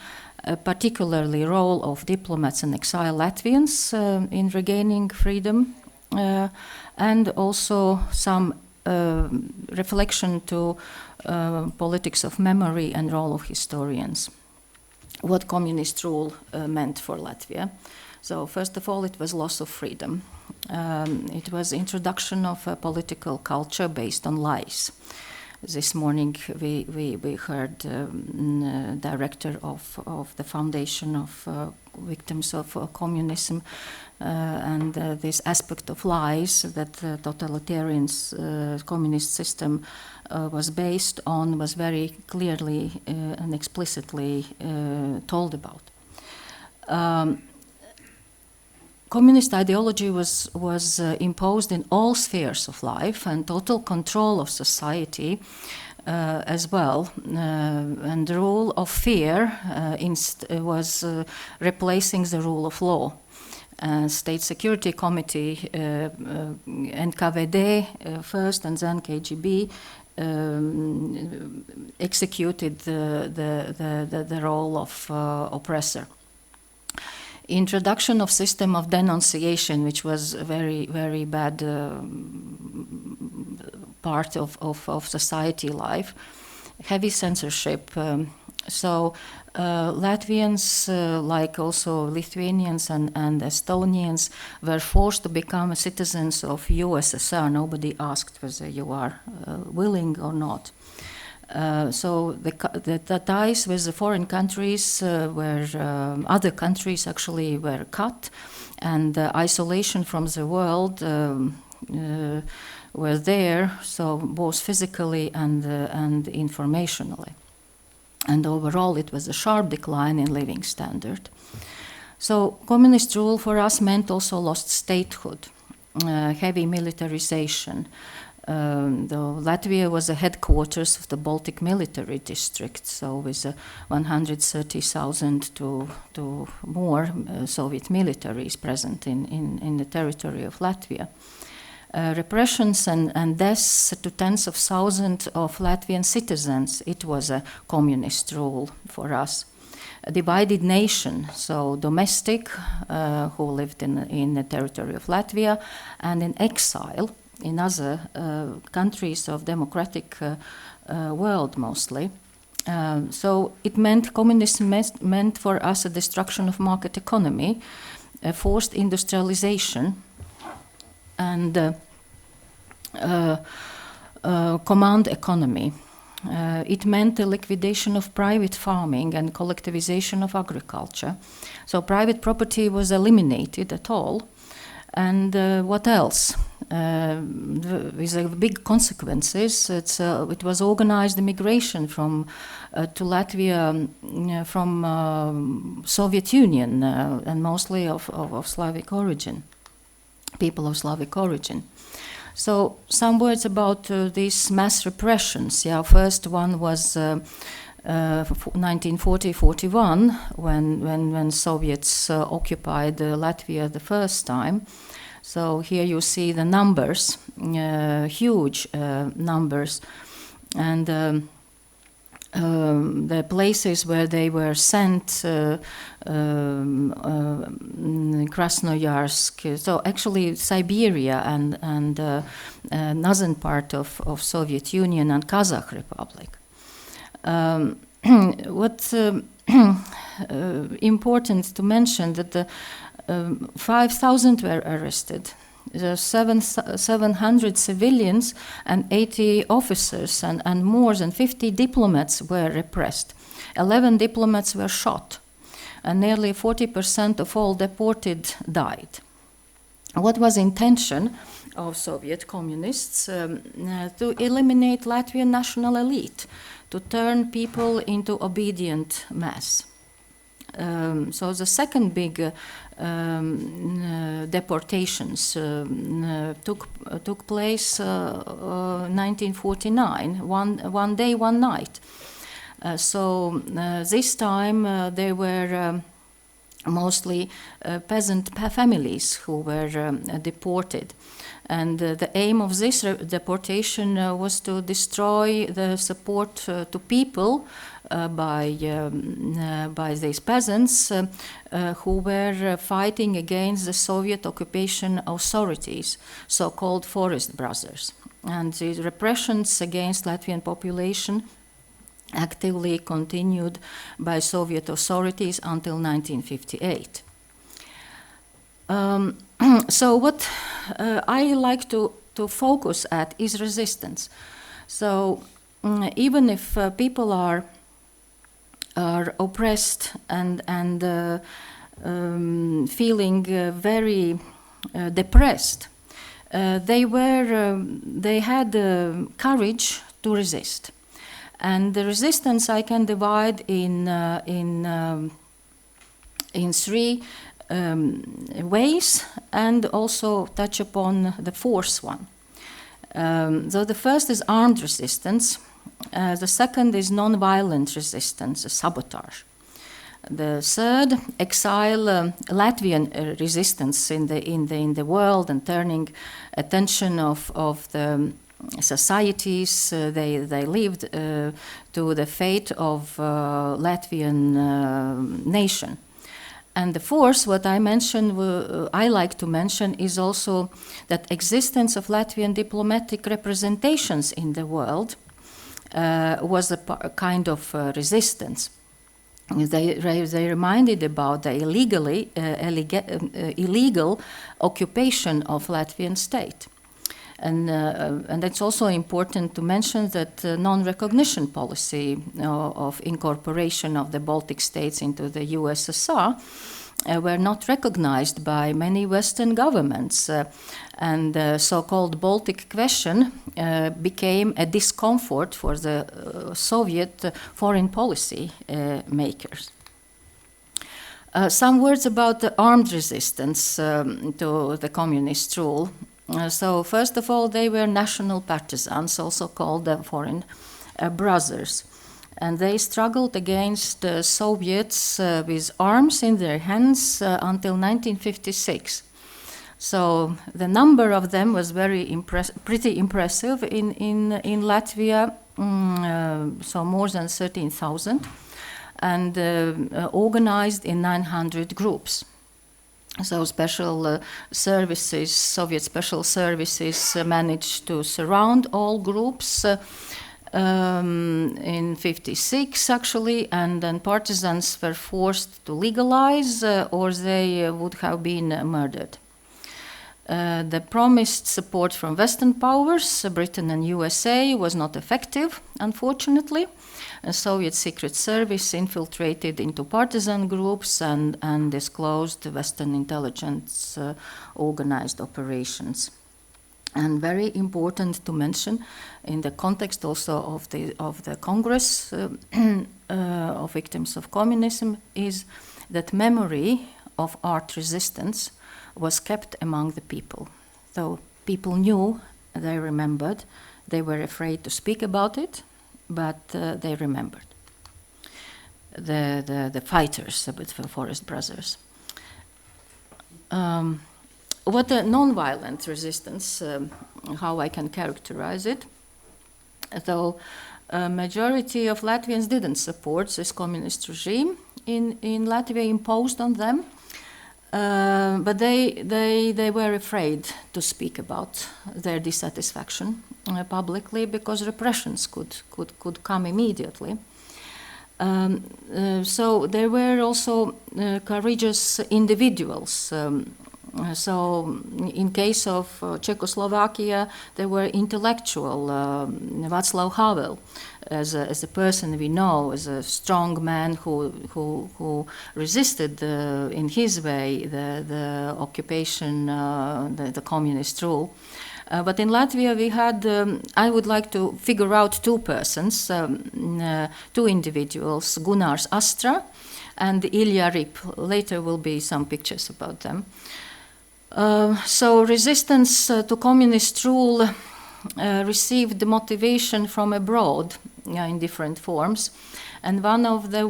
R: particularly role of diplomats and exile Latvians in regaining freedom, and also some reflection to politics of memory and role of historians. What communist rule meant for Latvia. So first of all, it was loss of freedom. It was introduction of a political culture based on lies. This morning we heard director of the Foundation of Victims of Communism and this aspect of lies that the totalitarian communist system was based on was very clearly and explicitly told about. Communist ideology was imposed in all spheres of life and total control of society as well. And the rule of fear was replacing the rule of law. State Security Committee, NKVD first and then KGB, executed the role of oppressor. Introduction of system of denunciation, which was a very, very bad part of society life. Heavy censorship. So Latvians, like also Lithuanians and Estonians, were forced to become citizens of USSR. Nobody asked whether you are willing or not. So the ties with the foreign countries other countries actually were cut, and isolation from the world were there, so both physically and informationally. And overall it was a sharp decline in living standard. So communist rule for us meant also lost statehood, heavy militarization. Latvia was the headquarters of the Baltic military district, so with 130,000 to more Soviet militaries present in the territory of Latvia. Repressions and deaths to tens of thousands of Latvian citizens, it was a communist rule for us. A divided nation, so domestic, who lived in the territory of Latvia, and in exile in other countries of democratic world mostly. So it meant communism meant for us a destruction of market economy, forced industrialization, and command economy. It meant the liquidation of private farming and collectivization of agriculture. So private property was eliminated at all. And what else? With big consequences, it was organized immigration to Latvia from Soviet Union and mostly of Slavic origin, people of Slavic origin. So some words about these mass repressions. Yeah, first one was 1940-41 when Soviets occupied Latvia the first time. So here you see the numbers, huge numbers, and the places where they were sent, Krasnoyarsk, so actually Siberia and northern part of Soviet Union and Kazakh Republic. What's important to mention that 5,000 were arrested. There are 700 civilians and 80 officers and more than 50 diplomats were repressed. 11 diplomats were shot. and nearly 40% of all deported died. What was intention of Soviet communists? To eliminate Latvian national elite, to turn people into obedient mass. So the second big deportations took place 1949, one day, one night. So this time there were mostly peasant families who were deported. And the aim of this deportation was to destroy the support to people by these peasants who were fighting against the Soviet occupation authorities, so-called Forest Brothers. And the repressions against Latvian population actively continued by Soviet authorities until 1958. So what I like to focus at is resistance. So even if people are oppressed and feeling very depressed, they had courage to resist. And the resistance I can divide in three ways, and also touch upon the fourth one. So the first is armed resistance. The second is non-violent resistance, sabotage. The third, exile Latvian resistance in the world and turning attention of the societies they lived to the fate of Latvian nation. And the fourth, what I mentioned, I like to mention, is also that existence of Latvian diplomatic representations in the world was a kind of resistance. They reminded about the illegal occupation of Latvian state. And it's also important to mention that non-recognition policy of incorporation of the Baltic states into the USSR were not recognized by many Western governments. And the so-called Baltic question became a discomfort for the Soviet foreign policy makers. Some words about the armed resistance to the communist rule. So first of all, they were national partisans, also called the foreign brothers. And they struggled against the Soviets with arms in their hands until 1956. So the number of them was pretty impressive in Latvia, so more than 13,000, and organized in 900 groups. So special services, Soviet special services managed to surround all groups in 56 actually, and then partisans were forced to legalize or they would have been murdered. The promised support from Western powers, Britain and USA, was not effective, unfortunately. A Soviet secret service infiltrated into partisan groups and disclosed Western intelligence organized operations. And very important to mention in the context also of the Congress of Victims of Communism is that memory of art resistance was kept among the people. So people knew, they remembered, they were afraid to speak about it, but they remembered the fighters, the Forest Brothers. What a non-violent resistance, how I can characterize it. Though a majority of Latvians didn't support this communist regime in Latvia imposed on them, but they were afraid to speak about their dissatisfaction publicly because repressions could come immediately. So there were also courageous individuals So in case of Czechoslovakia, there were intellectual, Václav Havel, as a person we know, as a strong man who resisted in his way the occupation, the communist rule. But in Latvia we had, I would like to figure out two persons, two individuals, Gunārs Astra and Ilja Rip. Later will be some pictures about them. So resistance to communist rule received motivation from abroad in different forms, and one of the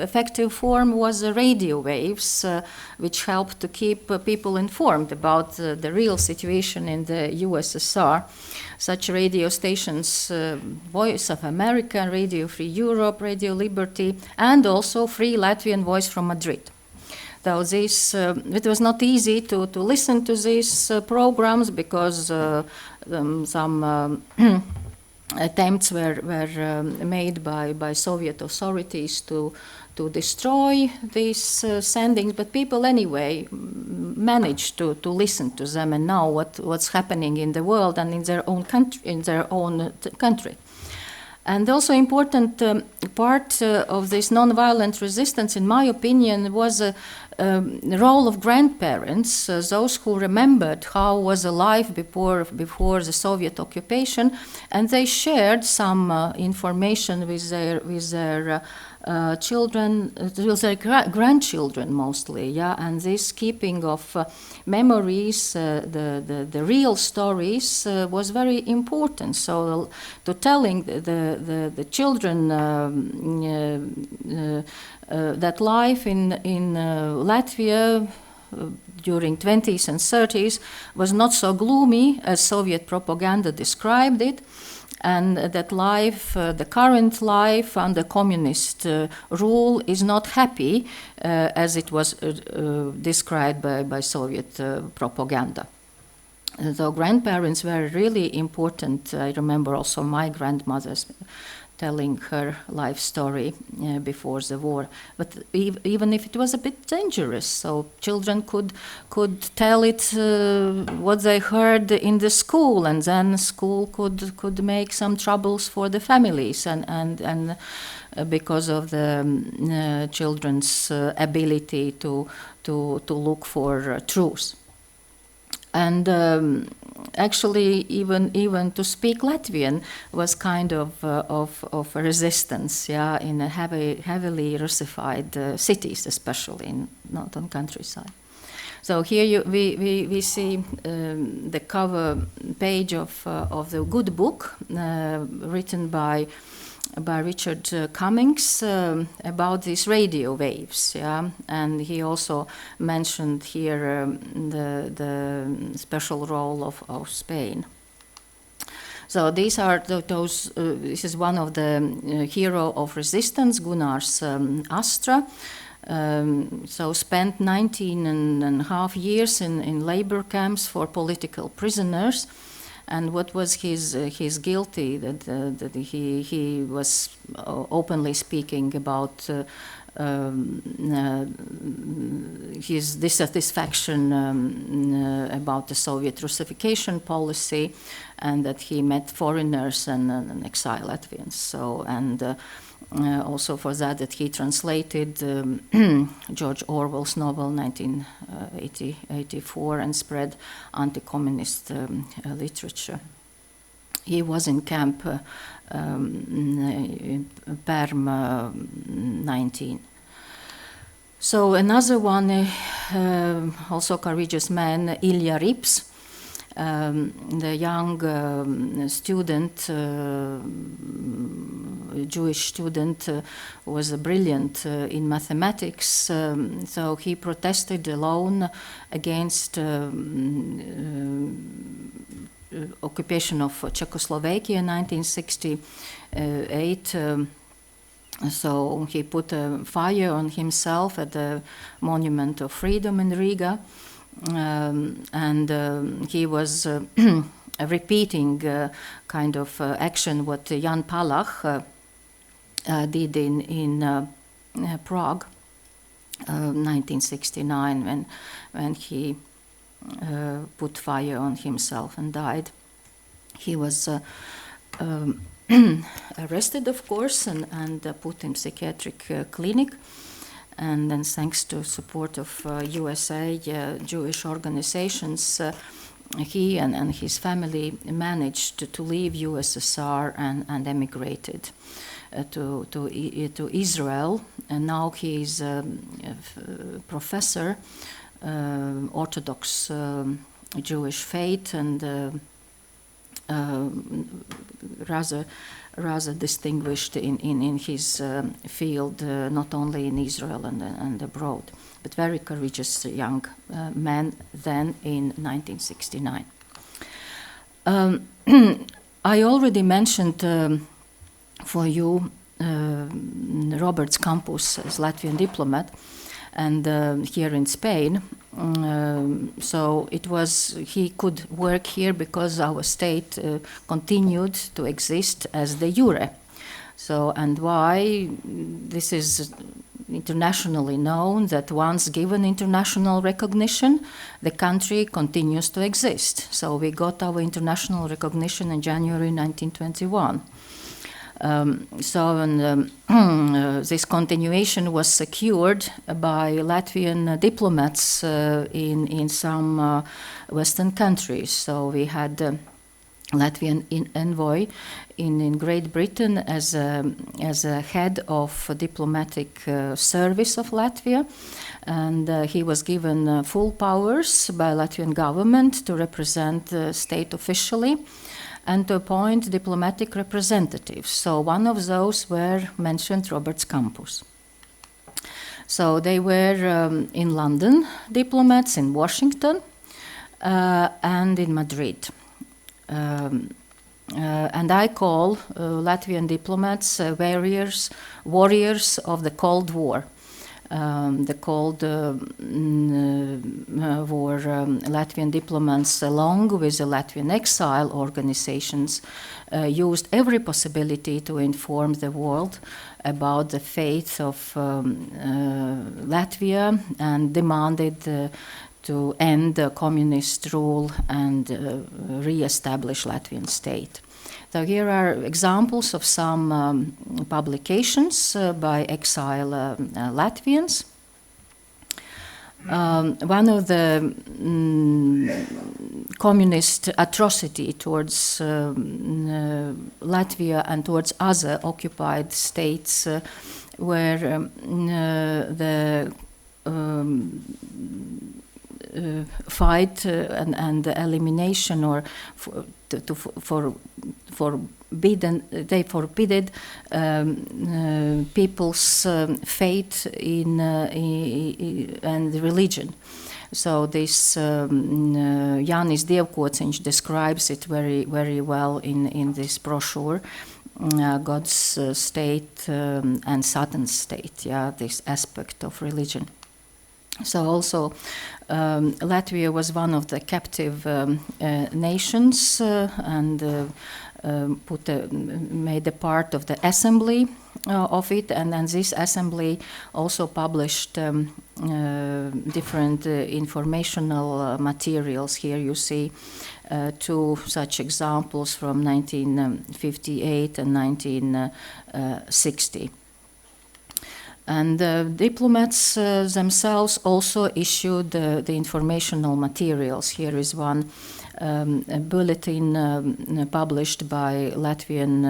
R: effective form was the radio waves, which helped to keep people informed about the real situation in the USSR. Such radio stations, Voice of America, Radio Free Europe, Radio Liberty, and also Free Latvian Voice from Madrid. So this, it was not easy to listen to these programs because some attempts were made by Soviet authorities to destroy these sendings, but people anyway managed to listen to them and know what's happening in the world and in their own country. And also important part of this nonviolent resistance, in my opinion, was the role of grandparents, those who remembered how was life before the Soviet occupation, and they shared some information with their children, with their grandchildren mostly, yeah. And this keeping of memories, the real stories, was very important. So to telling the children that life in Latvia during 20s and 30s was not so gloomy as Soviet propaganda described it, and that life, the current life under communist rule, is not happy as it was described by Soviet propaganda. So grandparents were really important. I remember also my grandmother's telling her life story before the war. But even if it was a bit dangerous, so children could tell it what they heard in the school, and then school could make some troubles for the families, and because of the children's ability to look for truth. And actually, even to speak Latvian was kind of a resistance, yeah, in a heavily Russified cities, especially not on countryside. So here we see the cover page of the good book written by Richard Cummings about these radio waves, yeah, and he also mentioned here the special role of Spain. So these are those. This is one of the hero of resistance, Gunārs Astra. So spent 19 and a half years in labor camps for political prisoners. And what was his guilty? That he was openly speaking about his dissatisfaction about the Soviet Russification policy, and that he met foreigners and exiled Latvians. So also for that he translated George Orwell's novel 1984 and spread anti-communist literature. He was in camp Perm 19. So another one, also courageous man, Ilja Rips, the young student, Jewish student, was brilliant in mathematics. So he protested alone against occupation of Czechoslovakia in 1968. So he put a fire on himself at the Monument of Freedom in Riga. And he was repeating kind of action what Jan Palach did in Prague. 1969 when he put fire on himself and died. He was arrested, of course, and put in psychiatric clinic. And then, thanks to support of USA Jewish organizations, he and his family managed to leave USSR and emigrated to Israel. And now he is a professor, Orthodox Jewish faith, and rather distinguished in his field, not only in Israel and abroad, but very courageous young man then in 1969. I already mentioned for you Roberts Campus as Latvian diplomat, and here in Spain. So he could work here because our state continued to exist as de jure. So, and why? This is internationally known that once given international recognition, the country continues to exist. So we got our international recognition in January 1921. This continuation was secured by Latvian diplomats in some Western countries. So we had Latvian envoy in Great Britain as a head of diplomatic service of Latvia, and he was given full powers by Latvian government to represent the state officially and to appoint diplomatic representatives. So one of those were mentioned Roberts Campus. So they were in London, diplomats in Washington and in Madrid. And I call Latvian diplomats warriors of the Cold War. The Cold War Latvian diplomats, along with the Latvian exile organizations, used every possibility to inform the world about the fate of Latvia and demanded to end the communist rule and re-establish Latvian state. So here are examples of some publications by exile Latvians. One of the communist atrocity towards Latvia and towards other occupied states were the fight and the elimination, or they forbidden people's faith in and religion. So this Jānis Dievkociņš describes it very, very well in this brochure, God's state and Satan's state, this aspect of religion. So also Latvia was one of the captive nations and made a part of the assembly of it, and then this assembly also published different informational materials. Here you see two such examples from 1958 and 1960. And diplomats themselves also issued the informational materials. Here is one a bulletin published by Latvian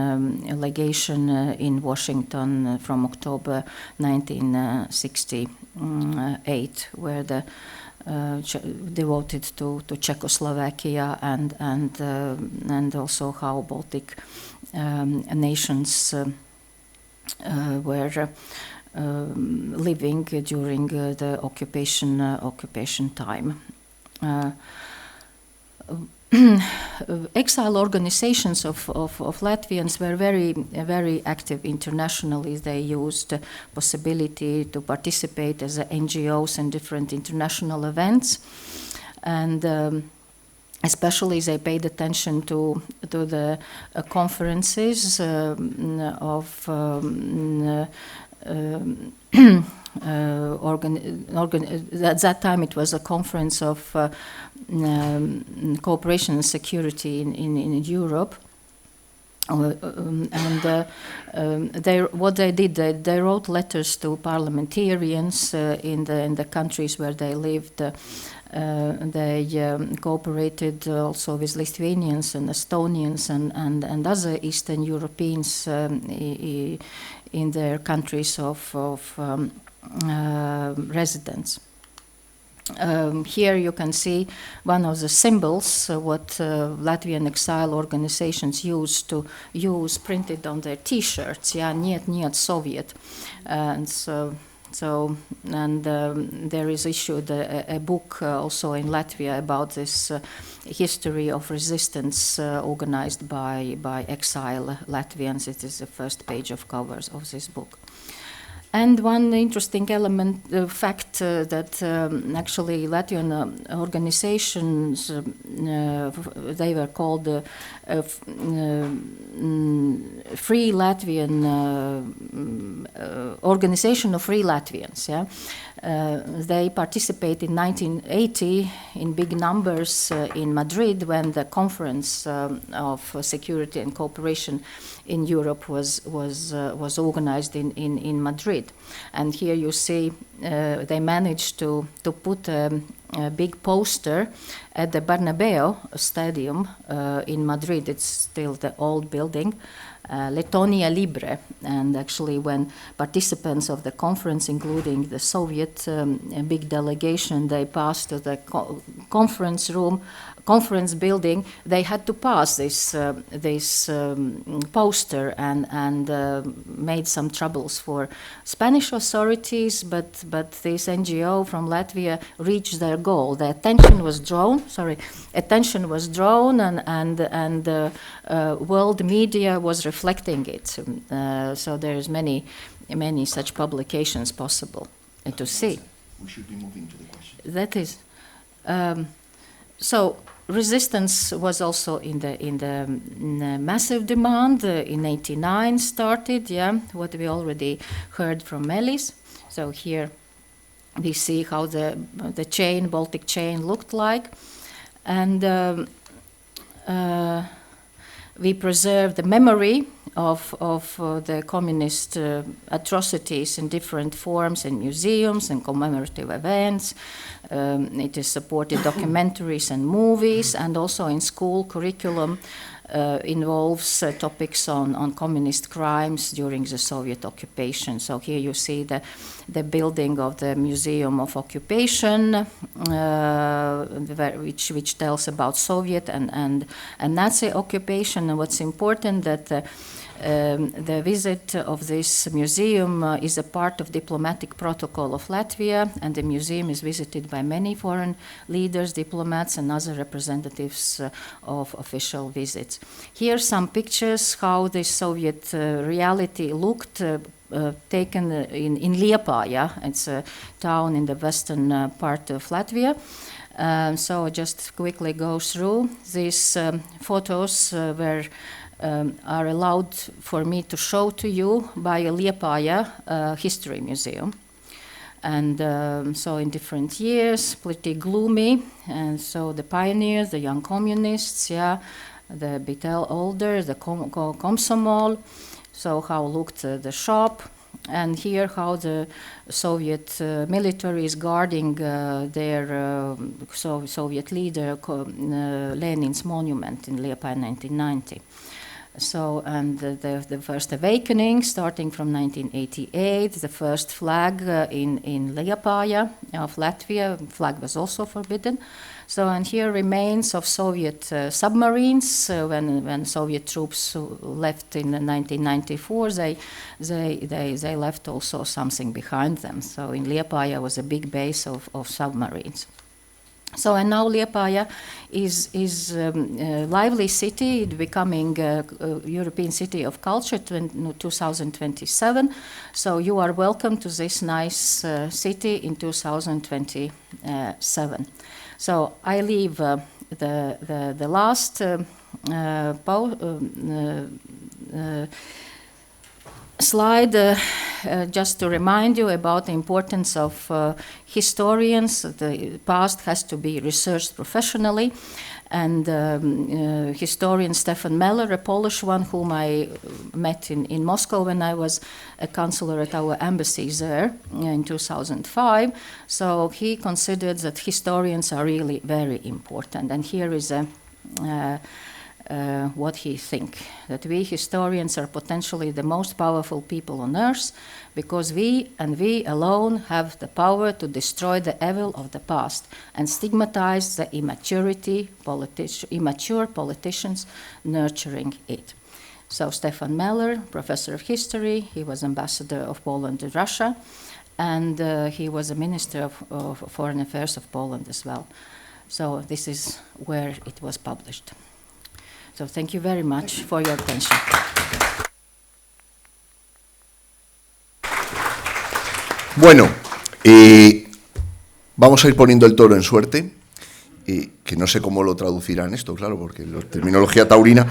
R: legation in Washington from October 1968, where devoted to Czechoslovakia and also how Baltic nations were living during the occupation time. Exile organizations of Latvians were very active internationally. They used the possibility to participate as NGOs in different international events, and especially they paid attention to the conferences of at that time it was a conference of cooperation and security in Europe. What they did, they wrote letters to parliamentarians in the countries where they lived. They cooperated also with Lithuanians and Estonians and other Eastern Europeans in their countries of residence. Here you can see one of the symbols what Latvian exile organizations used to use printed on their T-shirts. Yeah, Niet Soviet, and there is issued a book also in Latvia about this history of resistance organized by exile Latvians. It is the first page of covers of this book. And one interesting element, fact that actually Latvian organizations, they were called Free Latvian Organization of Free Latvians. Yeah, they participated in 1980 in big numbers in Madrid when the Conference of Security and Cooperation in Europe was organized in Madrid. And here you see they managed to put a big poster at the Bernabeu Stadium in Madrid. It's still the old building, Letonia Libre. And actually when participants of the conference, including the Soviet big delegation, they passed to the conference building, they had to pass this poster and made some troubles for Spanish authorities, but this NGO from Latvia reached their goal. The attention was drawn, and world media was reflecting it. So there's many such publications possible to see.
J: We should be moving to the question.
R: That is, so resistance was also in the massive demand. In '89 started, yeah, what we already heard from Melis. So here we see how the Baltic chain looked like, and we preserve the memory of the communist atrocities in different forms in museums and commemorative events. It is supported documentaries and movies, and also in school curriculum involves topics on communist crimes during the Soviet occupation. So here you see the building of the Museum of Occupation, which tells about Soviet and Nazi occupation. And what's important that the visit of this museum is a part of diplomatic protocol of Latvia, and the museum is visited by many foreign leaders, diplomats, and other representatives of official visits. Here are some pictures how the Soviet reality looked, taken in Liepāja. It's a town in the western part of Latvia. So I just quickly go through these photos are allowed for me to show to you by a Liepāja history museum. And so in different years, pretty gloomy. And so the pioneers, the young communists, yeah, the bit older, the Komsomol. So how looked the shop. And here how the Soviet military is guarding their Soviet leader Lenin's monument in Liepāja 1990. So, and the first awakening, starting from 1988, the first flag in Liepāja of Latvia, flag was also forbidden. So, and here remains of Soviet submarines. When Soviet troops left in 1994, they left also something behind them. So in Liepāja was a big base of submarines. So, and now Liepāja is a lively city, becoming a European City of Culture 2027. So you are welcome to this nice city in 2027. So I leave the last slide, just to remind you about the importance of historians. The past has to be researched professionally. And historian Stefan Meller, a Polish one whom I met in Moscow when I was a counselor at our embassy there in 2005. So he considered that historians are really very important. And here is what he thinks, that we historians are potentially the most powerful people on earth because we and we alone have the power to destroy the evil of the past and stigmatize the immature politicians nurturing it. So Stefan Meller, professor of history, he was ambassador of Poland to Russia, and he was a minister of foreign affairs of Poland as well. So this is where it was published. So thank you very much for your attention.
J: Bueno, vamos a ir poniendo el toro en suerte, que no sé cómo lo traducirán esto, claro, porque la terminología taurina.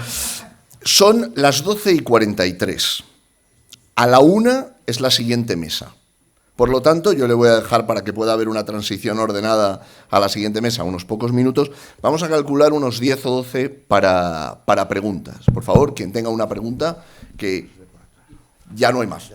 J: Son las 12:43. A la 1 es la siguiente mesa. Por lo tanto, yo le voy a dejar para que pueda haber una transición ordenada a la siguiente mesa, unos pocos minutos. Vamos a calcular unos 10 o 12 para preguntas. Por favor, quien tenga una pregunta, que ya no hay más.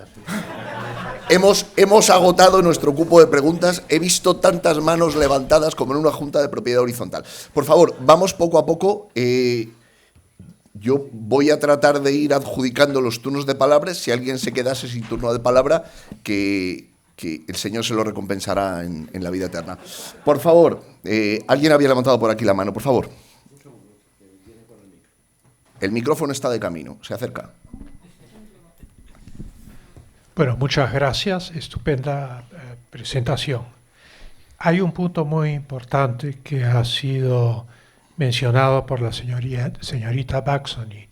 J: Hemos agotado nuestro cupo de preguntas. He visto tantas manos levantadas como en una junta de propiedad horizontal. Por favor, vamos poco a poco. Yo voy a tratar de ir adjudicando los turnos de palabra. Si alguien se quedase sin turno de palabra, que el Señor se lo recompensará en la vida eterna. Por favor, alguien había levantado por aquí la mano, por favor. El micrófono está de camino, se acerca.
F: Bueno, muchas gracias, estupenda presentación. Hay un punto muy importante que ha sido mencionado por la señorita Baxoni,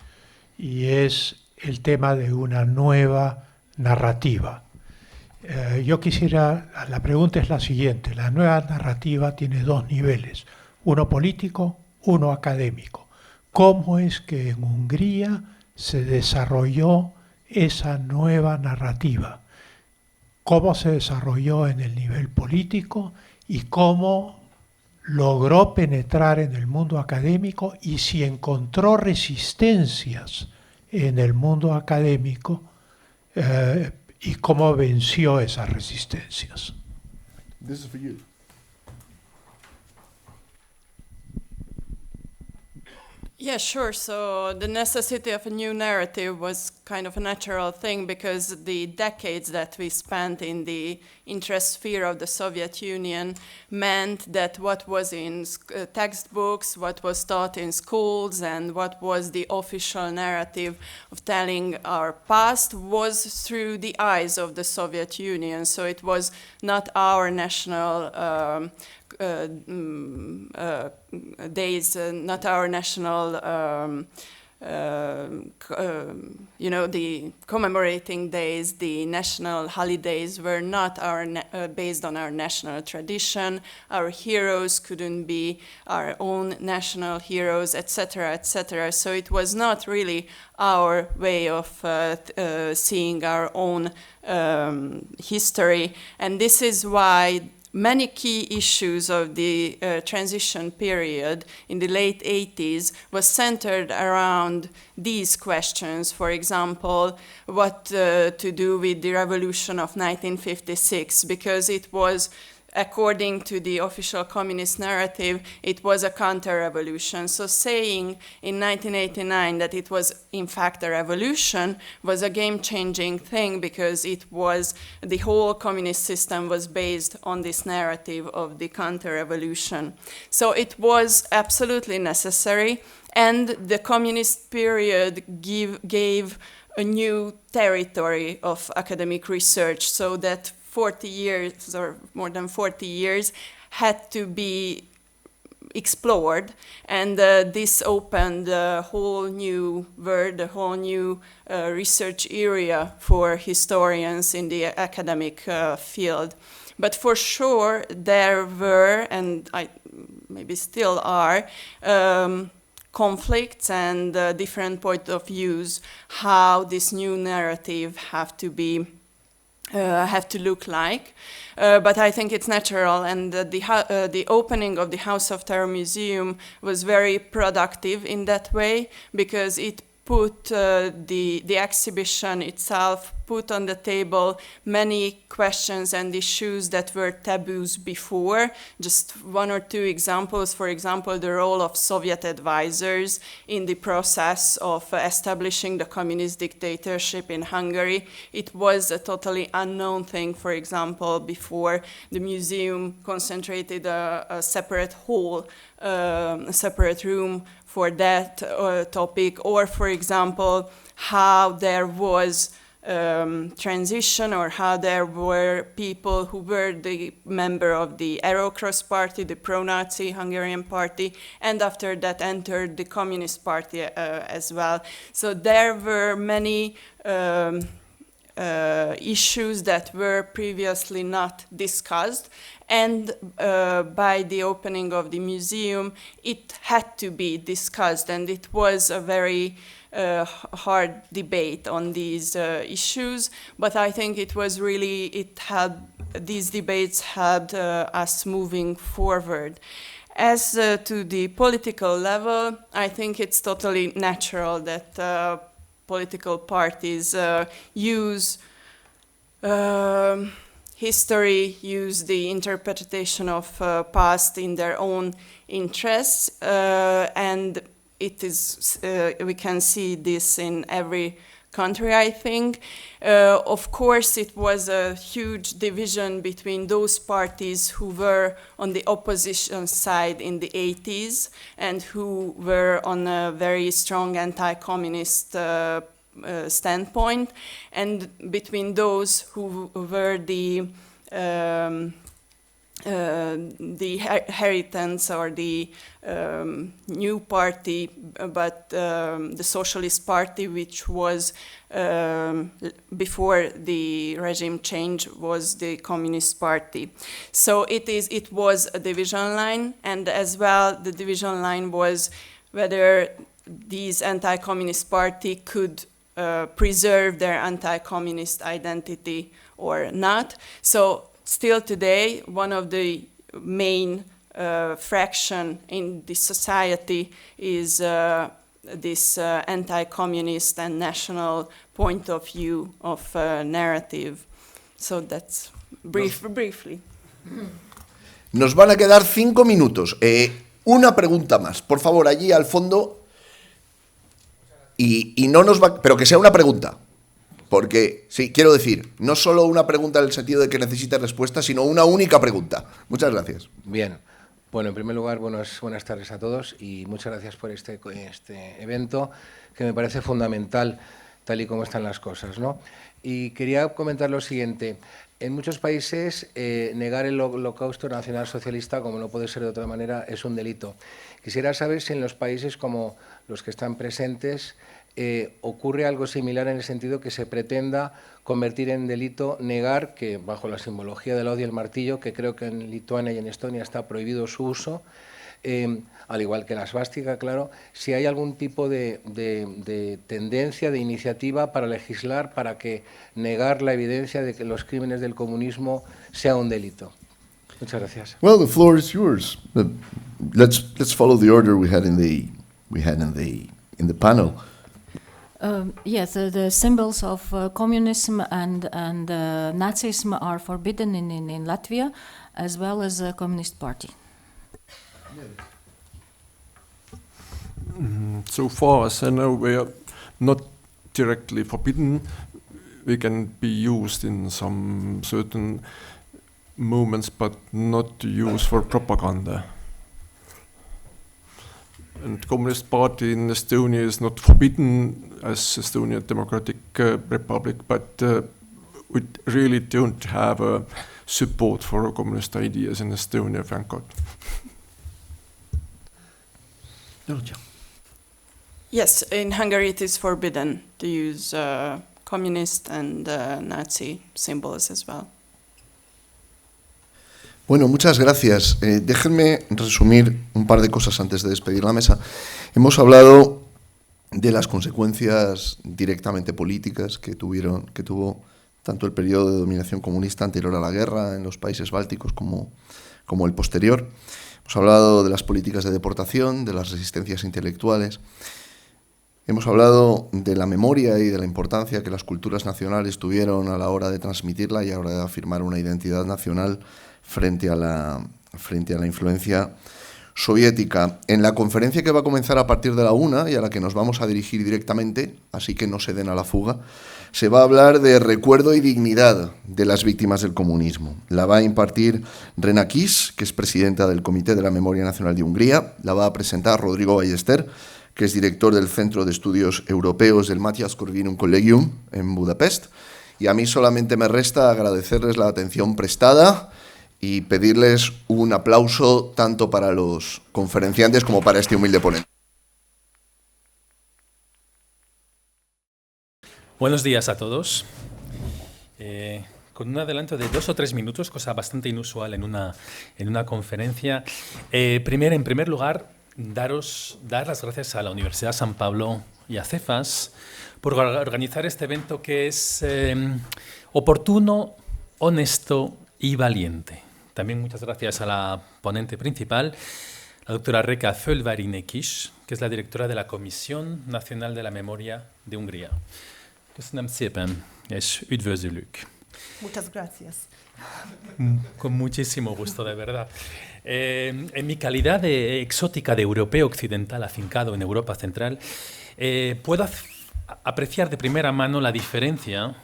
F: y es el tema de una nueva narrativa. Yo quisiera, la pregunta es la siguiente: la nueva narrativa tiene dos niveles, uno político, uno académico. ¿Cómo es que en Hungría se desarrolló esa nueva narrativa? ¿Cómo se desarrolló en el nivel político y cómo logró penetrar en el mundo académico, y si encontró resistencias en el mundo académico y cómo venció esas resistencias?
J: This is for you.
P: Yeah, sure. So the necessity of a new narrative was kind of a natural thing because the decades that we spent in the interest sphere of the Soviet Union meant that what was in textbooks, what was taught in schools, and what was the official narrative of telling our past was through the eyes of the Soviet Union. So it was not our national days, not our national, the commemorating days, the national holidays were not based on our national tradition. Our heroes couldn't be our own national heroes, etc., etc. So it was not really our way of seeing our own history, and this is why many key issues of the transition period in the late 80s was centered around these questions. For example, what to do with the revolution of 1956, because it was, according to the official communist narrative, it was a counter-revolution. So saying in 1989 that it was in fact a revolution was a game-changing thing, because it was, the whole communist system was based on this narrative of the counter-revolution. So it was absolutely necessary, and the communist period gave a new territory of academic research, so that 40 years or more than 40 years had to be explored, and this opened a whole new world, a whole new research area for historians in the academic field. But for sure there were, and maybe still are, conflicts and different point of views, how this new narrative have to look like. But I think it's natural, and the opening of the House of Terror Museum was very productive in that way, because it put the exhibition itself put on the table many questions and issues that were taboos before. Just one or two examples. For example, the role of Soviet advisors in the process of establishing the communist dictatorship in Hungary. It was a totally unknown thing, for example, before the museum concentrated a separate hall, a separate room for that topic, or for example, how there was transition, or how there were people who were the member of the Aerocross party, the pro-Nazi Hungarian party, and after that entered the Communist Party as well. So there were many issues that were previously not discussed, and by the opening of the museum, it had to be discussed, and it was a very hard debate on these issues. But I think it was really, these debates had us moving forward. As to the political level, I think it's totally natural that political parties use history, use the interpretation of past in their own interests, and it is we can see this in every country, I think. Of course, it was a huge division between those parties who were on the opposition side in the 80s and who were on a very strong anti-communist standpoint, and between those who were the inheritance or the new party, but the Socialist Party, which was before the regime change, was the Communist Party. So it was a division line, and as well the division line was whether these anti-communist party could preserve their anti-communist identity or not. So still today, one of the main fraction in the society is this anti-communist and national point of view of narrative. So that's briefly.
J: Nos van a quedar 5 minutos. Una pregunta más. Por favor, allí al fondo. Y no nos va, pero que sea una pregunta, porque sí, quiero decir, no solo una pregunta en el sentido de que necesite respuesta, sino una única pregunta. Muchas gracias.
S: Bien, bueno, en primer lugar, buenas tardes a todos y muchas gracias por este evento, que me parece fundamental, tal y como están las cosas, ¿no? Y quería comentar lo siguiente. En muchos países negar el holocausto nacionalsocialista, como no puede ser de otra manera, es un delito. Quisiera saber si en los países como los que están presentes ocurre algo similar, en el sentido que se pretenda convertir en delito negar, que bajo la simbología del odio y el martillo, que creo que en Lituania y en Estonia está prohibido su uso, al igual que la svástica, claro, si hay algún tipo de tendencia, de iniciativa para legislar para que negar la evidencia de que los crímenes del comunismo sea un delito. Muchas gracias.
J: Well, the floor is yours. Let's follow the order we had in the panel.
R: Yes, the symbols of communism and Nazism are forbidden in Latvia, as well as the Communist Party.
Q: So far as I know, we are not directly forbidden. We can be used in some certain moments, but not used for propaganda. And Communist Party in Estonia is not forbidden as Estonia Democratic Republic, but we really don't have support for communist ideas in Estonia, thank God.
P: Yes, in Hungary it is forbidden to use communist and Nazi symbols as well.
J: Bueno, muchas gracias. Déjenme resumir un par de cosas antes de despedir la mesa. Hemos hablado de las consecuencias directamente políticas que tuvo tanto el periodo de dominación comunista anterior a la guerra en los países bálticos como el posterior. Hemos hablado de las políticas de deportación, de las resistencias intelectuales. Hemos hablado de la memoria y de la importancia que las culturas nacionales tuvieron a la hora de transmitirla y a la hora de afirmar una identidad nacional frente a la influencia soviética. En la conferencia que va a comenzar a partir de la 1 y a la que nos vamos a dirigir directamente, así que no se den a la fuga, se va a hablar de recuerdo y dignidad de las víctimas del comunismo. La va a impartir Rena Kiss, que es presidenta del Comité de la Memoria Nacional de Hungría. La va a presentar Rodrigo Ballester, que es director del Centro de Estudios Europeos del Matthias Corvinum Collegium en Budapest. Y a mí solamente me resta agradecerles la atención prestada y pedirles un aplauso tanto para los conferenciantes como para este humilde ponente.
T: Buenos días a todos. Con un adelanto de 2 o 3 minutos, cosa bastante inusual en una conferencia. En primer lugar, dar las gracias a la Universidad San Pablo y a Cefas por organizar este evento que es oportuno, honesto y valiente. También muchas gracias a la ponente principal, la doctora Reka Fölvári-Nekish, que es la directora de la Comisión Nacional de la Memoria de Hungría. Köszönöm szépen, és üdvözlük.
K: Muchas gracias.
T: Con muchísimo gusto, de verdad. En mi calidad de exótica de europeo occidental afincado en Europa Central, puedo apreciar de primera mano la diferencia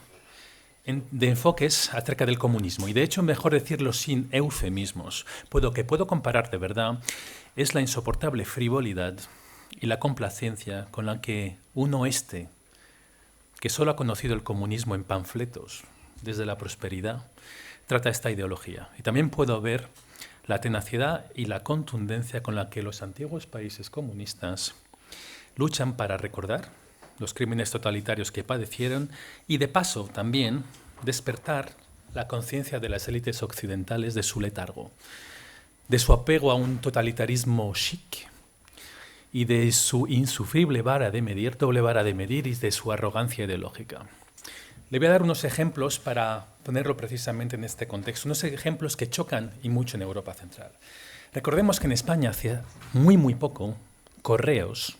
T: de enfoques acerca del comunismo. Y de hecho, mejor decirlo sin eufemismos. Lo que puedo comparar de verdad es la insoportable frivolidad y la complacencia con la que un oeste, que solo ha conocido el comunismo en panfletos desde la prosperidad, trata esta ideología. Y también puedo ver la tenacidad y la contundencia con la que los antiguos países comunistas luchan para recordar los crímenes totalitarios que padecieron y, de paso, también despertar la conciencia de las élites occidentales de su letargo, de su apego a un totalitarismo chic y de su insufrible doble vara de medir y de su arrogancia ideológica. Le voy a dar unos ejemplos para ponerlo precisamente en este contexto, unos ejemplos que chocan y mucho en Europa Central. Recordemos que en España, hacía muy poco, Correos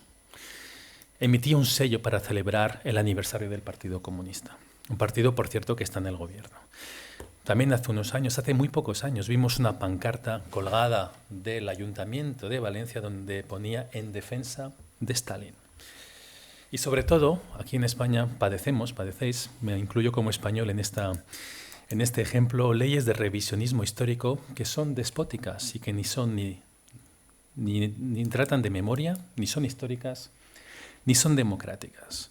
T: emitía un sello para celebrar el aniversario del Partido Comunista. Un partido, por cierto, que está en el gobierno. También hace muy pocos años, vimos una pancarta colgada del Ayuntamiento de Valencia donde ponía "en defensa de Stalin". Y sobre todo, aquí en España padecéis, me incluyo como español en este ejemplo, leyes de revisionismo histórico que son despóticas y que ni tratan de memoria, ni son históricas, ni son democráticas.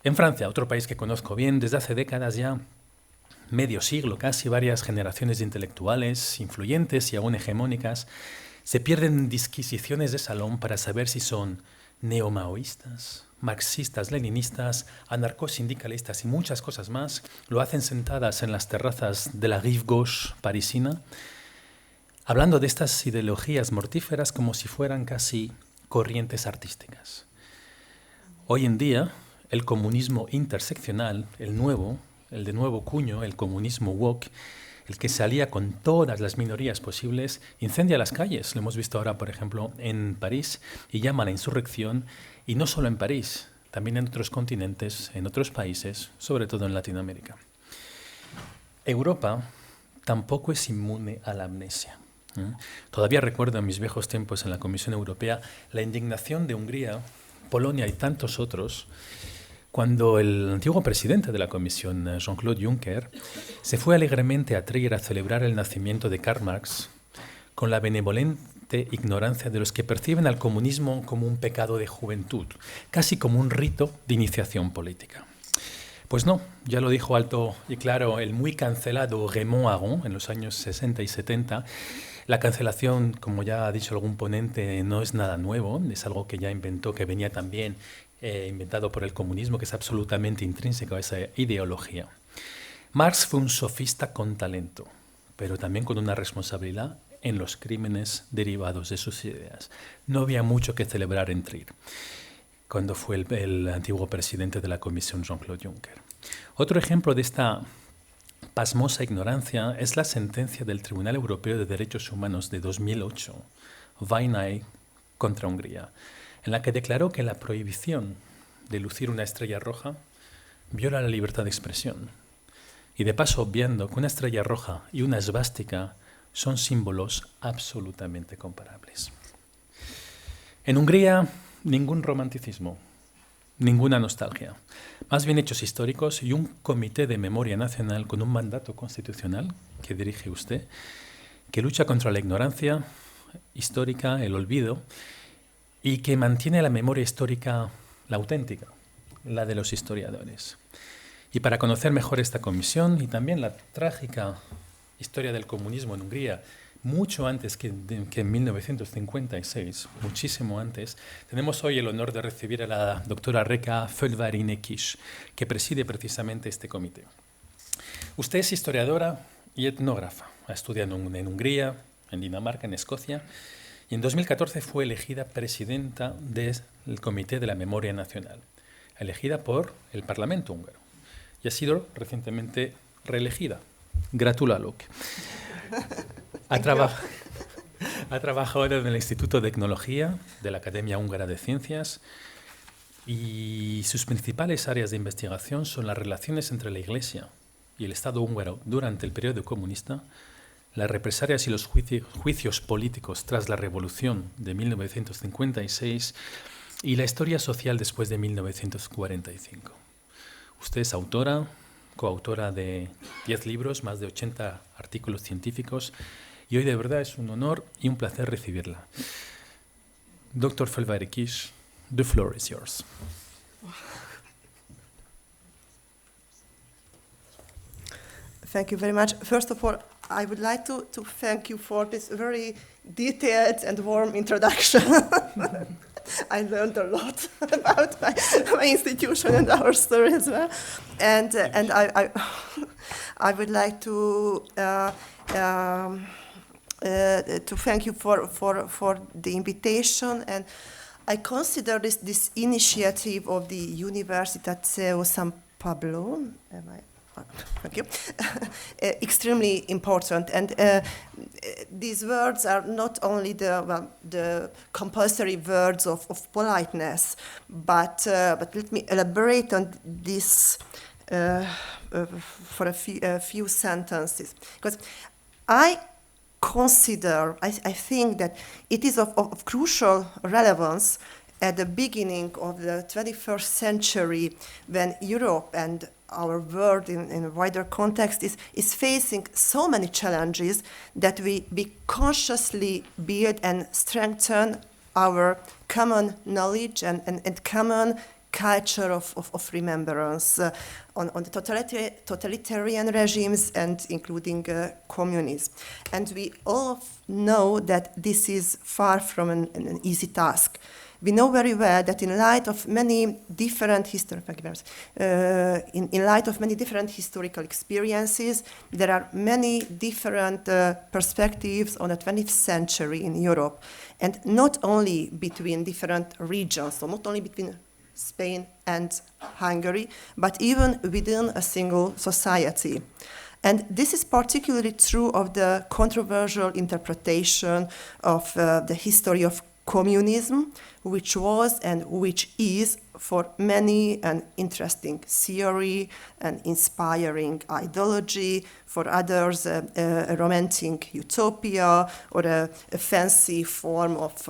T: En Francia, otro país que conozco bien, desde hace décadas ya, medio siglo casi, varias generaciones de intelectuales influyentes y aún hegemónicas se pierden en disquisiciones de salón para saber si son neomaoístas, marxistas, leninistas, anarcosindicalistas y muchas cosas más. Lo hacen sentadas en las terrazas de la Rive Gauche parisina, hablando de estas ideologías mortíferas como si fueran casi corrientes artísticas. Hoy en día, el comunismo interseccional, el de nuevo cuño, el comunismo woke, el que se alía con todas las minorías posibles, incendia las calles. Lo hemos visto ahora, por ejemplo, en París, y llama a la insurrección, y no solo en París, también en otros continentes, en otros países, sobre todo en Latinoamérica. Europa tampoco es inmune a la amnesia. Todavía recuerdo en mis viejos tiempos en la Comisión Europea la indignación de Hungría, Polonia y tantos otros, cuando el antiguo presidente de la Comisión, Jean-Claude Juncker, se fue alegremente a Trier a celebrar el nacimiento de Karl Marx con la benevolente ignorancia de los que perciben al comunismo como un pecado de juventud, casi como un rito de iniciación política. Pues no, ya lo dijo alto y claro el muy cancelado Raymond Aron en los años 60 y 70. La cancelación, como ya ha dicho algún ponente, no es nada nuevo, es algo que ya inventó, que venía también inventado por el comunismo, que es absolutamente intrínseco a esa ideología. Marx fue un sofista con talento, pero también con una responsabilidad en los crímenes derivados de sus ideas. No había mucho que celebrar en Trier, cuando fue el antiguo presidente de la Comisión, Jean-Claude Juncker. Otro ejemplo de esta pasmosa ignorancia es la sentencia del Tribunal Europeo de Derechos Humanos de 2008, Vajnai contra Hungría, en la que declaró que la prohibición de lucir una estrella roja viola la libertad de expresión. Y de paso obviando que una estrella roja y una esvástica son símbolos absolutamente comparables. En Hungría, ningún romanticismo, ninguna nostalgia. Más bien hechos históricos y un comité de memoria nacional con un mandato constitucional que dirige usted, que lucha contra la ignorancia histórica, el olvido, y que mantiene la memoria histórica, la auténtica, la de los historiadores. Y para conocer mejor esta comisión y también la trágica historia del comunismo en Hungría, mucho antes que en 1956, muchísimo antes, tenemos hoy el honor de recibir a la doctora Reka Fölvärinen-Kiss, que preside precisamente este comité. Usted es historiadora y etnógrafa. Ha estudiado en Hungría, en Dinamarca, en Escocia, y en 2014 fue elegida presidenta del Comité de la Memoria Nacional, elegida por el Parlamento húngaro, y ha sido recientemente reelegida. Gratulálok. Ha trabajado en el Instituto de Tecnología de la Academia Húngara de Ciencias y sus principales áreas de investigación son las relaciones entre la Iglesia y el Estado húngaro durante el periodo comunista, las represalias y los juicios políticos tras la Revolución de 1956 y la historia social después de 1945. Usted es autora, coautora de 10 libros, más de 80 artículos científicos, y hoy de verdad es un honor y un placer recibirla. Dr. Fölvärinen-Kiss, the floor is yours.
K: Thank you very much. First of all, I would like to thank you for this very detailed and warm introduction. I learned a lot about my institution and our story as well. And I would like to thank you for the invitation. And I consider this initiative of the Universitat San Pablo, thank you, extremely important. And these words are not only the compulsory words of politeness, but let me elaborate on this for a few sentences. Because I think that it is of crucial relevance at the beginning of the 21st century, when Europe and our world in a wider context is facing so many challenges, that we consciously build and strengthen our common knowledge and common culture of remembrance on the totalitarian regimes, and including communism. And we all know that this is far from an easy task. We know very well that in light of many different historical experiences, there are many different perspectives on the 20th century in Europe, and not only between different regions, so not only between Spain and Hungary, but even within a single society. And this is particularly true of the controversial interpretation of the history of communism, which was and which is for many an interesting theory, an inspiring ideology, for others a romantic utopia, or a fancy form of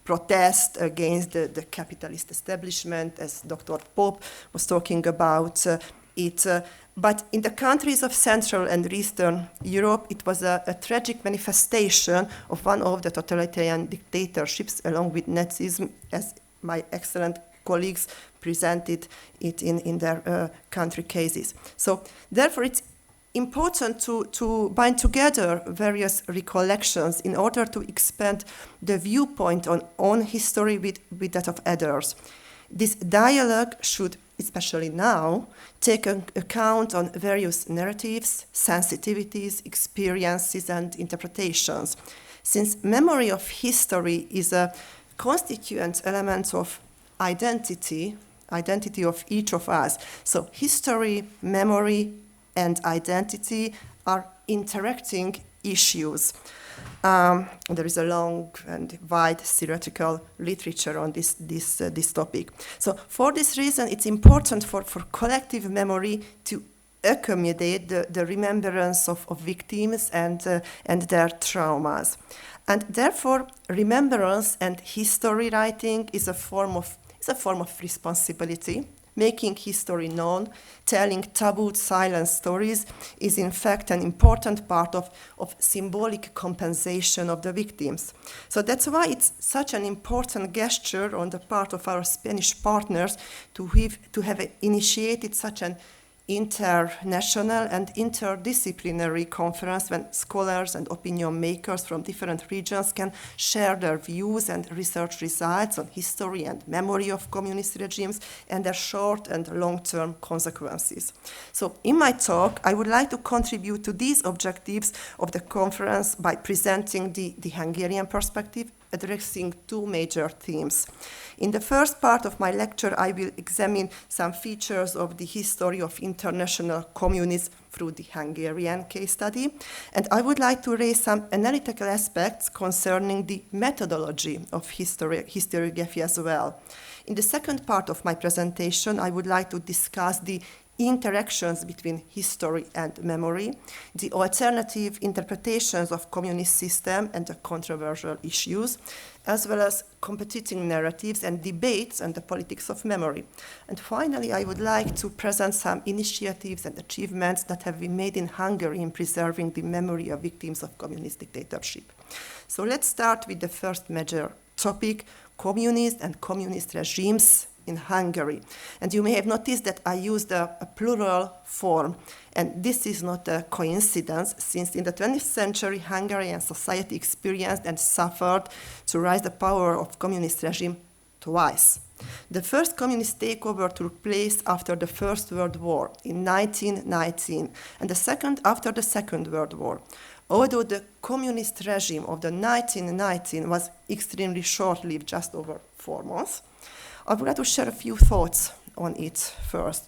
K: protest against the capitalist establishment, as Dr. Pope was talking about it. But in the countries of Central and Eastern Europe, it was a tragic manifestation of one of the totalitarian dictatorships, along with Nazism, as my excellent colleagues presented it in their country cases. So therefore, it's important to bind together various recollections in order to expand the viewpoint on own history with that of others. This dialogue should especially now, take account on various narratives, sensitivities, experiences, and interpretations. Since memory of history is a constituent element of identity of each of us. So history, memory, and identity are interacting issues. There is a long and wide theoretical literature on this topic. So for this reason, it's important for collective memory to accommodate the remembrance of victims and their traumas. And therefore, remembrance and history writing is a form of responsibility. Making history known, telling tabooed silent stories is in fact an important part of symbolic compensation of the victims. So that's why it's such an important gesture on the part of our Spanish partners to have initiated such an international and interdisciplinary conference when scholars and opinion makers from different regions can share their views and research results on history and memory of communist regimes and their short and long-term consequences. So in my talk, I would like to contribute to these objectives of the conference by presenting the Hungarian perspective, addressing two major themes. In the first part of my lecture, I will examine some features of the history of international communism through the Hungarian case study, and I would like to raise some analytical aspects concerning the methodology of historiography as well. In the second part of my presentation, I would like to discuss the interactions between history and memory, the alternative interpretations of communist system and the controversial issues, as well as competing narratives and debates on the politics of memory. And finally, I would like to present some initiatives and achievements that have been made in Hungary in preserving the memory of victims of communist dictatorship. So let's start with the first major topic, communist and communist regimes in Hungary. And you may have noticed that I used a plural form, and this is not a coincidence, since in the 20th century, Hungarian society experienced and suffered to rise the power of communist regime twice. The first communist takeover took place after the First World War in 1919, and the second after the Second World War. Although the communist regime of the 1919 was extremely short-lived, just over 4 months, I would like to share a few thoughts on it first.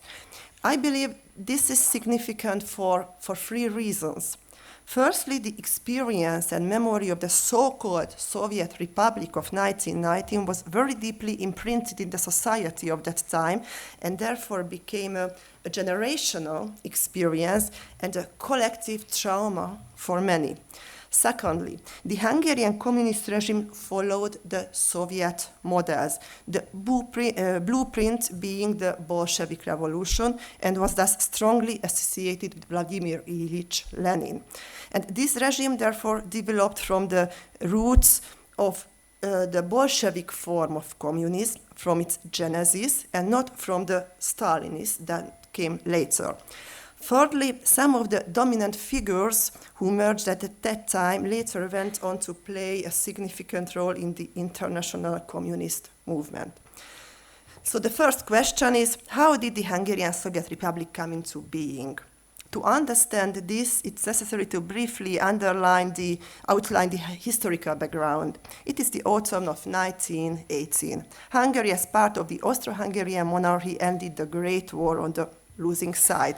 K: I believe this is significant for 3 reasons. Firstly, the experience and memory of the so-called Soviet Republic of 1919 was very deeply imprinted in the society of that time and therefore became a generational experience and a collective trauma for many. Secondly, the Hungarian communist regime followed the Soviet models, the blueprint being the Bolshevik Revolution, and was thus strongly associated with Vladimir Ilyich Lenin. And this regime therefore developed from the roots of the Bolshevik form of communism, from its genesis, and not from the Stalinism that came later. Thirdly, some of the dominant figures who emerged at that time later went on to play a significant role in the international communist movement. So the first question is, how did the Hungarian Soviet Republic come into being? To understand this, it's necessary to briefly outline the historical background. It is the autumn of 1918. Hungary, as part of the Austro-Hungarian monarchy, ended the Great War on the losing side.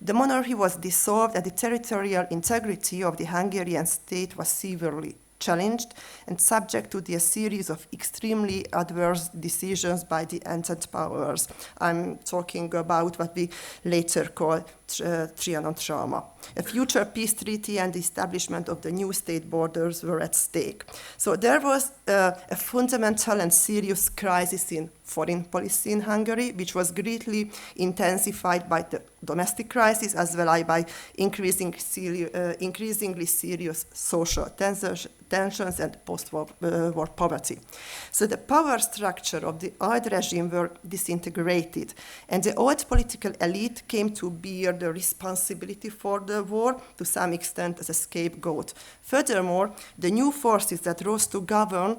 K: The monarchy was dissolved and the territorial integrity of the Hungarian state was severely challenged and subject to a series of extremely adverse decisions by the Entente powers. I'm talking about what we later call Trianon trauma. A future peace treaty and the establishment of the new state borders were at stake. So there was a fundamental and serious crisis in foreign policy in Hungary, which was greatly intensified by the domestic crisis as well as by increasingly serious social tensions and post-war poverty. So the power structure of the old regime were disintegrated, and the old political elite came to bear the responsibility for the war, to some extent as a scapegoat. Furthermore, the new forces that rose to govern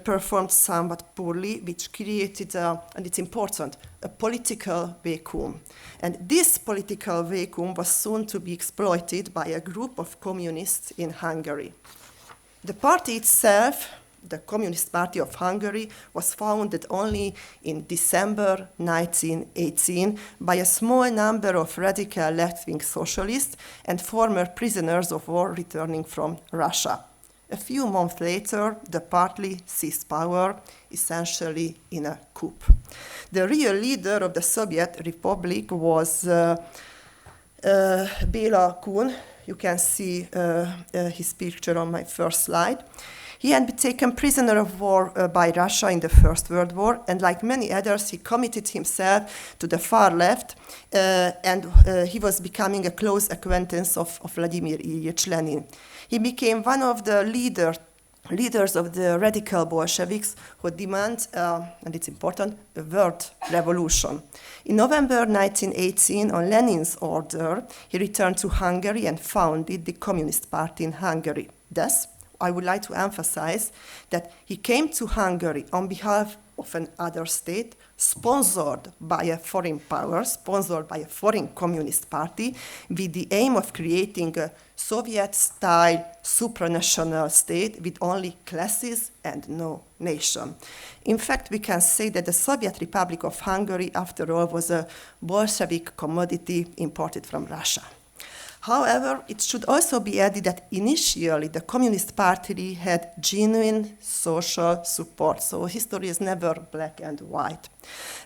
K: performed somewhat poorly, which created, and it's important, a political vacuum. And this political vacuum was soon to be exploited by a group of communists in Hungary. The party itself, the Communist Party of Hungary, was founded only in December 1918 by a small number of radical left-wing socialists and former prisoners of war returning from Russia. A few months later, the party seized power, essentially in a coup. The real leader of the Soviet Republic was Béla Kun. You can see his picture on my first slide. He had been taken prisoner of war by Russia in the First World War, and like many others, he committed himself to the far left, and he was becoming a close acquaintance of Vladimir Ilyich Lenin. He became one of the leaders of the radical Bolsheviks who demand, and it's important, a world revolution. In November 1918, on Lenin's order, he returned to Hungary and founded the Communist Party in Hungary. Thus, I would like to emphasize that he came to Hungary on behalf of another state, sponsored by a foreign power, sponsored by a foreign communist party, with the aim of creating a Soviet-style supranational state with only classes and no nation. In fact, we can say that the Soviet Republic of Hungary, after all, was a Bolshevik commodity imported from Russia. However, it should also be added that initially the Communist Party had genuine social support, so history is never black and white,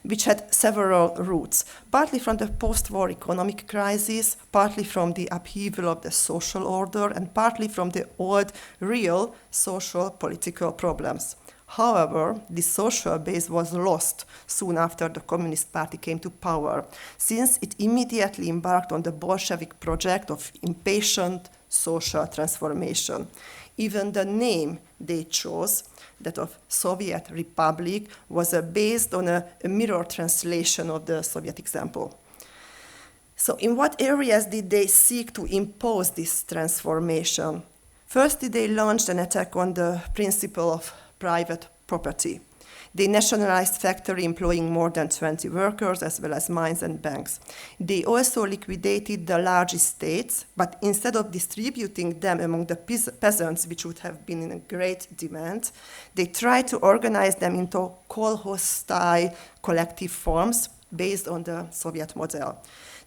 K: which had several roots, partly from the post-war economic crisis, partly from the upheaval of the social order, and partly from the old, real social political problems. However, this social base was lost soon after the Communist Party came to power, since it immediately embarked on the Bolshevik project of impatient social transformation. Even the name they chose, that of Soviet Republic, was based on a mirror translation of the Soviet example. So in what areas did they seek to impose this transformation? Firstly, they launched an attack on the principle of private property. They nationalized factories employing more than 20 workers, as well as mines and banks. They also liquidated the large estates, but instead of distributing them among the peasants, which would have been in great demand, they tried to organize them into kolkhoz-style collective forms based on the Soviet model.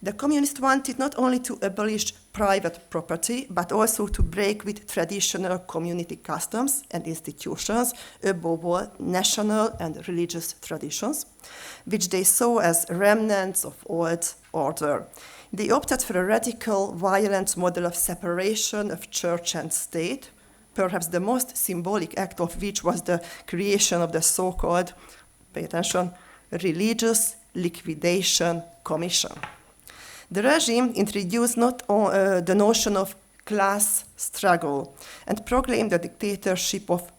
K: The communists wanted not only to abolish private property, but also to break with traditional community customs and institutions, above all national and religious traditions, which they saw as remnants of old order. They opted for a radical, violent model of separation of church and state, perhaps the most symbolic act of which was the creation of the so-called, pay attention, Religious Liquidation Commission. The regime introduced not the notion of class struggle and proclaimed the dictatorship of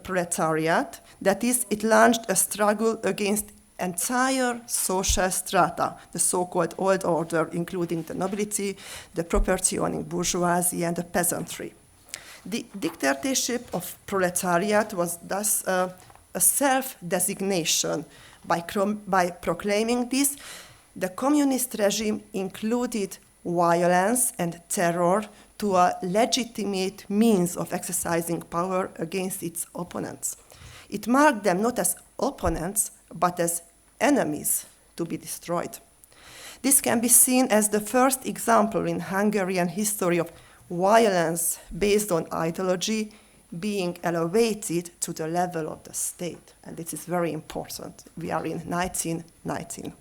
K: proletariat. That is, it launched a struggle against entire social strata, the so-called old order, including the nobility, the property-owning bourgeoisie, and the peasantry. The dictatorship of proletariat was thus a self-designation. By proclaiming this, the communist regime included violence and terror to a legitimate means of exercising power against its opponents. It marked them not as opponents, but as enemies to be destroyed. This can be seen as the first example in Hungarian history of violence based on ideology being elevated to the level of the state. And this is very important. We are in 1919.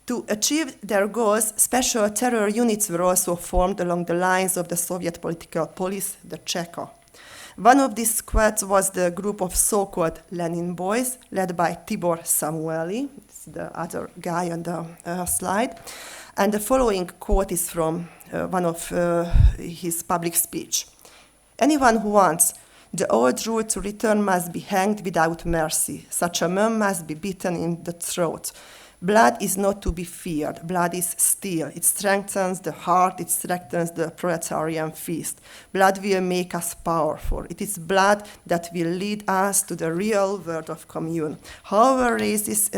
K: To achieve their goals, special terror units were also formed along the lines of the Soviet political police, the Cheka. One of these squads was the group of so-called Lenin boys, led by Tibor Samueli, it's the other guy on the slide. And the following quote is from one of his public speech. Anyone who wants the old rule to return must be hanged without mercy. Such a man must be beaten in the throat. Blood is not to be feared. Blood is steel. It strengthens the heart. It strengthens the proletarian fist. Blood will make us powerful. It is blood that will lead us to the real world of commune. However raises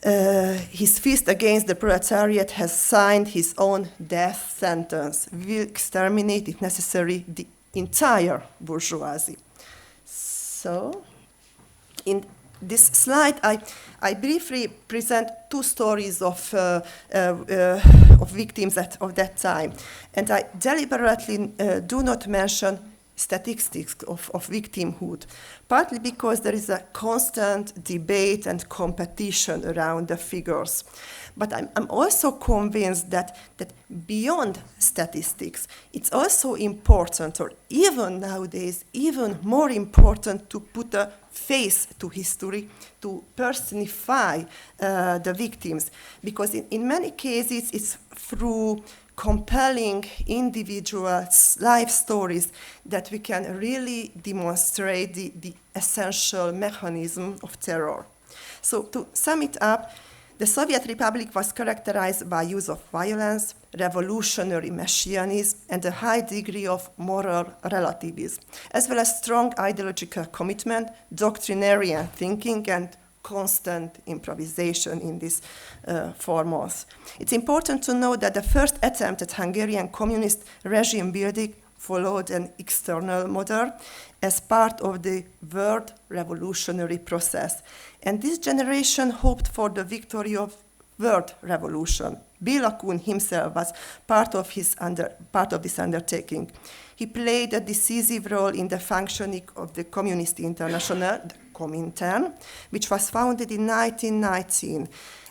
K: his fist against the proletariat has signed his own death sentence. We will exterminate, if necessary, the entire bourgeoisie. So, in this slide, I briefly present two stories of victims of that time. And I deliberately do not mention statistics of victimhood, partly because there is a constant debate and competition around the figures. But I'm also convinced that beyond statistics, it's also important, or even nowadays, even more important, to put a face to history, to personify the victims. Because in many cases, it's through compelling individual life stories that we can really demonstrate the essential mechanism of terror. So to sum it up, the Soviet Republic was characterized by use of violence, revolutionary messianism, and a high degree of moral relativism, as well as strong ideological commitment, doctrinarian thinking, and constant improvisation in this foremost. It's important to note that the first attempt at Hungarian communist regime building followed an external model as part of the world revolutionary process. And this generation hoped for the victory of world revolution. Béla Kun himself was part of this undertaking. He played a decisive role in the functioning of the Communist International, the Comintern, which was founded in 1919,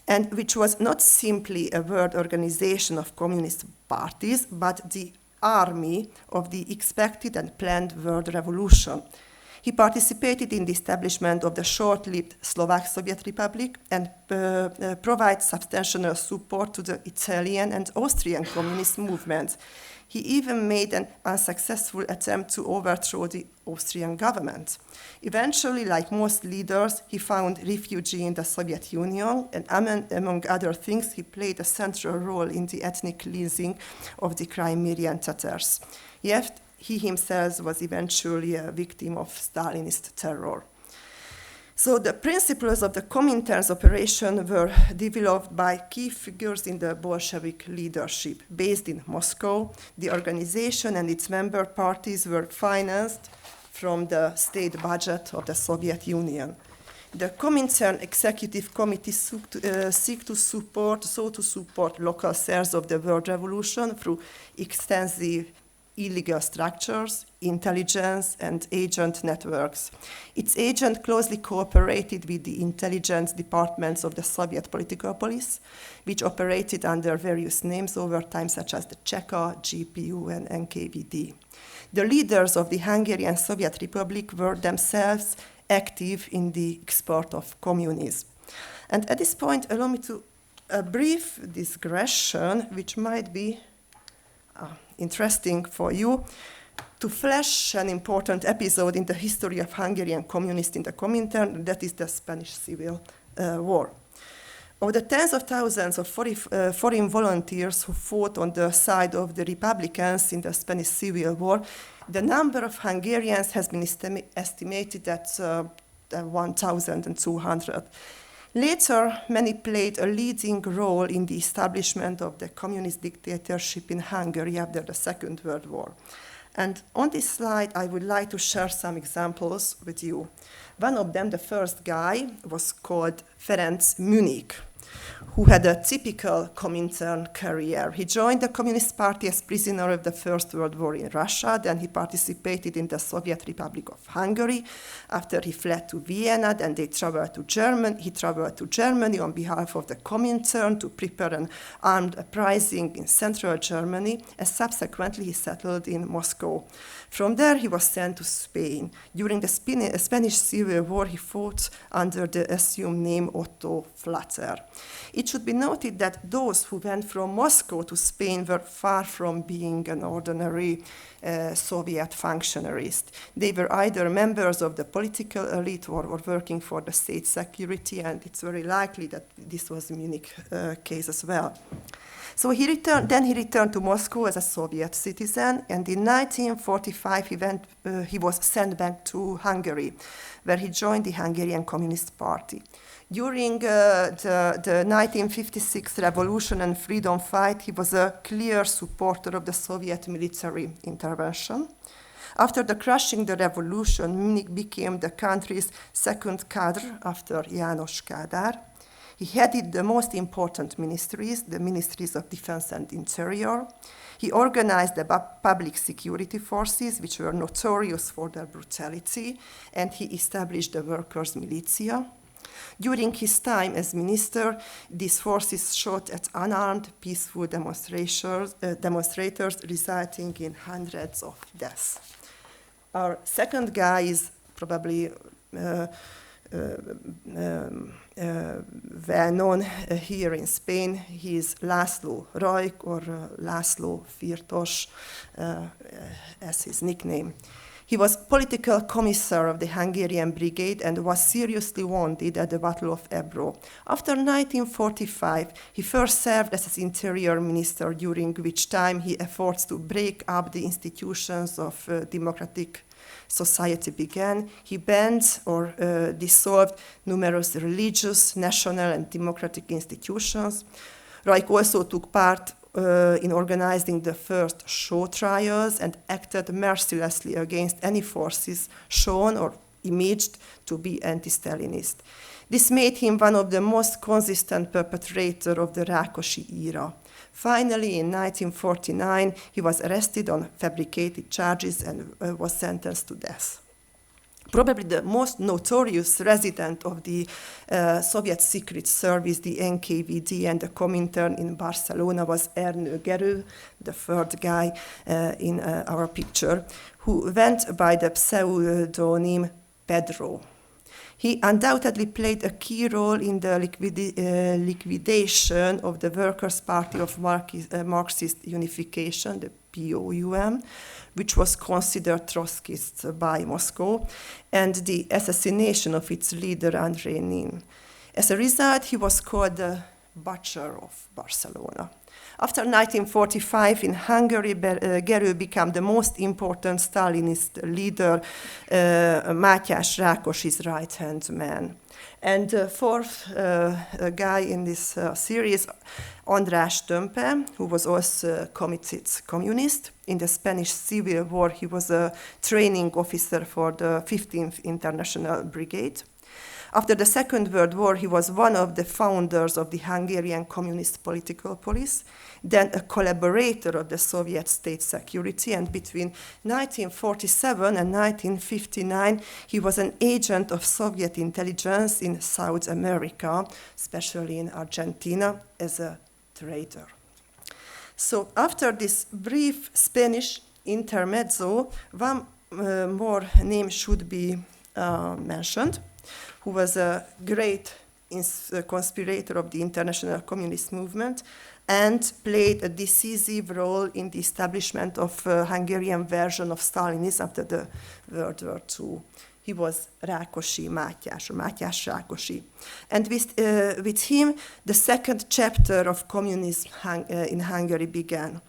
K: and which was not simply a world organization of communist parties, but the army of the expected and planned world revolution. He participated in the establishment of the short-lived Slovak Soviet Republic and provided substantial support to the Italian and Austrian communist movements. He even made an unsuccessful attempt to overthrow the Austrian government. Eventually, like most leaders, he found refuge in the Soviet Union, and among other things, he played a central role in the ethnic cleansing of the Crimean Tatars. Yet, he himself was eventually a victim of Stalinist terror. So the principles of the Comintern's operation were developed by key figures in the Bolshevik leadership. Based in Moscow, the organization and its member parties were financed from the state budget of the Soviet Union. The Comintern Executive Committee seek to support local cells of the world revolution through extensive illegal structures, intelligence, and agent networks. Its agents closely cooperated with the intelligence departments of the Soviet political police, which operated under various names over time, such as the Cheka, GPU, and NKVD. The leaders of the Hungarian Soviet Republic were themselves active in the export of communism. And at this point, allow me to a brief digression, which might be interesting for you, to flash an important episode in the history of Hungarian communists in the Comintern, that is the Spanish Civil War. Of the tens of thousands of foreign volunteers who fought on the side of the Republicans in the Spanish Civil War, the number of Hungarians has been estimated at 1,200. Later, many played a leading role in the establishment of the communist dictatorship in Hungary after the Second World War. And on this slide, I would like to share some examples with you. One of them, the first guy, was called Ferenc Münik, who had a typical Comintern career. He joined the Communist Party as prisoner of the First World War in Russia. Then he participated in the Soviet Republic of Hungary. After he fled to Vienna, then he traveled to Germany on behalf of the Comintern to prepare an armed uprising in central Germany, and subsequently he settled in Moscow. From there, he was sent to Spain. During the Spanish Civil War, he fought under the assumed name Otto Flatter. It should be noted that those who went from Moscow to Spain were far from being an ordinary Soviet functionaries. They were either members of the political elite or working for the state security, and it's very likely that this was a Munich case as well. So he returned to Moscow as a Soviet citizen, and in 1945 he was sent back to Hungary, where he joined the Hungarian Communist Party. During the 1956 revolution and freedom fight, he was a clear supporter of the Soviet military intervention. After crushing the revolution, Munich became the country's second cadre after János Kádár. He headed the most important ministries, the Ministries of Defense and Interior. He organized the public security forces, which were notorious for their brutality, and he established the workers' militia. During his time as minister, these forces shot at unarmed, peaceful demonstrators, resulting in hundreds of deaths. Our second guy is probably well known here in Spain. He is László Rajk, or László Firtos, as his nickname. He was political commissar of the Hungarian Brigade and was seriously wounded at the Battle of Ebro. After 1945, he first served as interior minister, during which time he efforts to break up the institutions of democratic society began. He banned or dissolved numerous religious, national, and democratic institutions. Rajk also took part in organizing the first show trials and acted mercilessly against any forces shown or imaged to be anti-Stalinist. This made him one of the most consistent perpetrators of the Rákosi era. Finally, in 1949, he was arrested on fabricated charges and was sentenced to death. Probably the most notorious resident of the Soviet Secret Service, the NKVD, and the Comintern in Barcelona was Ernő Gerő, the third guy in our picture, who went by the pseudonym Pedro. He undoubtedly played a key role in the liquidation of the Workers' Party of Marxist Unification, the POUM, which was considered Trotskyist by Moscow, and the assassination of its leader, Andrei Nin. As a result, he was called the Butcher of Barcelona. After 1945, in Hungary, Gerő became the most important Stalinist leader, Mátyás Rákosi's right-hand man. And the fourth guy in this series, András Tömpe, who was also committed communist. In the Spanish Civil War, he was a training officer for the 15th International Brigade. After the Second World War, he was one of the founders of the Hungarian Communist Political Police, then a collaborator of the Soviet state security, and between 1947 and 1959, he was an agent of Soviet intelligence in South America, especially in Argentina, as a traitor. So after this brief Spanish intermezzo, one more name should be mentioned, who was a great conspirator of the international communist movement and played a decisive role in the establishment of a Hungarian version of Stalinism after the World War II. He was Rákosi Mátyás, or Mátyás Rákosi. And with him, the second chapter of communism in Hungary began.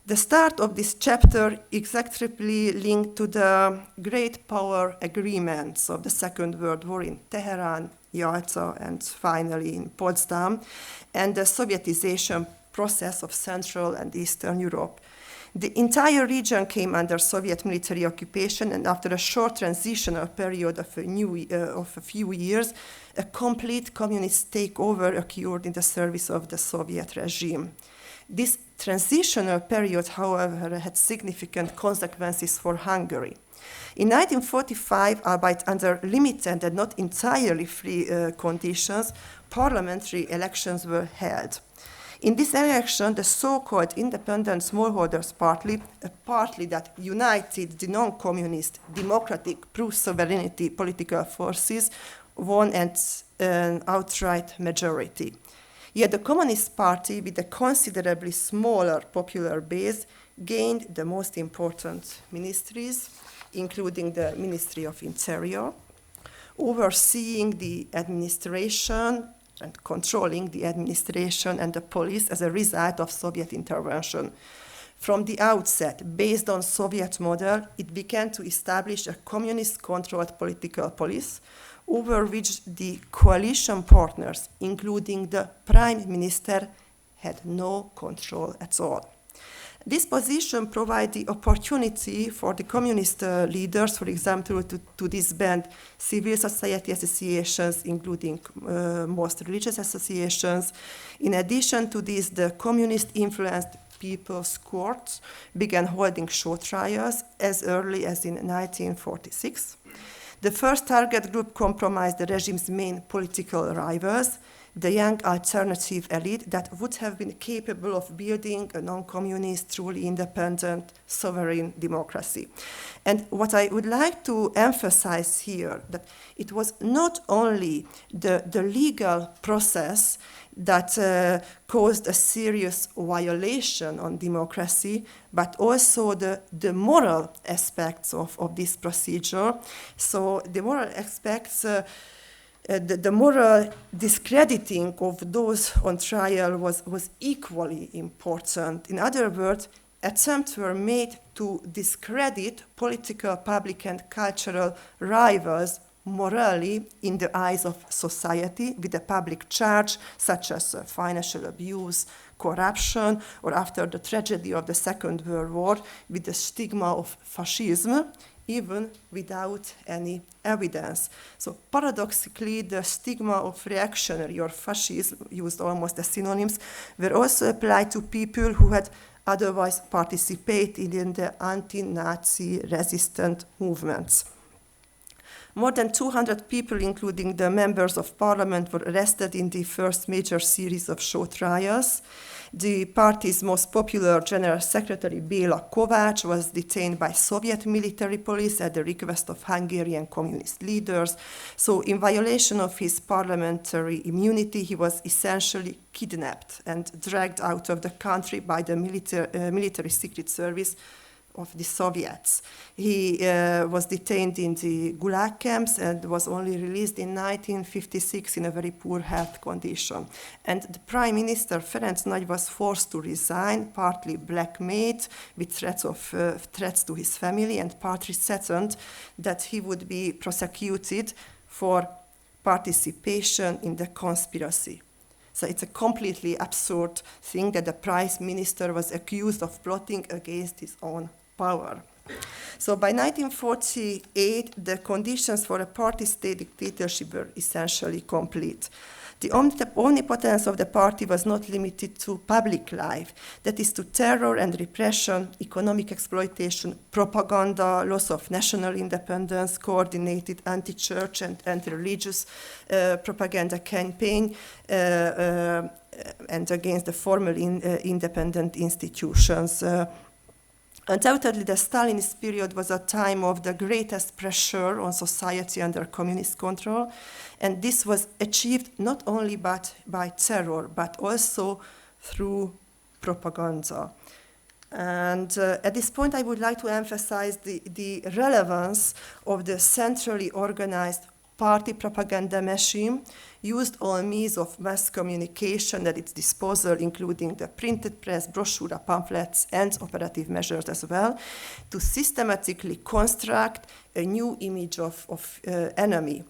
K: The start of this chapter exactly linked to the great power agreements of the Second World War in Tehran, Yalta, and finally in Potsdam, and the Sovietization process of Central and Eastern Europe. The entire region came under Soviet military occupation, and after a short transitional period of a few years, a complete communist takeover occurred in the service of the Soviet regime. This transitional period, however, had significant consequences for Hungary. In 1945, albeit under limited and not entirely free conditions, parliamentary elections were held. In this election, the so-called independent smallholders party, a party that united the non-communist, democratic, pro-sovereignty political forces, won at an outright majority. Yet the Communist Party, with a considerably smaller popular base, gained the most important ministries, including the Ministry of Interior, overseeing the administration and controlling the administration and the police as a result of Soviet intervention. From the outset, based on Soviet model, it began to establish a communist-controlled political police over which the coalition partners, including the Prime Minister, had no control at all. This position provided the opportunity for the communist leaders, for example, to disband civil society associations, including most religious associations. In addition to this, the communist-influenced people's courts began holding show trials as early as in 1946. The first target group comprised the regime's main political rivals, the young alternative elite that would have been capable of building a non-communist, truly independent, sovereign democracy. And what I would like to emphasize here, that it was not only the legal process that caused a serious violation on democracy, but also the moral aspects of this procedure. So the moral aspects, the moral discrediting of those on trial was equally important. In other words, attempts were made to discredit political, public, and cultural rivals morally in the eyes of society with a public charge such as financial abuse, corruption, or after the tragedy of the Second World War with the stigma of fascism, even without any evidence. So paradoxically, the stigma of reactionary or fascism, used almost as synonyms, were also applied to people who had otherwise participated in the anti-Nazi resistant movements. More than 200 people, including the members of parliament, were arrested in the first major series of show trials. The party's most popular General Secretary, Béla Kovács, was detained by Soviet military police at the request of Hungarian communist leaders. So in violation of his parliamentary immunity, he was essentially kidnapped and dragged out of the country by the military secret service of the Soviets. He was detained in the Gulag camps and was only released in 1956 in a very poor health condition. And the Prime Minister, Ferenc Nagy, was forced to resign, partly blackmailed with threats to his family, and partly threatened that he would be prosecuted for participation in the conspiracy. So it's a completely absurd thing that the Prime Minister was accused of plotting against his own power. So by 1948, the conditions for a party-state dictatorship were essentially complete. The omnipotence of the party was not limited to public life, that is to terror and repression, economic exploitation, propaganda, loss of national independence, coordinated anti-church and anti-religious propaganda campaign, and against the formerly independent institutions. Undoubtedly, the Stalinist period was a time of the greatest pressure on society under communist control, and this was achieved not only by terror, but also through propaganda. And at this point, I would like to emphasize the relevance of the centrally organized party propaganda machine used all means of mass communication at its disposal, including the printed press, brochure, pamphlets, and operative measures as well, to systematically construct a new image of enemy.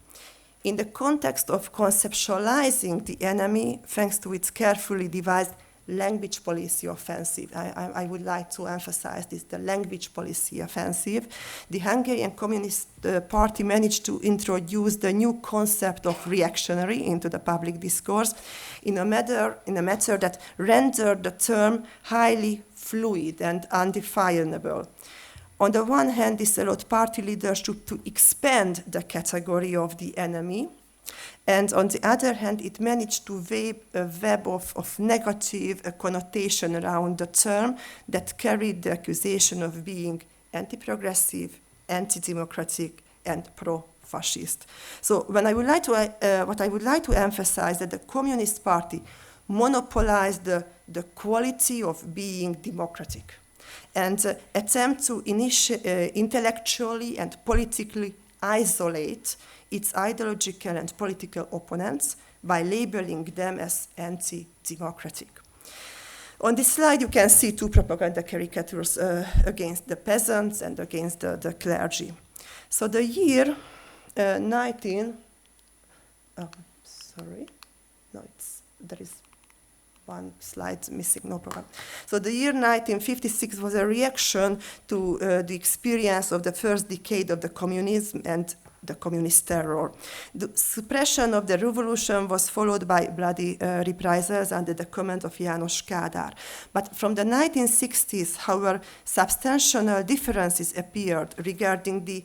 K: In the context of conceptualizing the enemy, thanks to its carefully devised language policy offensive. I would like to emphasize this, the language policy offensive. The Hungarian Communist Party managed to introduce the new concept of reactionary into the public discourse in a matter that rendered the term highly fluid and undefinable. On the one hand, this allowed party leadership to expand the category of the enemy, And on the other hand, it managed to weave a web of negative connotation around the term that carried the accusation of being anti-progressive, anti-democratic, and pro-fascist. So what I would like to emphasize that the Communist Party monopolized the quality of being democratic and attempt to intellectually and politically isolate its ideological and political opponents by labeling them as anti-democratic. On this slide, you can see two propaganda caricatures against the peasants and against the clergy. So the year there is one slide missing, no problem. So the year 1956 was a reaction to the experience of the first decade of the communism and the communist terror. The suppression of the revolution was followed by bloody reprisals under the command of János Kádár. But from the 1960s, however, substantial differences appeared regarding the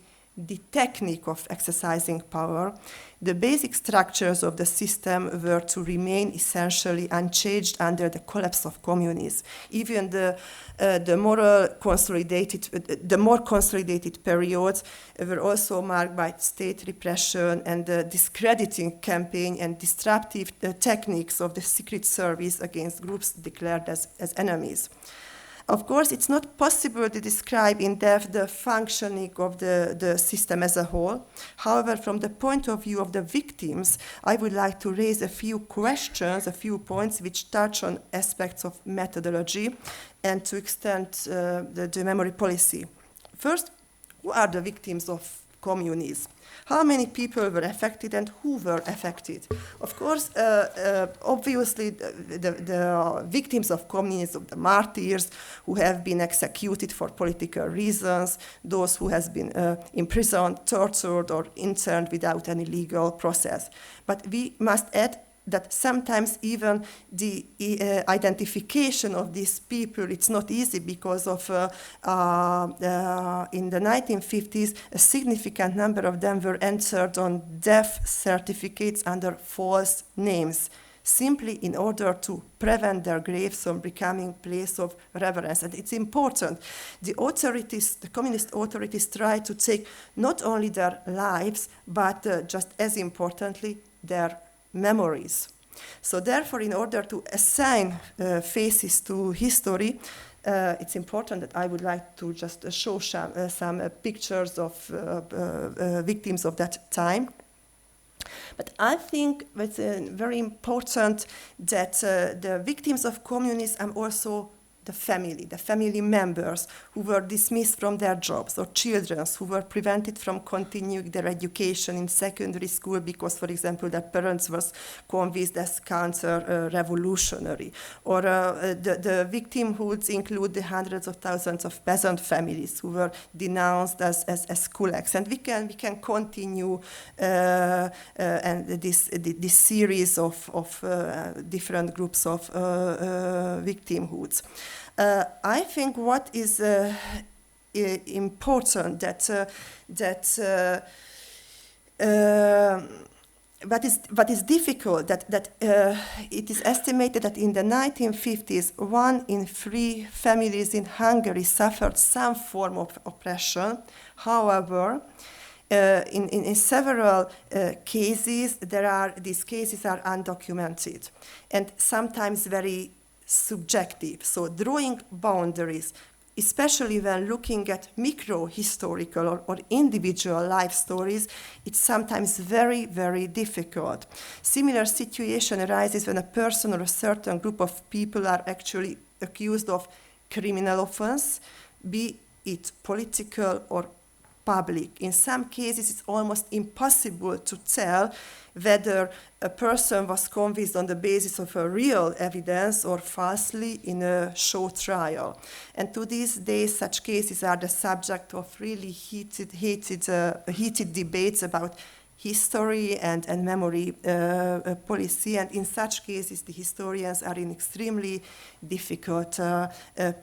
K: technique of exercising power. The basic structures of the system were to remain essentially unchanged under the collapse of communism. Even the more consolidated periods were also marked by state repression and the discrediting campaign and disruptive techniques of the secret service against groups declared as enemies. Of course, it's not possible to describe in depth the functioning of the system as a whole. However, from the point of view of the victims, I would like to raise a few questions, a few points which touch on aspects of methodology and to extend the memory policy. First, who are the victims of communism? How many people were affected and who were affected? Of course, obviously, the victims of communism, the martyrs who have been executed for political reasons, those who have been imprisoned, tortured, or interned without any legal process. But we must add that sometimes even the identification of these people, it's not easy because of in the 1950s, a significant number of them were entered on death certificates under false names, simply in order to prevent their graves from becoming place of reverence. And it's important. The authorities, the communist authorities, try to take not only their lives, but just as importantly, their memories. So therefore, in order to assign faces to history, it's important that I would like to just show some pictures of victims of that time. But I think it's very important that the victims of communism are also the family members who were dismissed from their jobs, or children who were prevented from continuing their education in secondary school because, for example, their parents were convinced as counter-revolutionary. Or the victimhoods include the hundreds of thousands of peasant families who were denounced as kulaks. And we can continue and this series of different groups of victimhoods. I think what is important what is difficult that it is estimated that in the 1950s, 1 in 3 families in Hungary suffered some form of oppression. However, in several cases, these cases are undocumented and sometimes very subjective. So drawing boundaries, especially when looking at micro-historical or individual life stories, it's sometimes very, very difficult. Similar situation arises when a person or a certain group of people are actually accused of criminal offense, be it political or public. In some cases, it's almost impossible to tell whether a person was convicted on the basis of a real evidence or falsely in a show trial. And to these days, such cases are the subject of really heated debates about history and memory policy. And in such cases, the historians are in extremely difficult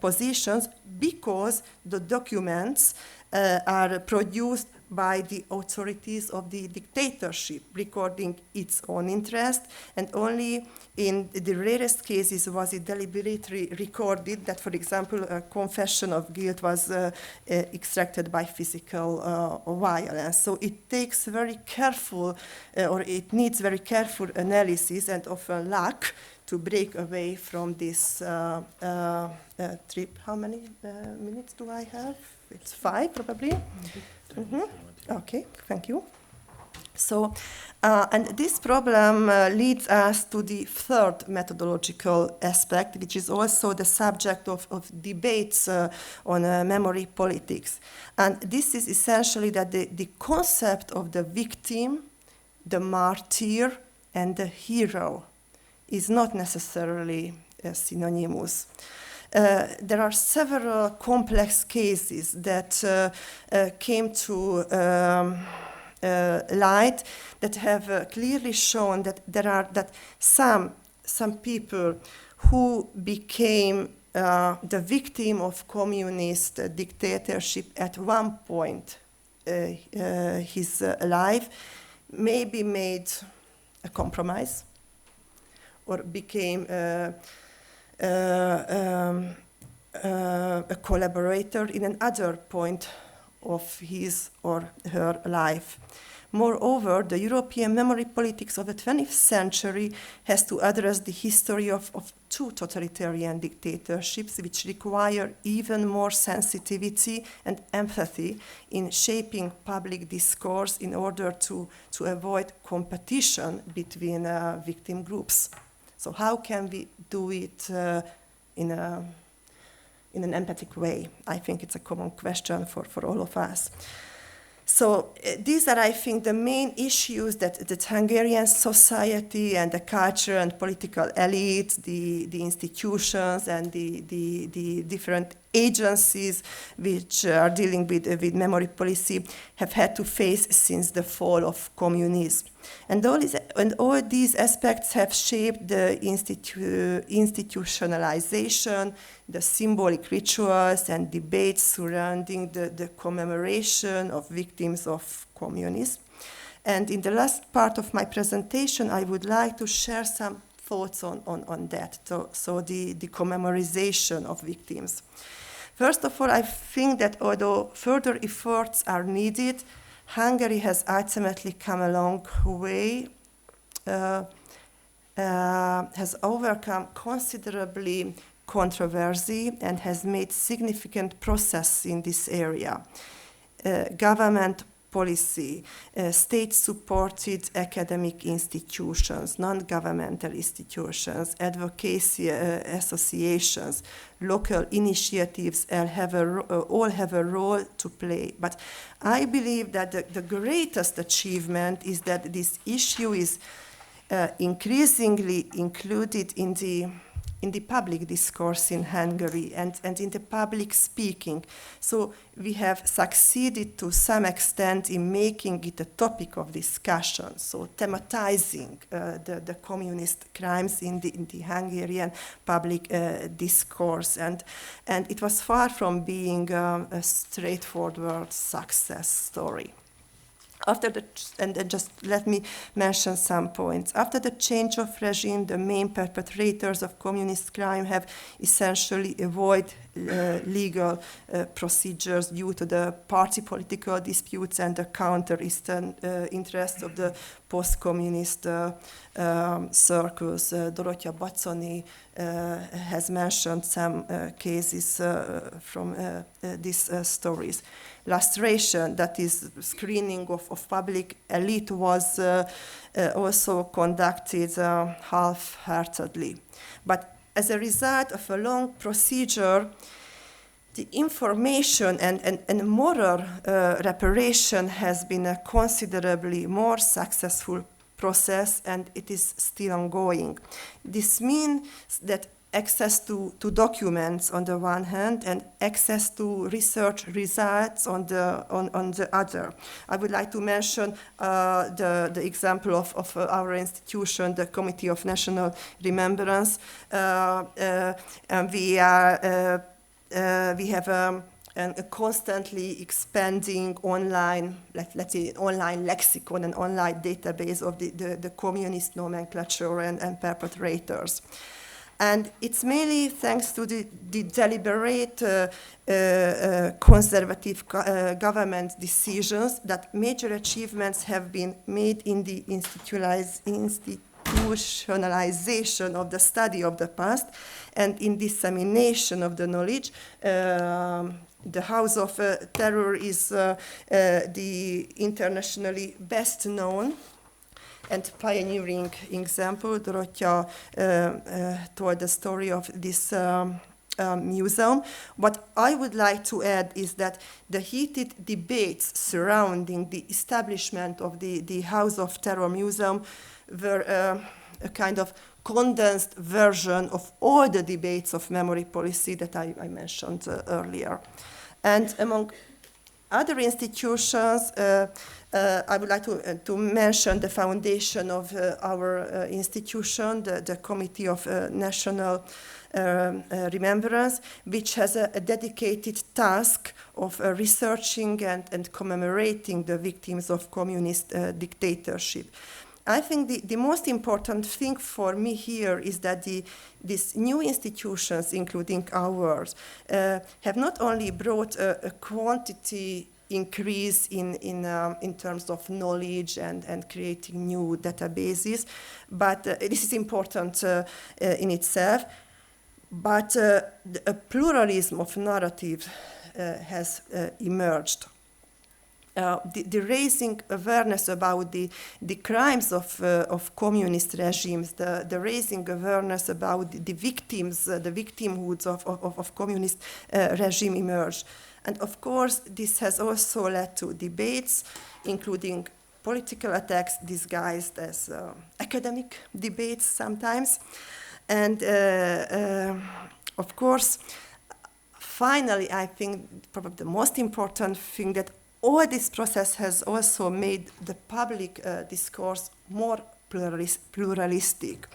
K: positions because the documents are produced by the authorities of the dictatorship, recording its own interest, and only in the rarest cases was it deliberately recorded that, for example, a confession of guilt was extracted by physical violence. So it takes very careful, or it needs very careful analysis and often luck to break away from this trip. How many minutes do I have? It's 5, probably. Okay, thank you. So, and this problem leads us to the third methodological aspect, which is also the subject of debates on memory politics. And this is essentially that the concept of the victim, the martyr, and the hero is not necessarily synonymous. There are several complex cases that came to light that have clearly shown that there are some people who became the victim of communist dictatorship at one point his life, maybe made a compromise or became a collaborator in another point of his or her life. Moreover, the European memory politics of the 20th century has to address the history of two totalitarian dictatorships, which require even more sensitivity and empathy in shaping public discourse in order to avoid competition between victim groups. So how can we do it in an empathic way? I think it's a common question for all of us. So these are, I think, the main issues that Hungarian society and the culture and political elite, the institutions and the different agencies which are dealing with memory policy have had to face since the fall of communism. And all these aspects have shaped the institutionalization, the symbolic rituals and debates surrounding the commemoration of victims of communism. And in the last part of my presentation, I would like to share some thoughts on that, so the commemorization of victims. First of all, I think that although further efforts are needed, Hungary has ultimately come a long way, has overcome considerably controversy and has made significant progress in this area. Government policy, state-supported academic institutions, non-governmental institutions, advocacy associations, local initiatives all have a role to play. But I believe that the greatest achievement is that this issue is increasingly included in the public discourse in Hungary and in the public speaking. So we have succeeded to some extent in making it a topic of discussion, so thematizing the communist crimes in the Hungarian public discourse. And it was far from being a straightforward success story. And just let me mention some points. After the change of regime, the main perpetrators of communist crime have essentially avoided legal procedures due to the party political disputes and the counter-eastern interests of the post-communist circles. Dorottya Baconi has mentioned some cases from these stories. Lustration, that is screening of public elite, was also conducted half-heartedly. But as a result of a long procedure, the information and moral reparation has been a considerably more successful process, and it is still ongoing. This means that access to documents on the one hand and access to research results on the other. I would like to mention the example of our institution, the Committee of National Remembrance. And we have and a constantly expanding online, let's say, online lexicon and online database of the communist nomenclature and perpetrators. And it's mainly thanks to the deliberate conservative government decisions that major achievements have been made in the institutionalization of the study of the past and in dissemination of the knowledge. The House of Terror is the internationally best known and pioneering example. Dorothea told the story of this museum. What I would like to add is that the heated debates surrounding the establishment of the House of Terror Museum were a kind of condensed version of all the debates of memory policy that I mentioned earlier. And among other institutions, I would like to mention the foundation of our institution, the Committee of National Remembrance, which has a dedicated task of researching and commemorating the victims of communist dictatorship. I think the most important thing for me here is that these new institutions, including ours, have not only brought a quantity increase in terms of knowledge and creating new databases, but this is important in itself, but a pluralism of narratives has emerged. The raising awareness about the crimes of communist regimes, the raising awareness about the victims, the victimhoods of communist regime emerged. And of course, this has also led to debates, including political attacks disguised as academic debates sometimes. And of course, finally, I think probably the most important thing that all this process has also made the public discourse more pluralistic.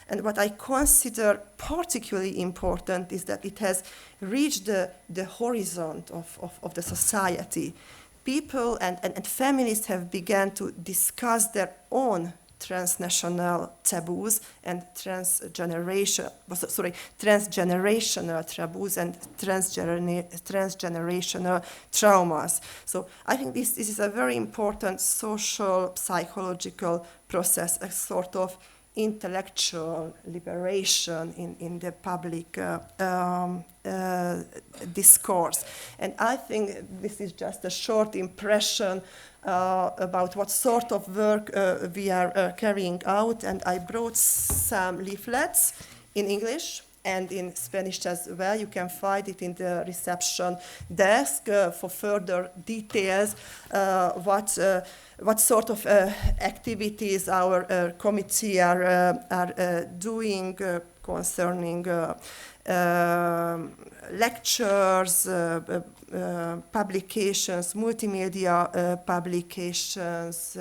K: And what I consider particularly important is that it has reached the horizon of the society. People and families have begun to discuss their own transnational taboos and transgenerational taboos and transgenerational traumas. So I think this is a very important social, psychological process, a sort of intellectual liberation in the public discourse. And I think this is just a short impression about what sort of work we are carrying out, and I brought some leaflets in English and in Spanish as well. You can find it in the reception desk for further details, what sort of activities our committee are doing concerning lectures, publications, multimedia publications,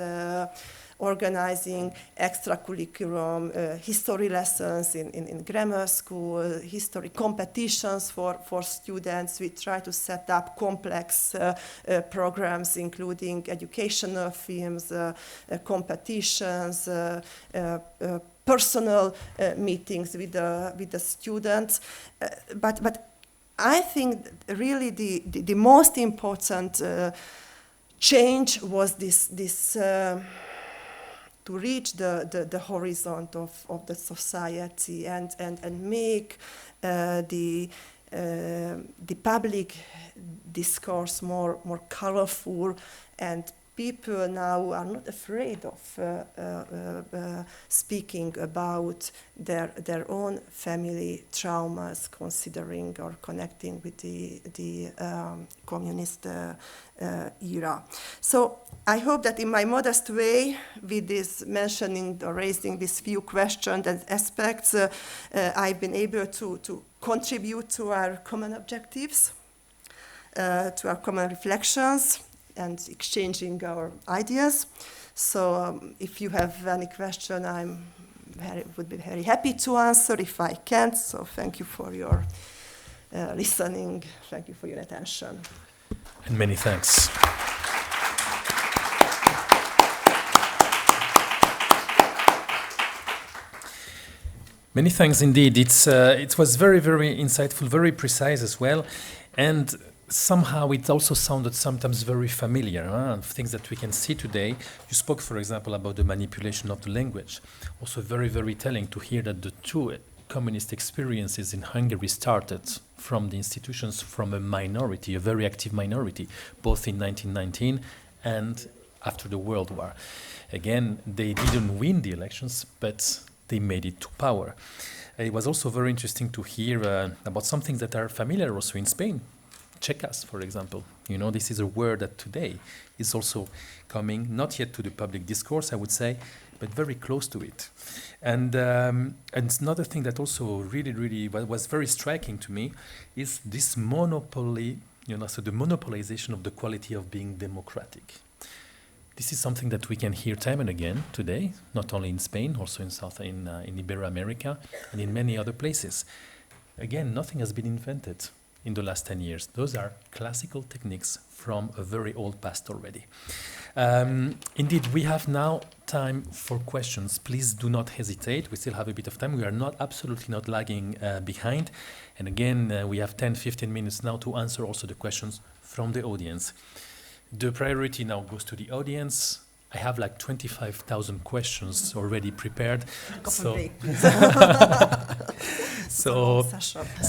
K: organizing extracurriculum history lessons in grammar school, history competitions for students. We try to set up complex programs, including educational films, competitions, personal meetings with the students. But I think really the most important change was this to reach the horizon of the society and make the public discourse more colorful, and people now are not afraid of speaking about their own family traumas, considering or connecting with the communist era. So I hope that in my modest way, with this mentioning or raising these few questions and aspects, I've been able to contribute to our common objectives, to our common reflections, and exchanging our ideas. So if you have any question, would be very happy to answer if I can't. So thank you for your listening. Thank you for your attention.
T: And many thanks. Many thanks indeed. It was very, very insightful, very precise as well. And somehow it also sounded sometimes very familiar, things that we can see today. You spoke, for example, about the manipulation of the language. Also very, very telling to hear that the two communist experiences in Hungary started from the institutions from a minority, a very active minority, both in 1919 and after the World War. Again, they didn't win the elections, but they made it to power. It was also very interesting to hear about some things that are familiar also in Spain. Checas, for example. You know, this is a word that today is also coming, not yet to the public discourse, I would say, but very close to it. And another thing that also really was very striking to me is this monopoly, you know, so the monopolization of the quality of being democratic. This is something that we can hear time and again today, not only in Spain, also in Ibero-America and in many other places. Again, nothing has been invented in the last 10 years. Those are classical techniques from a very old past already. Indeed, we have now time for questions. Please do not hesitate. We still have a bit of time. We are absolutely not lagging behind. And again, we have 10-15 minutes now to answer also the questions from the audience. The priority now goes to the audience. I have like 25,000 questions already prepared. So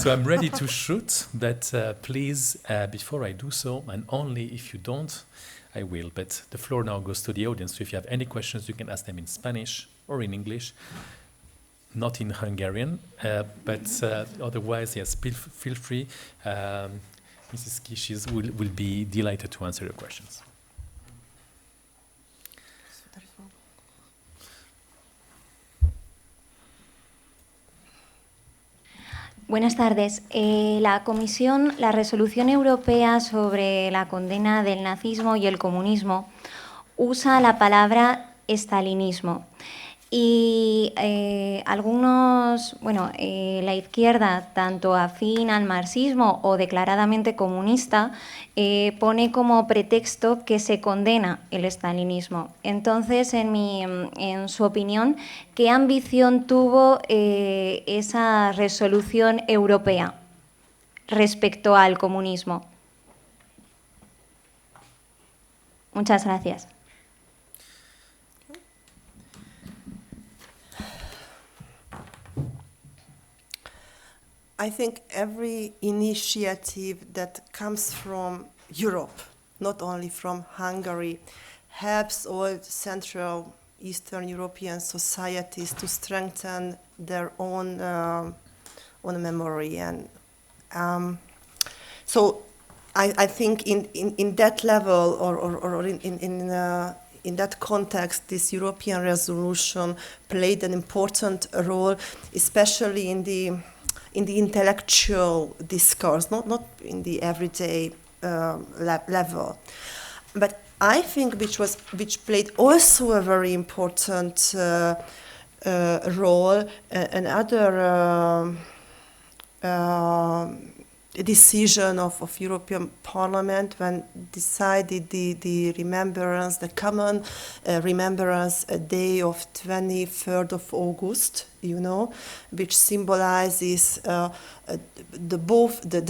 T: I'm ready to shoot, but please, before I do so, and only if you don't, I will. But the floor now goes to the audience. So if you have any questions, you can ask them in Spanish or in English, not in Hungarian, but otherwise, yes, feel free. Mrs. Kishis will be delighted to answer your questions.
U: Buenas tardes. La resolución europea sobre la condena del nazismo y el comunismo usa la palabra estalinismo. Y la izquierda, tanto afín al marxismo o declaradamente comunista, pone como pretexto que se condena el estalinismo. Entonces, en su opinión, ¿qué ambición tuvo esa resolución europea respecto al comunismo? Muchas gracias.
K: I think every initiative that comes from Europe, not only from Hungary, helps all Central Eastern European societies to strengthen their own memory. And so I think in that level or in that context, this European resolution played an important role, especially in the intellectual discourse, not in the everyday level. But I think which played also a very important role, another decision of European Parliament when decided the remembrance, the common remembrance day of 23rd of August, you know, which symbolizes the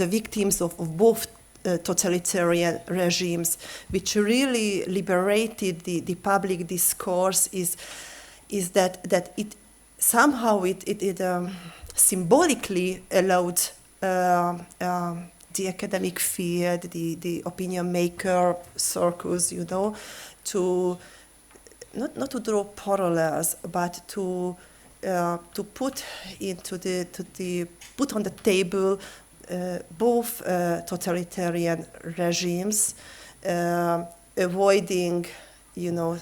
K: victims of both totalitarian regimes, which really liberated the public discourse, is that it somehow it symbolically allowed the academic field, the opinion maker circles, you know, to not to draw parallels, but to put put on the table both totalitarian regimes, avoiding, you know,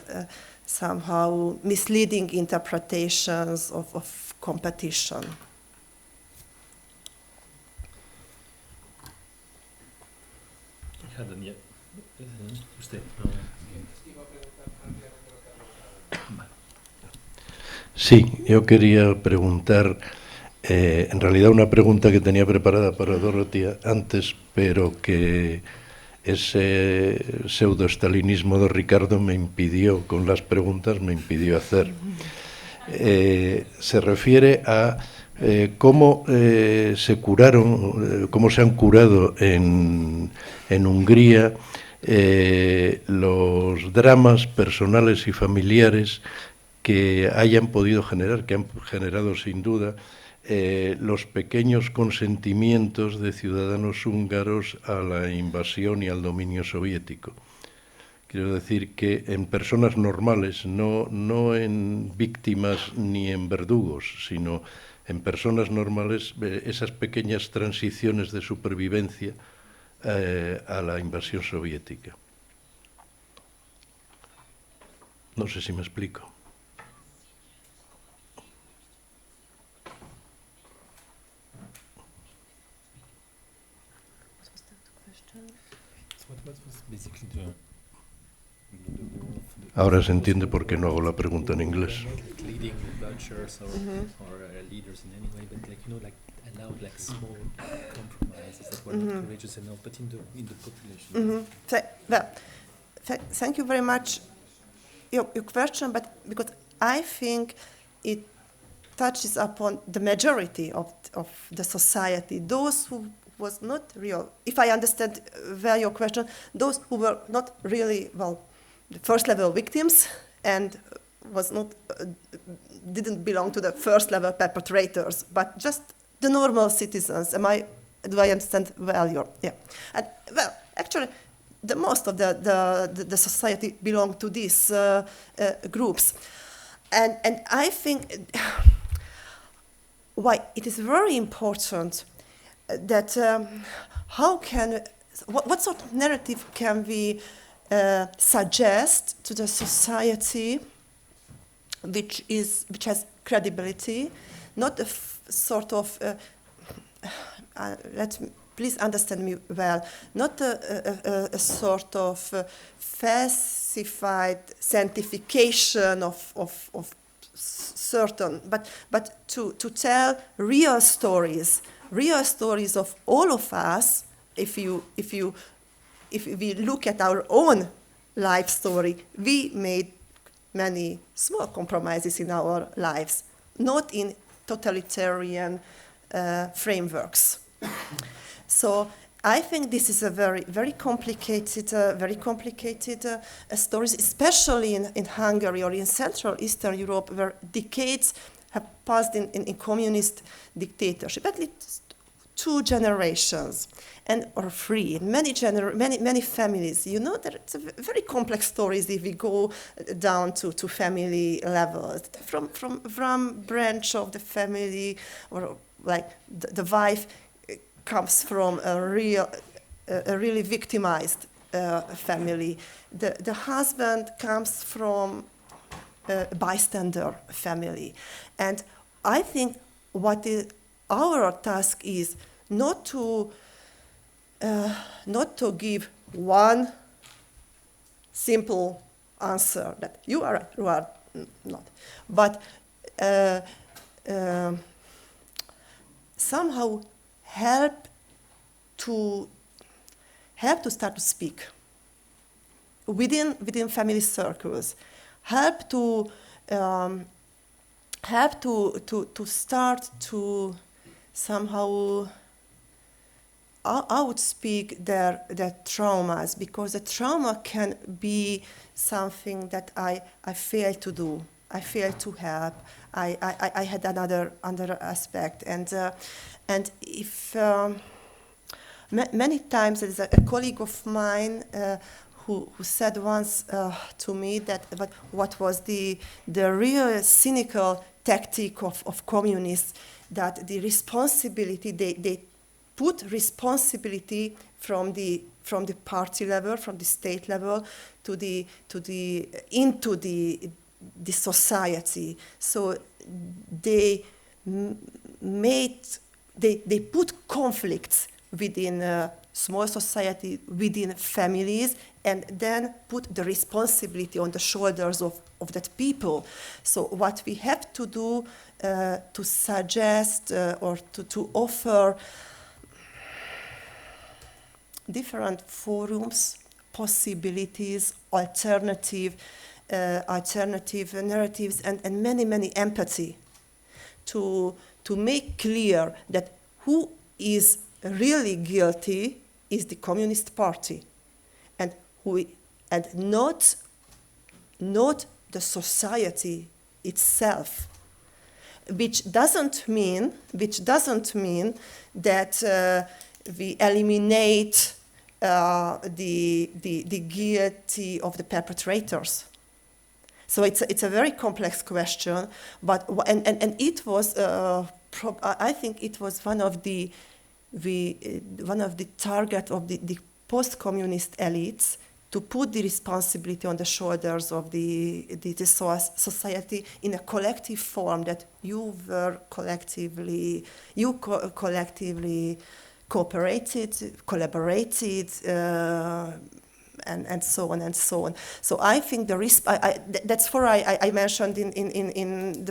K: somehow misleading interpretations of competition.
V: Sí, yo quería preguntar
B: En realidad una pregunta que tenía preparada para Dorothea antes, pero que ese pseudo-estalinismo de Ricardo me impidió, con las preguntas me impidió hacer. Se refiere a cómo se curaron, cómo se han curado en Hungría los dramas personales y familiares que hayan podido generar, que han generado sin duda los pequeños consentimientos de ciudadanos húngaros a la invasión y al dominio soviético. Quiero decir que en personas normales, no en víctimas ni en verdugos, sino en personas normales, esas pequeñas transiciones de supervivencia a la invasión soviética. No sé si me explico. Ahora se entiende por qué no hago la pregunta en inglés.
K: Thank you very much your question, but because I think it touches upon the majority of the society, those who was not real, if I understand well your question, those who were not really, well, the first level victims and was not, didn't belong to the first level perpetrators, but just the normal citizens. Do I understand well your, yeah. And well, actually, the most of the society belong to these groups. And I think why it is very important that what sort of narrative can we suggest to the society which has credibility, not a sort of please understand me well, not a sort of falsified sanctification of certain, but to tell real stories of all of us. If we look at our own life story, we made many small compromises in our lives, not in totalitarian frameworks. So I think this is a very complicated stories, especially in Hungary or in Central Eastern Europe, where decades have passed in communist dictatorship, at least 2 generations, or 3, many families. You know that it's a very complex stories if we go down to family levels, from branch of the family, or like the wife comes from a really victimized family. The husband comes from a bystander family. And I think what our task is not to give one simple answer that you are right, you are not, but somehow help to start to speak within family circles, help to start to somehow outspeak their traumas, because the trauma can be something that I failed to do, I failed to help, I had another aspect, and if many times there is a colleague of mine who said once to me that what was the real cynical tactic of communists, that the responsibility they put responsibility from the party level, from the state level into the society. So they put conflicts within a small society, within families, and then put the responsibility on the shoulders of that people. So what we have to do to suggest or to offer different forums, possibilities, alternative narratives, and many empathy to make clear that who is really guilty is the Communist Party, and not the society itself, which doesn't mean that we eliminate the guilty of the perpetrators. So it's a very complex question, but it was I think it was one of the target of the post-communist elites to put the responsibility on the shoulders of the society in a collective form, that you were collectively collaborated, and so on and so on. So I think that's why I mentioned in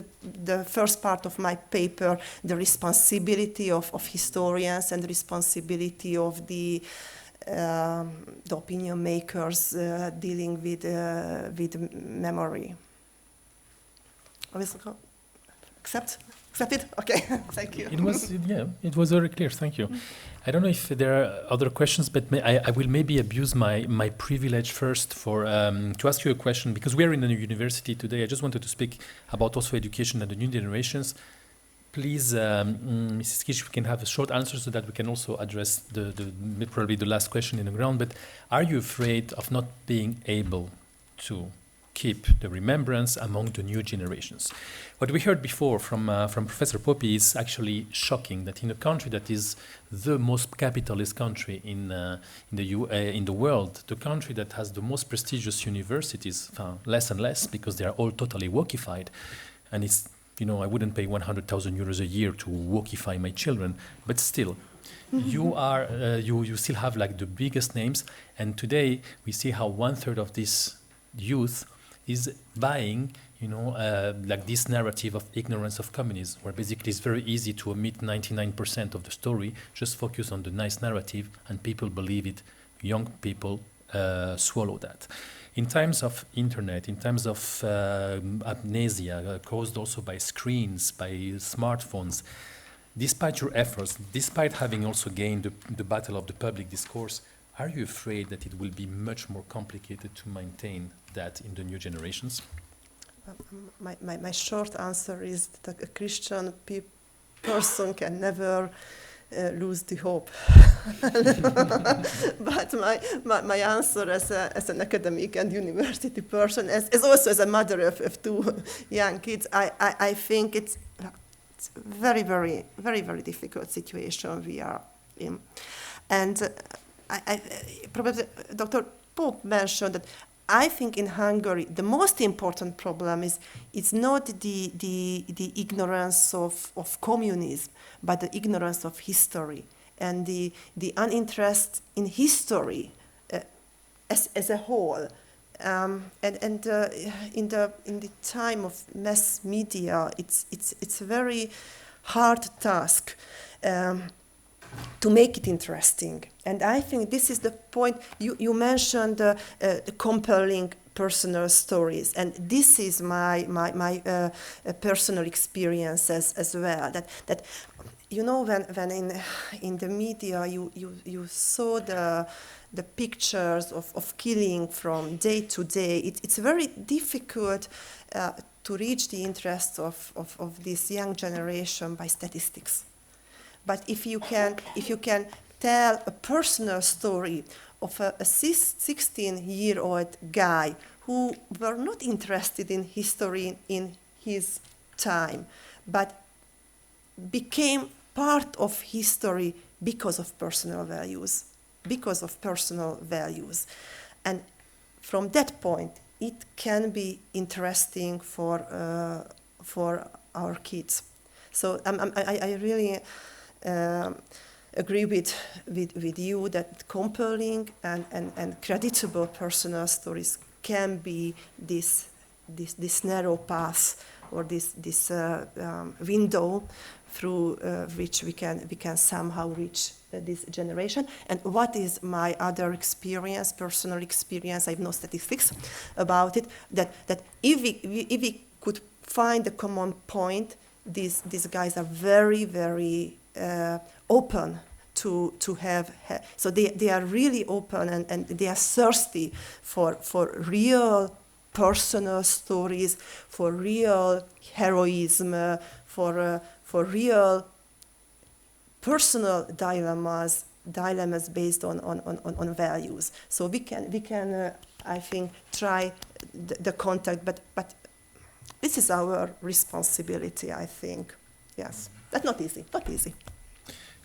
K: the first part of my paper the responsibility of historians and the responsibility of the opinion makers dealing with memory. Accept it? Okay, thank you.
T: It was very clear, thank you. I don't know if there are other questions, but I will maybe abuse my privilege first for to ask you a question, because we are in a university today. I just wanted to speak about also education and the new generations. Please, Mrs. Kish, we can have a short answer so that we can also address probably the last question in the ground. But are you afraid of not being able to keep the remembrance among the new generations? What we heard before from Professor Poppy is actually shocking, that in a country that is the most capitalist country in the world, the country that has the most prestigious universities, less and less because they are all totally wokified, and it's, I wouldn't pay 100,000 euros a year to wokify my children, but still, you still have like the biggest names, and today we see how 1/3 of this youth is buying, like this narrative of ignorance of communism, where basically it's very easy to omit 99% of the story, just focus on the nice narrative, and people believe it. Young people swallow that. In times of internet, in times of amnesia caused also by screens, by smartphones, despite your efforts, despite having also gained the battle of the public discourse, are you afraid that it will be much more complicated to maintain that in the new generations?
K: My short answer is that a Christian person can never lose the hope. But my answer as an academic and university person, as also as a mother of two young kids, I think it's a very, very, very, very difficult situation we are in. And probably Dr. Pope mentioned that I think in Hungary the most important problem is it's not the ignorance of communism, but the ignorance of history and the uninterest in history as a whole. And in the time of mass media, it's a very hard task to make it interesting. And I think this is the point. You mentioned compelling personal stories, and this is my personal experience as well. That when in the media you saw the pictures of killing from day to day, it's very difficult to reach the interest of this young generation by statistics. But if you can tell a personal story of a 16-year-old guy who were not interested in history in his time, but became part of history because of personal values, and from that point, it can be interesting for our kids. So I really agree with you that compelling and creditable personal stories can be this narrow path or this window through which we can somehow reach this generation. And what is my other experience, personal experience? I have no statistics about it. That if we could find a common point, these guys are very, very open to have. So they are really open and they are thirsty for real personal stories, for real heroism, for real personal dilemmas based on values. So we can I think try the contact, but this is our responsibility, I think. Yes, that's not easy.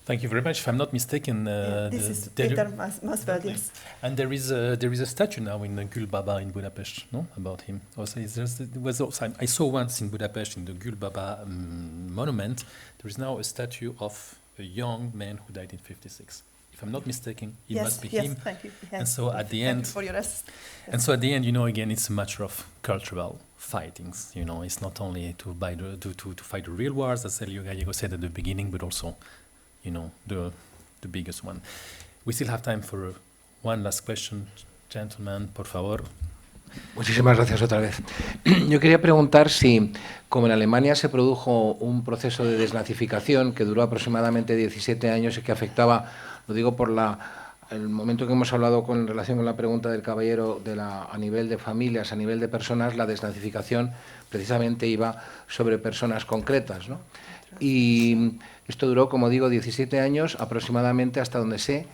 T: Thank you very much. If I'm not mistaken,
K: this is Peter Masfeld, yes.
T: And there is a statue now in Gül Baba in Budapest, no, about him. Also, I saw once in Budapest in the Gül Baba monument. There is now a statue of a young man who died in '56. If I'm not mistaken, it must be him.
K: Thank you.
T: And so at the end,
K: for your
T: and so at the end, again, it's a matter of cultural fightings. It's not only to fight the real wars, as Elio Gallego said at the beginning, but also, the biggest one. We still have time for one last question, gentlemen, por favor.
S: Muchísimas gracias otra vez. Yo quería preguntar si, como en Alemania se produjo un proceso de desnazificación que duró aproximadamente 17 años y que afectaba, lo digo por el momento que hemos hablado en relación con la pregunta del caballero, a nivel de familias, a nivel de personas, la desnazificación precisamente iba sobre personas concretas, ¿no? Y esto duró, como digo, 17 años aproximadamente, hasta donde sé.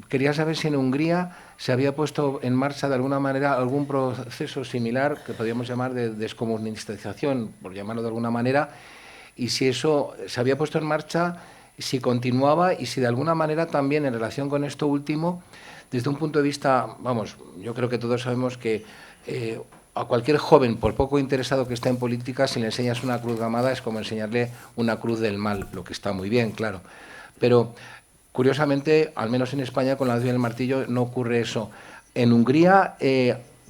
S: Quería saber si en Hungría se había puesto en marcha de alguna manera algún proceso similar que podríamos llamar de descomunistización, por llamarlo de alguna manera, y si eso se había puesto en marcha, si continuaba y si de alguna manera también en relación con esto último, desde un punto de vista, yo creo que todos sabemos que a cualquier joven, por poco interesado que esté en política, si le enseñas una cruz gamada es como enseñarle una cruz del mal, lo que está muy bien, claro. Pero, curiosamente, al menos en España, con la hoz y el martillo, no ocurre eso. En Hungría,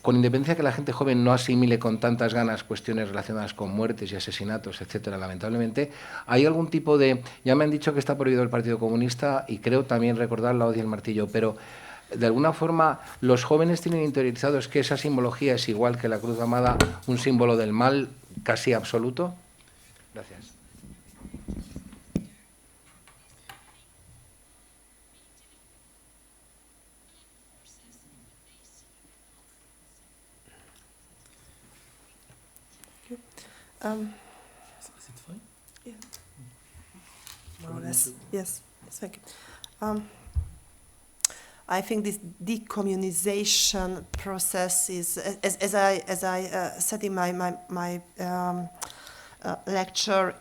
S: con independencia que la gente joven no asimile con tantas ganas cuestiones relacionadas con muertes y asesinatos, etcétera, lamentablemente, hay algún tipo de... Ya me han dicho que está prohibido el Partido Comunista y creo también recordar la hoz y el martillo, pero... De alguna forma, los jóvenes tienen interiorizados que esa simbología es igual que la cruz gamada, un símbolo del mal casi absoluto. Gracias.
T: Is it fine?
K: Yeah. More or less. Yes. Thank you. I think this decommunization process is, as I said in my lecture,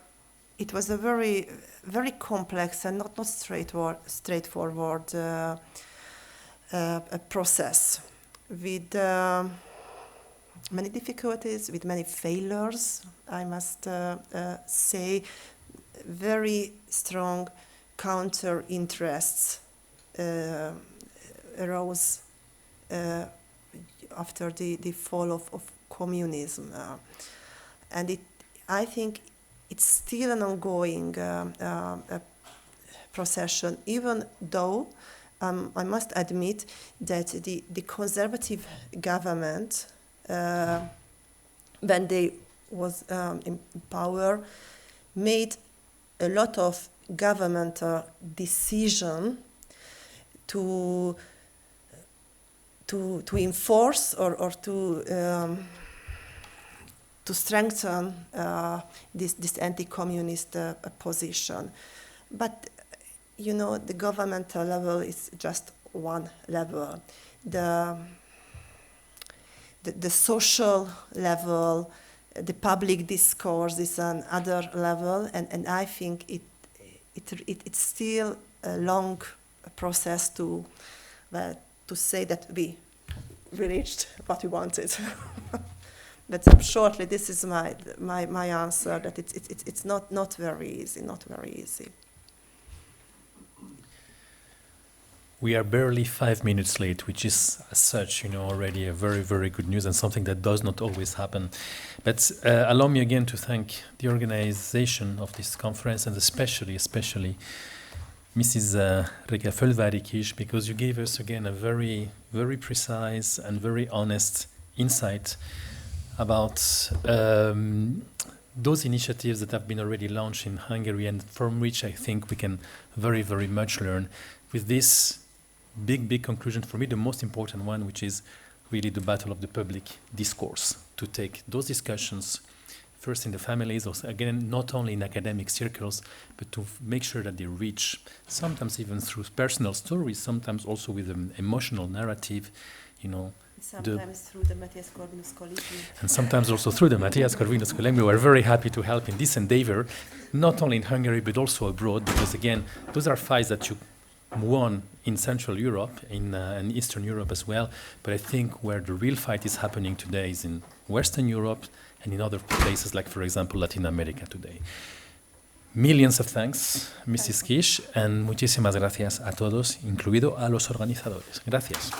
K: it was a very, very complex and not straightforward process with many difficulties, with many failures. I must say, very strong counter interests arose after the fall of communism, and I think it's still an ongoing procession, even though I must admit that the conservative government, when they was in power, made a lot of governmental decision to enforce or to strengthen this anti-communist position. But the governmental level is just one level. The social level, the public discourse is another level, and I think it's still a long process to say that we reached what we wanted. But shortly, this is my answer, that it's not very easy, not very easy.
T: We are barely 5 minutes late, which is, as such, already a very, very good news and something that does not always happen. But allow me again to thank the organization of this conference and especially Mrs. Rika Fölvári-Kis, because you gave us again a very, very precise and very honest insight about those initiatives that have been already launched in Hungary and from which I think we can very, very much learn. With this big conclusion, for me the most important one, which is really the battle of the public discourse, to take those discussions first in the families, or again not only in academic circles, but to make sure that they reach, sometimes even through personal stories, sometimes also with an emotional narrative,
K: sometimes through the Matthias Corvinus Collegium.
T: And sometimes also through the Matthias Corvinus Collegium. We were very happy to help in this endeavor, not only in Hungary, but also abroad, because again, those are fights that you won in Central Europe, in Eastern Europe as well, but I think where the real fight is happening today is in Western Europe and in other places like, for example, Latin America today. Millions of thanks, Mrs. Kish, and muchísimas gracias a todos, incluido a los organizadores. Gracias.